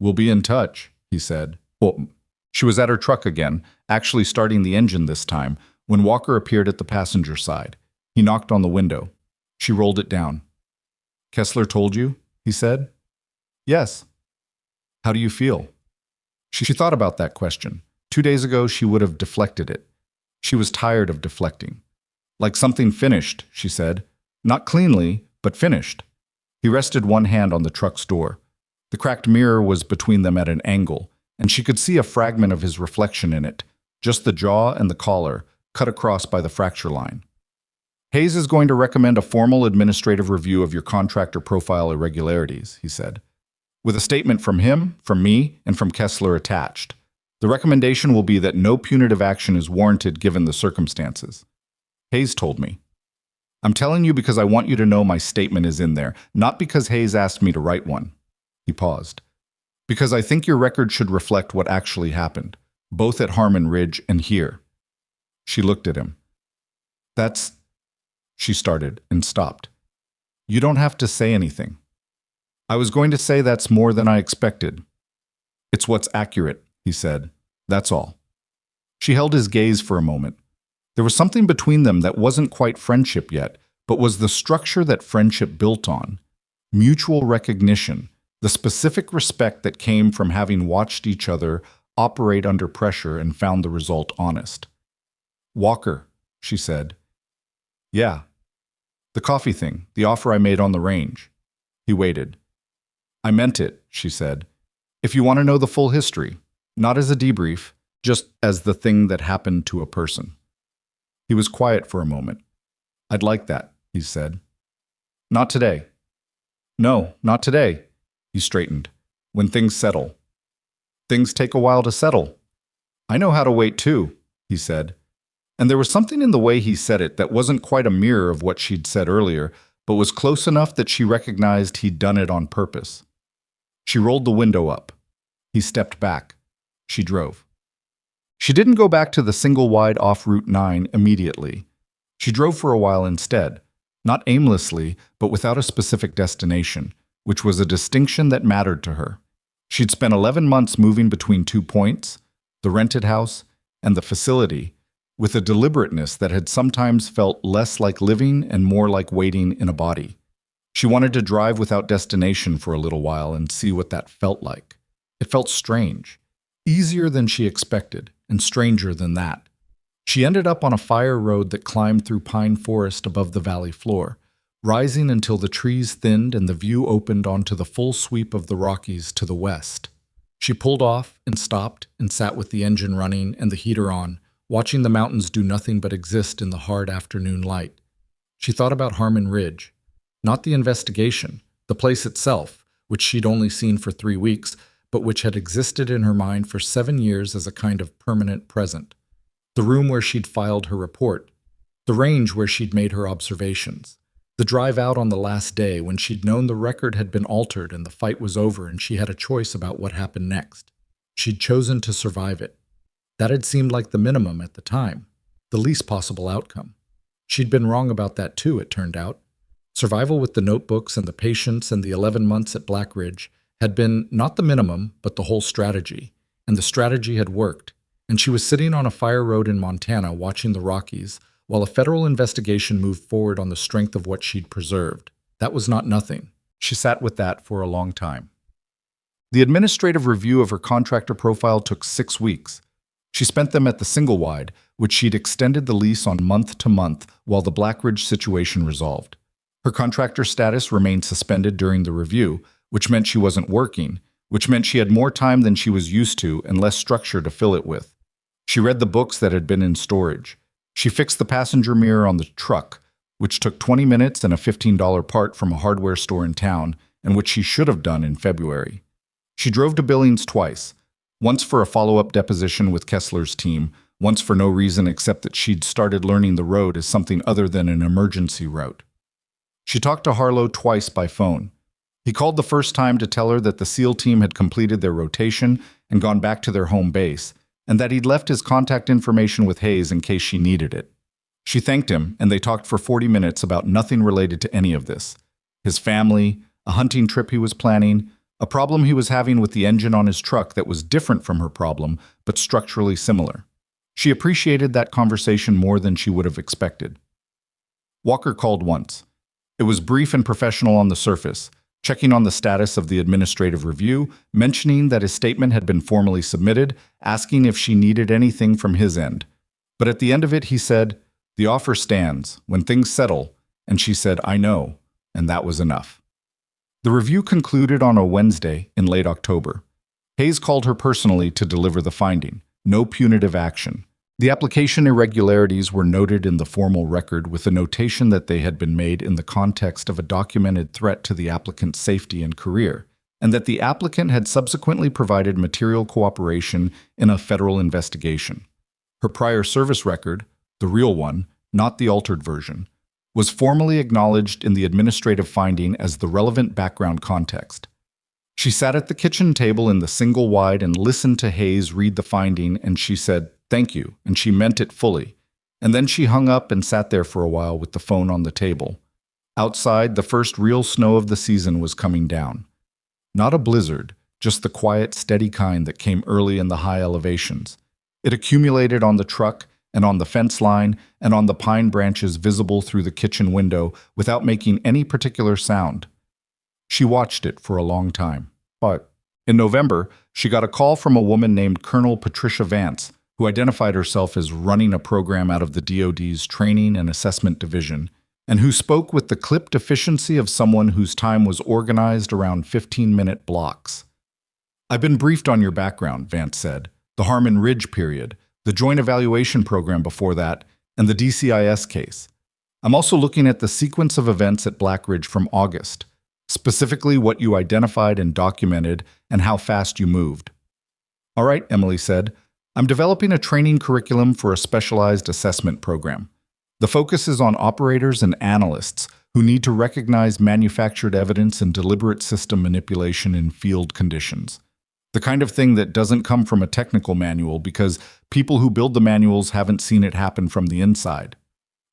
We'll be in touch, he said. Well, she was at her truck again, actually starting the engine this time, when Walker appeared at the passenger side. He knocked on the window. She rolled it down. Kessler told you? He said. Yes. How do you feel? She thought about that question. 2 days ago, she would have deflected it. She was tired of deflecting. Like something finished, she said. Not cleanly, but finished. He rested one hand on the truck's door. The cracked mirror was between them at an angle, and she could see a fragment of his reflection in it, just the jaw and the collar, cut across by the fracture line. Hayes is going to recommend a formal administrative review of your contractor profile irregularities, he said, with a statement from him, from me, and from Kessler attached. The recommendation will be that no punitive action is warranted given the circumstances. Hayes told me. I'm telling you because I want you to know my statement is in there, not because Hayes asked me to write one. He paused. Because I think your record should reflect what actually happened, both at Harmon Ridge and here. She looked at him. That's... She started and stopped. You don't have to say anything. I was going to say that's more than I expected. It's what's accurate, he said. That's all. She held his gaze for a moment. There was something between them that wasn't quite friendship yet, but was the structure that friendship built on. Mutual recognition, the specific respect that came from having watched each other operate under pressure and found the result honest. Walker, she said. Yeah. The coffee thing, the offer I made on the range. He waited. I meant it, she said. If you want to know the full history, not as a debrief, just as the thing that happened to a person. He was quiet for a moment. I'd like that, he said. Not today. No, not today, he straightened. When things settle. Things take a while to settle. I know how to wait too, he said. And there was something in the way he said it that wasn't quite a mirror of what she'd said earlier, but was close enough that she recognized he'd done it on purpose. She rolled the window up. He stepped back. She drove. She didn't go back to the single-wide off Route 9 immediately. She drove for a while instead, not aimlessly, but without a specific destination, which was a distinction that mattered to her. She'd spent 11 months moving between 2 points, the rented house and the facility, with a deliberateness that had sometimes felt less like living and more like waiting in a body. She wanted to drive without destination for a little while and see what that felt like. It felt strange, easier than she expected, and stranger than that. She ended up on a fire road that climbed through pine forest above the valley floor, rising until the trees thinned and the view opened onto the full sweep of the Rockies to the west. She pulled off and stopped and sat with the engine running and the heater on, watching the mountains do nothing but exist in the hard afternoon light. She thought about Harmon Ridge, not the investigation, the place itself, which she'd only seen for 3 weeks, but which had existed in her mind for 7 years as a kind of permanent present. The room where she'd filed her report, the range where she'd made her observations, the drive out on the last day when she'd known the record had been altered and the fight was over and she had a choice about what happened next. She'd chosen to survive it. That had seemed like the minimum at the time, the least possible outcome. She'd been wrong about that too, it turned out. Survival with the notebooks and the patients and the 11 months at Black Ridge had been not the minimum, but the whole strategy. And the strategy had worked. And she was sitting on a fire road in Montana watching the Rockies while a federal investigation moved forward on the strength of what she'd preserved. That was not nothing. She sat with that for a long time. The administrative review of her contractor profile took 6 weeks. She spent them at the single-wide, which she'd extended the lease on month to month while the Black Ridge situation resolved. Her contractor status remained suspended during the review, which meant she wasn't working, which meant she had more time than she was used to and less structure to fill it with. She read the books that had been in storage. She fixed the passenger mirror on the truck, which took 20 minutes and a $15 part from a hardware store in town, and which she should have done in February. She drove to Billings twice, once for a follow-up deposition with Kessler's team, once for no reason except that she'd started learning the road as something other than an emergency route. She talked to Harlow twice by phone. He called the first time to tell her that the SEAL team had completed their rotation and gone back to their home base, and that he'd left his contact information with Hayes in case she needed it. She thanked him, and they talked for 40 minutes about nothing related to any of this. His family, a hunting trip he was planning, a problem he was having with the engine on his truck that was different from her problem, but structurally similar. She appreciated that conversation more than she would have expected. Walker called once. It was brief and professional on the surface, checking on the status of the administrative review, mentioning that his statement had been formally submitted, asking if she needed anything from his end. But at the end of it, he said, "The offer stands, when things settle," and she said, "I know," and that was enough. The review concluded on a Wednesday in late October. Hayes called her personally to deliver the finding, no punitive action. The application irregularities were noted in the formal record with a notation that they had been made in the context of a documented threat to the applicant's safety and career, and that the applicant had subsequently provided material cooperation in a federal investigation. Her prior service record, the real one, not the altered version, was formally acknowledged in the administrative finding as the relevant background context. She sat at the kitchen table in the single-wide and listened to Hayes read the finding, and she said, "Thank you," and she meant it fully. And then she hung up and sat there for a while with the phone on the table. Outside, the first real snow of the season was coming down. Not a blizzard, just the quiet, steady kind that came early in the high elevations. It accumulated on the truck and on the fence line and on the pine branches visible through the kitchen window without making any particular sound. She watched it for a long time. But in November, she got a call from a woman named Colonel Patricia Vance, who identified herself as running a program out of the DoD's Training and Assessment Division, and who spoke with the clipped efficiency of someone whose time was organized around 15-minute blocks. "I've been briefed on your background," Vance said. "The Harmon Ridge period, the joint evaluation program before that, and the DCIS case. I'm also looking at the sequence of events at Black Ridge from August, specifically what you identified and documented and how fast you moved. All right, Emily said. I'm developing a training curriculum for a specialized assessment program. The focus is on operators and analysts who need to recognize manufactured evidence and deliberate system manipulation in field conditions. The kind of thing that doesn't come from a technical manual because people who build the manuals haven't seen it happen from the inside.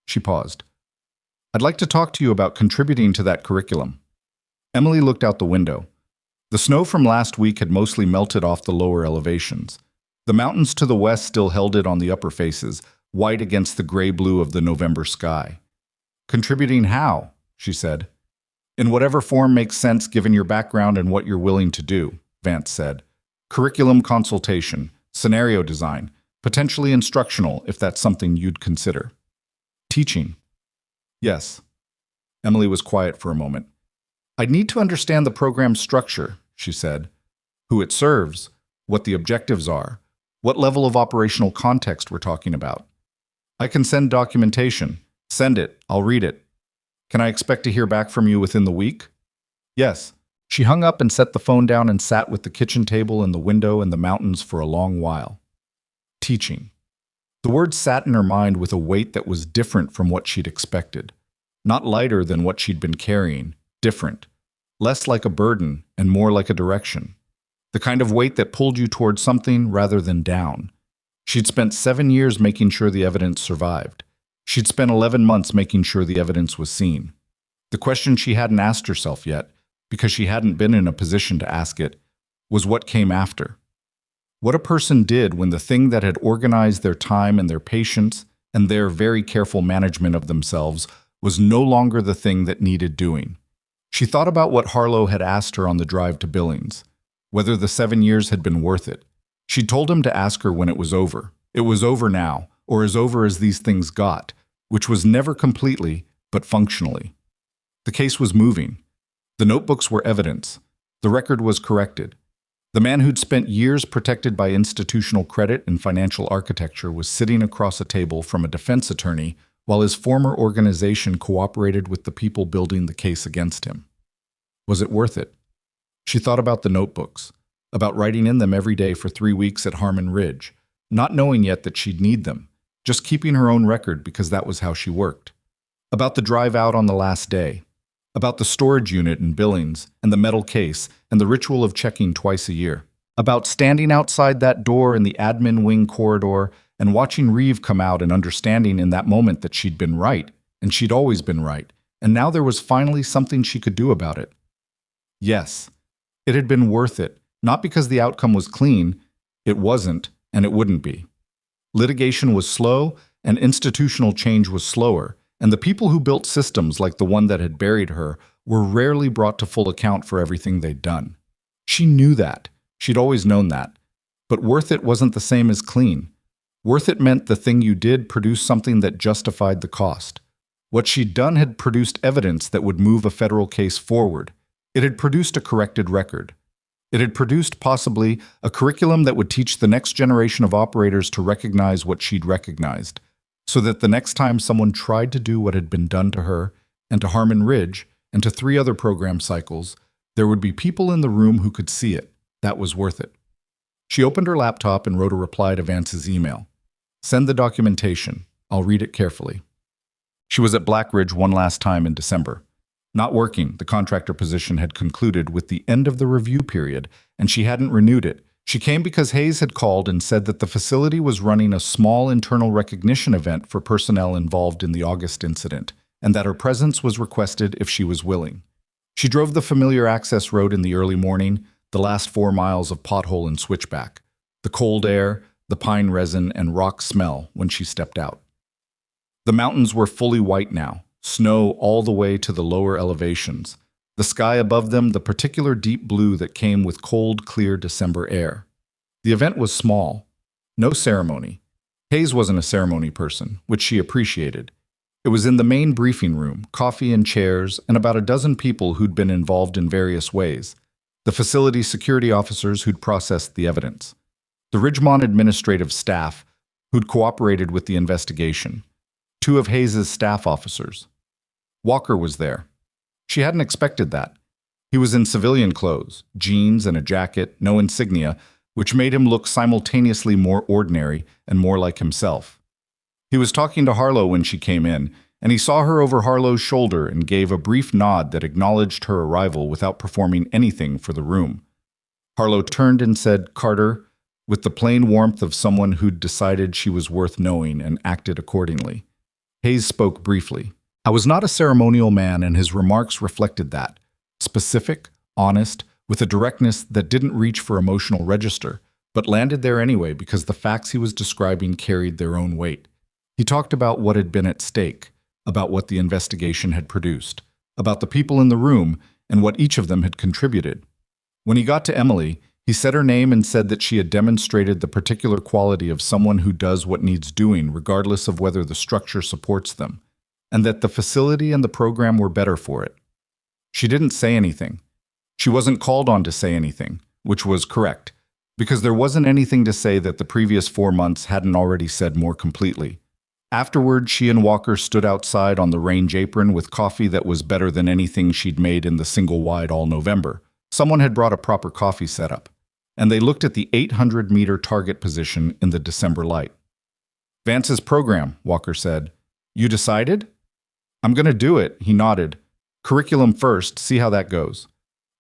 She paused. I'd like to talk to you about contributing to that curriculum. Emily looked out the window. The snow from last week had mostly melted off the lower elevations. The mountains to the west still held it on the upper faces, white against the gray-blue of the November sky. Contributing how? She said. In whatever form makes sense given your background and what you're willing to do, Vance said. Curriculum consultation, scenario design, potentially instructional if that's something you'd consider. Teaching. Yes. Emily was quiet for a moment. I'd need to understand the program's structure, she said. Who it serves, what the objectives are, what level of operational context we're talking about. I can send documentation. Send it. I'll read it. Can I expect to hear back from you within the week? Yes. She hung up and set the phone down and sat with the kitchen table and the window and the mountains for a long while. Teaching. The word sat in her mind with a weight that was different from what she'd expected. Not lighter than what she'd been carrying, different. Less like a burden and more like a direction. The kind of weight that pulled you towards something rather than down. She'd spent 7 years making sure the evidence survived. She'd spent 11 months making sure the evidence was seen. The question she hadn't asked herself yet, because she hadn't been in a position to ask it, was what came after. What a person did when the thing that had organized their time and their patience and their very careful management of themselves was no longer the thing that needed doing. She thought about what Harlow had asked her on the drive to Billings, whether the 7 years had been worth it. She'd told him to ask her when it was over. It was over now, or as over as these things got, which was never completely, but functionally. The case was moving. The notebooks were evidence. The record was corrected. The man who'd spent years protected by institutional credit and financial architecture was sitting across a table from a defense attorney while his former organization cooperated with the people building the case against him. Was it worth it? She thought about the notebooks, about writing in them every day for 3 weeks at Harmon Ridge, not knowing yet that she'd need them, just keeping her own record because that was how she worked. About the drive out on the last day, about the storage unit in Billings and the metal case and the ritual of checking twice a year, about standing outside that door in the admin wing corridor and watching Reeve come out and understanding in that moment that she'd been right, and she'd always been right, and now there was finally something she could do about it. Yes, it had been worth it, not because the outcome was clean. It wasn't, and it wouldn't be. Litigation was slow, and institutional change was slower, and the people who built systems like the one that had buried her were rarely brought to full account for everything they'd done. She knew that. She'd always known that. But worth it wasn't the same as clean. Worth it meant the thing you did produced something that justified the cost. What she'd done had produced evidence that would move a federal case forward. It had produced a corrected record. It had produced, possibly, a curriculum that would teach the next generation of operators to recognize what she'd recognized, so that the next time someone tried to do what had been done to her, and to Harmon Ridge, and to 3 other program cycles, there would be people in the room who could see it. That was worth it. She opened her laptop and wrote a reply to Vance's email. Send the documentation. I'll read it carefully. She was at Black Ridge one last time in December. Not working, the contractor position had concluded with the end of the review period, and she hadn't renewed it. She came because Hayes had called and said that the facility was running a small internal recognition event for personnel involved in the August incident, and that her presence was requested if she was willing. She drove the familiar access road in the early morning, the last 4 miles of pothole and switchback, the cold air, the pine resin and rock smell when she stepped out. The mountains were fully white now, snow all the way to the lower elevations. The sky above them the particular deep blue that came with cold, clear December air. The event was small. No ceremony. Hayes wasn't a ceremony person, which she appreciated. It was in the main briefing room, coffee and chairs, and about a dozen people who'd been involved in various ways. The facility security officers who'd processed the evidence. The Ridgemont administrative staff who'd cooperated with the investigation. two of Hayes's staff officers. Walker was there. She hadn't expected that. He was in civilian clothes, jeans and a jacket, no insignia, which made him look simultaneously more ordinary and more like himself. He was talking to Harlow when she came in, and he saw her over Harlow's shoulder and gave a brief nod that acknowledged her arrival without performing anything for the room. Harlow turned and said, "Carter," with the plain warmth of someone who'd decided she was worth knowing and acted accordingly. Hayes spoke briefly. I was not a ceremonial man, and his remarks reflected that. Specific, honest, with a directness that didn't reach for emotional register, but landed there anyway because the facts he was describing carried their own weight. He talked about what had been at stake, about what the investigation had produced, about the people in the room and what each of them had contributed. When he got to Emily, he said her name and said that she had demonstrated the particular quality of someone who does what needs doing regardless of whether the structure supports them, and that the facility and the program were better for it. She didn't say anything. She wasn't called on to say anything, which was correct, because there wasn't anything to say that the previous 4 months hadn't already said more completely. Afterward, she and Walker stood outside on the range apron with coffee that was better than anything she'd made in the single wide all November. Someone had brought a proper coffee setup, and they looked at the 800-meter target position in the December light. "Vance's program," Walker said. "You decided?" "I'm going to do it," he nodded. "Curriculum first, see how that goes."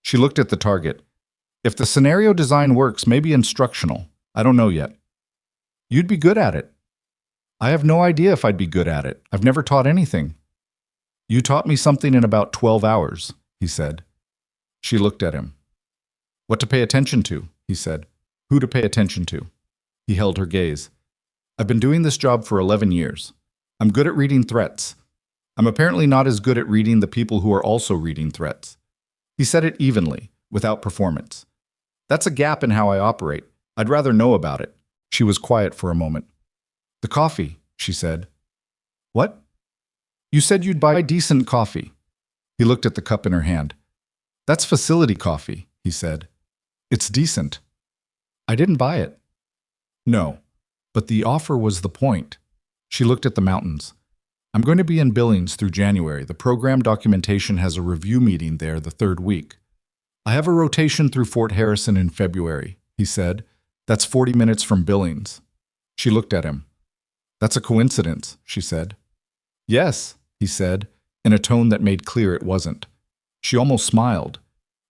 She looked at the target. "If the scenario design works, maybe instructional. I don't know yet." "You'd be good at it." "I have no idea if I'd be good at it. I've never taught anything." "You taught me something in about 12 hours, he said. She looked at him. "What to pay attention to," he said. "Who to pay attention to." He held her gaze. "I've been doing this job for 11 years. I'm good at reading threats. I'm apparently not as good at reading the people who are also reading threats." He said it evenly, without performance. "That's a gap in how I operate. I'd rather know about it." She was quiet for a moment. "The coffee," she said. "What?" "You said you'd buy decent coffee." He looked at the cup in her hand. "That's facility coffee," he said. "It's decent." "I didn't buy it." "No, but the offer was the point." She looked at the mountains. "I'm going to be in Billings through January. The program documentation has a review meeting there the 3rd week. I have a rotation through Fort Harrison in February," he said. "That's 40 minutes from Billings." She looked at him. "That's a coincidence," she said. "Yes," he said, in a tone that made clear it wasn't. She almost smiled.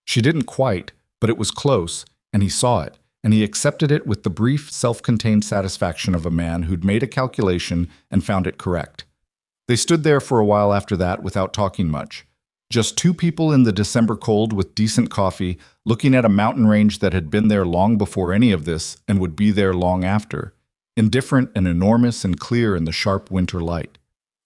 She didn't quite, but it was close, and he saw it, and he accepted it with the brief, self-contained satisfaction of a man who'd made a calculation and found it correct. They stood there for a while after that without talking much. Just two people in the December cold with decent coffee, looking at a mountain range that had been there long before any of this and would be there long after. Indifferent and enormous and clear in the sharp winter light.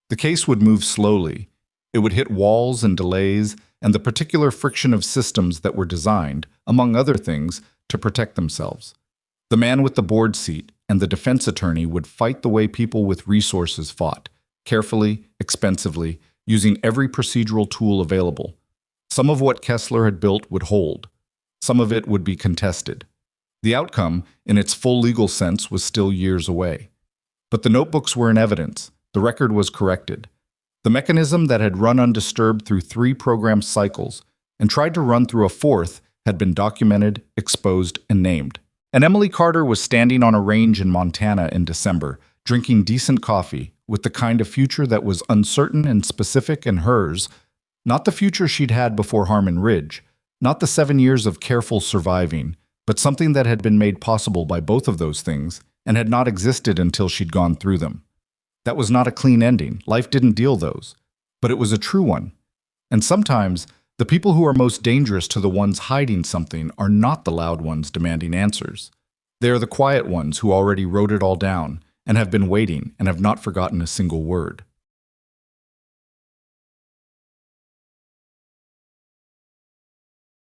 The case would move slowly. It would hit walls and delays and the particular friction of systems that were designed, among other things, to protect themselves. The man with the board seat and the defense attorney would fight the way people with resources fought, carefully, expensively, using every procedural tool available. Some of what Kessler had built would hold. Some of it would be contested. The outcome, in its full legal sense, was still years away. But the notebooks were in evidence. The record was corrected. The mechanism that had run undisturbed through 3 program cycles and tried to run through a 4th had been documented, exposed, and named. And Emily Carter was standing on a range in Montana in December, drinking decent coffee, with the kind of future that was uncertain and specific and hers, not the future she'd had before Harmon Ridge, not the 7 years of careful surviving, but something that had been made possible by both of those things and had not existed until she'd gone through them. That was not a clean ending. Life didn't deal those. But it was a true one. And sometimes, the people who are most dangerous to the ones hiding something are not the loud ones demanding answers. They are the quiet ones who already wrote it all down and have been waiting and have not forgotten a single word.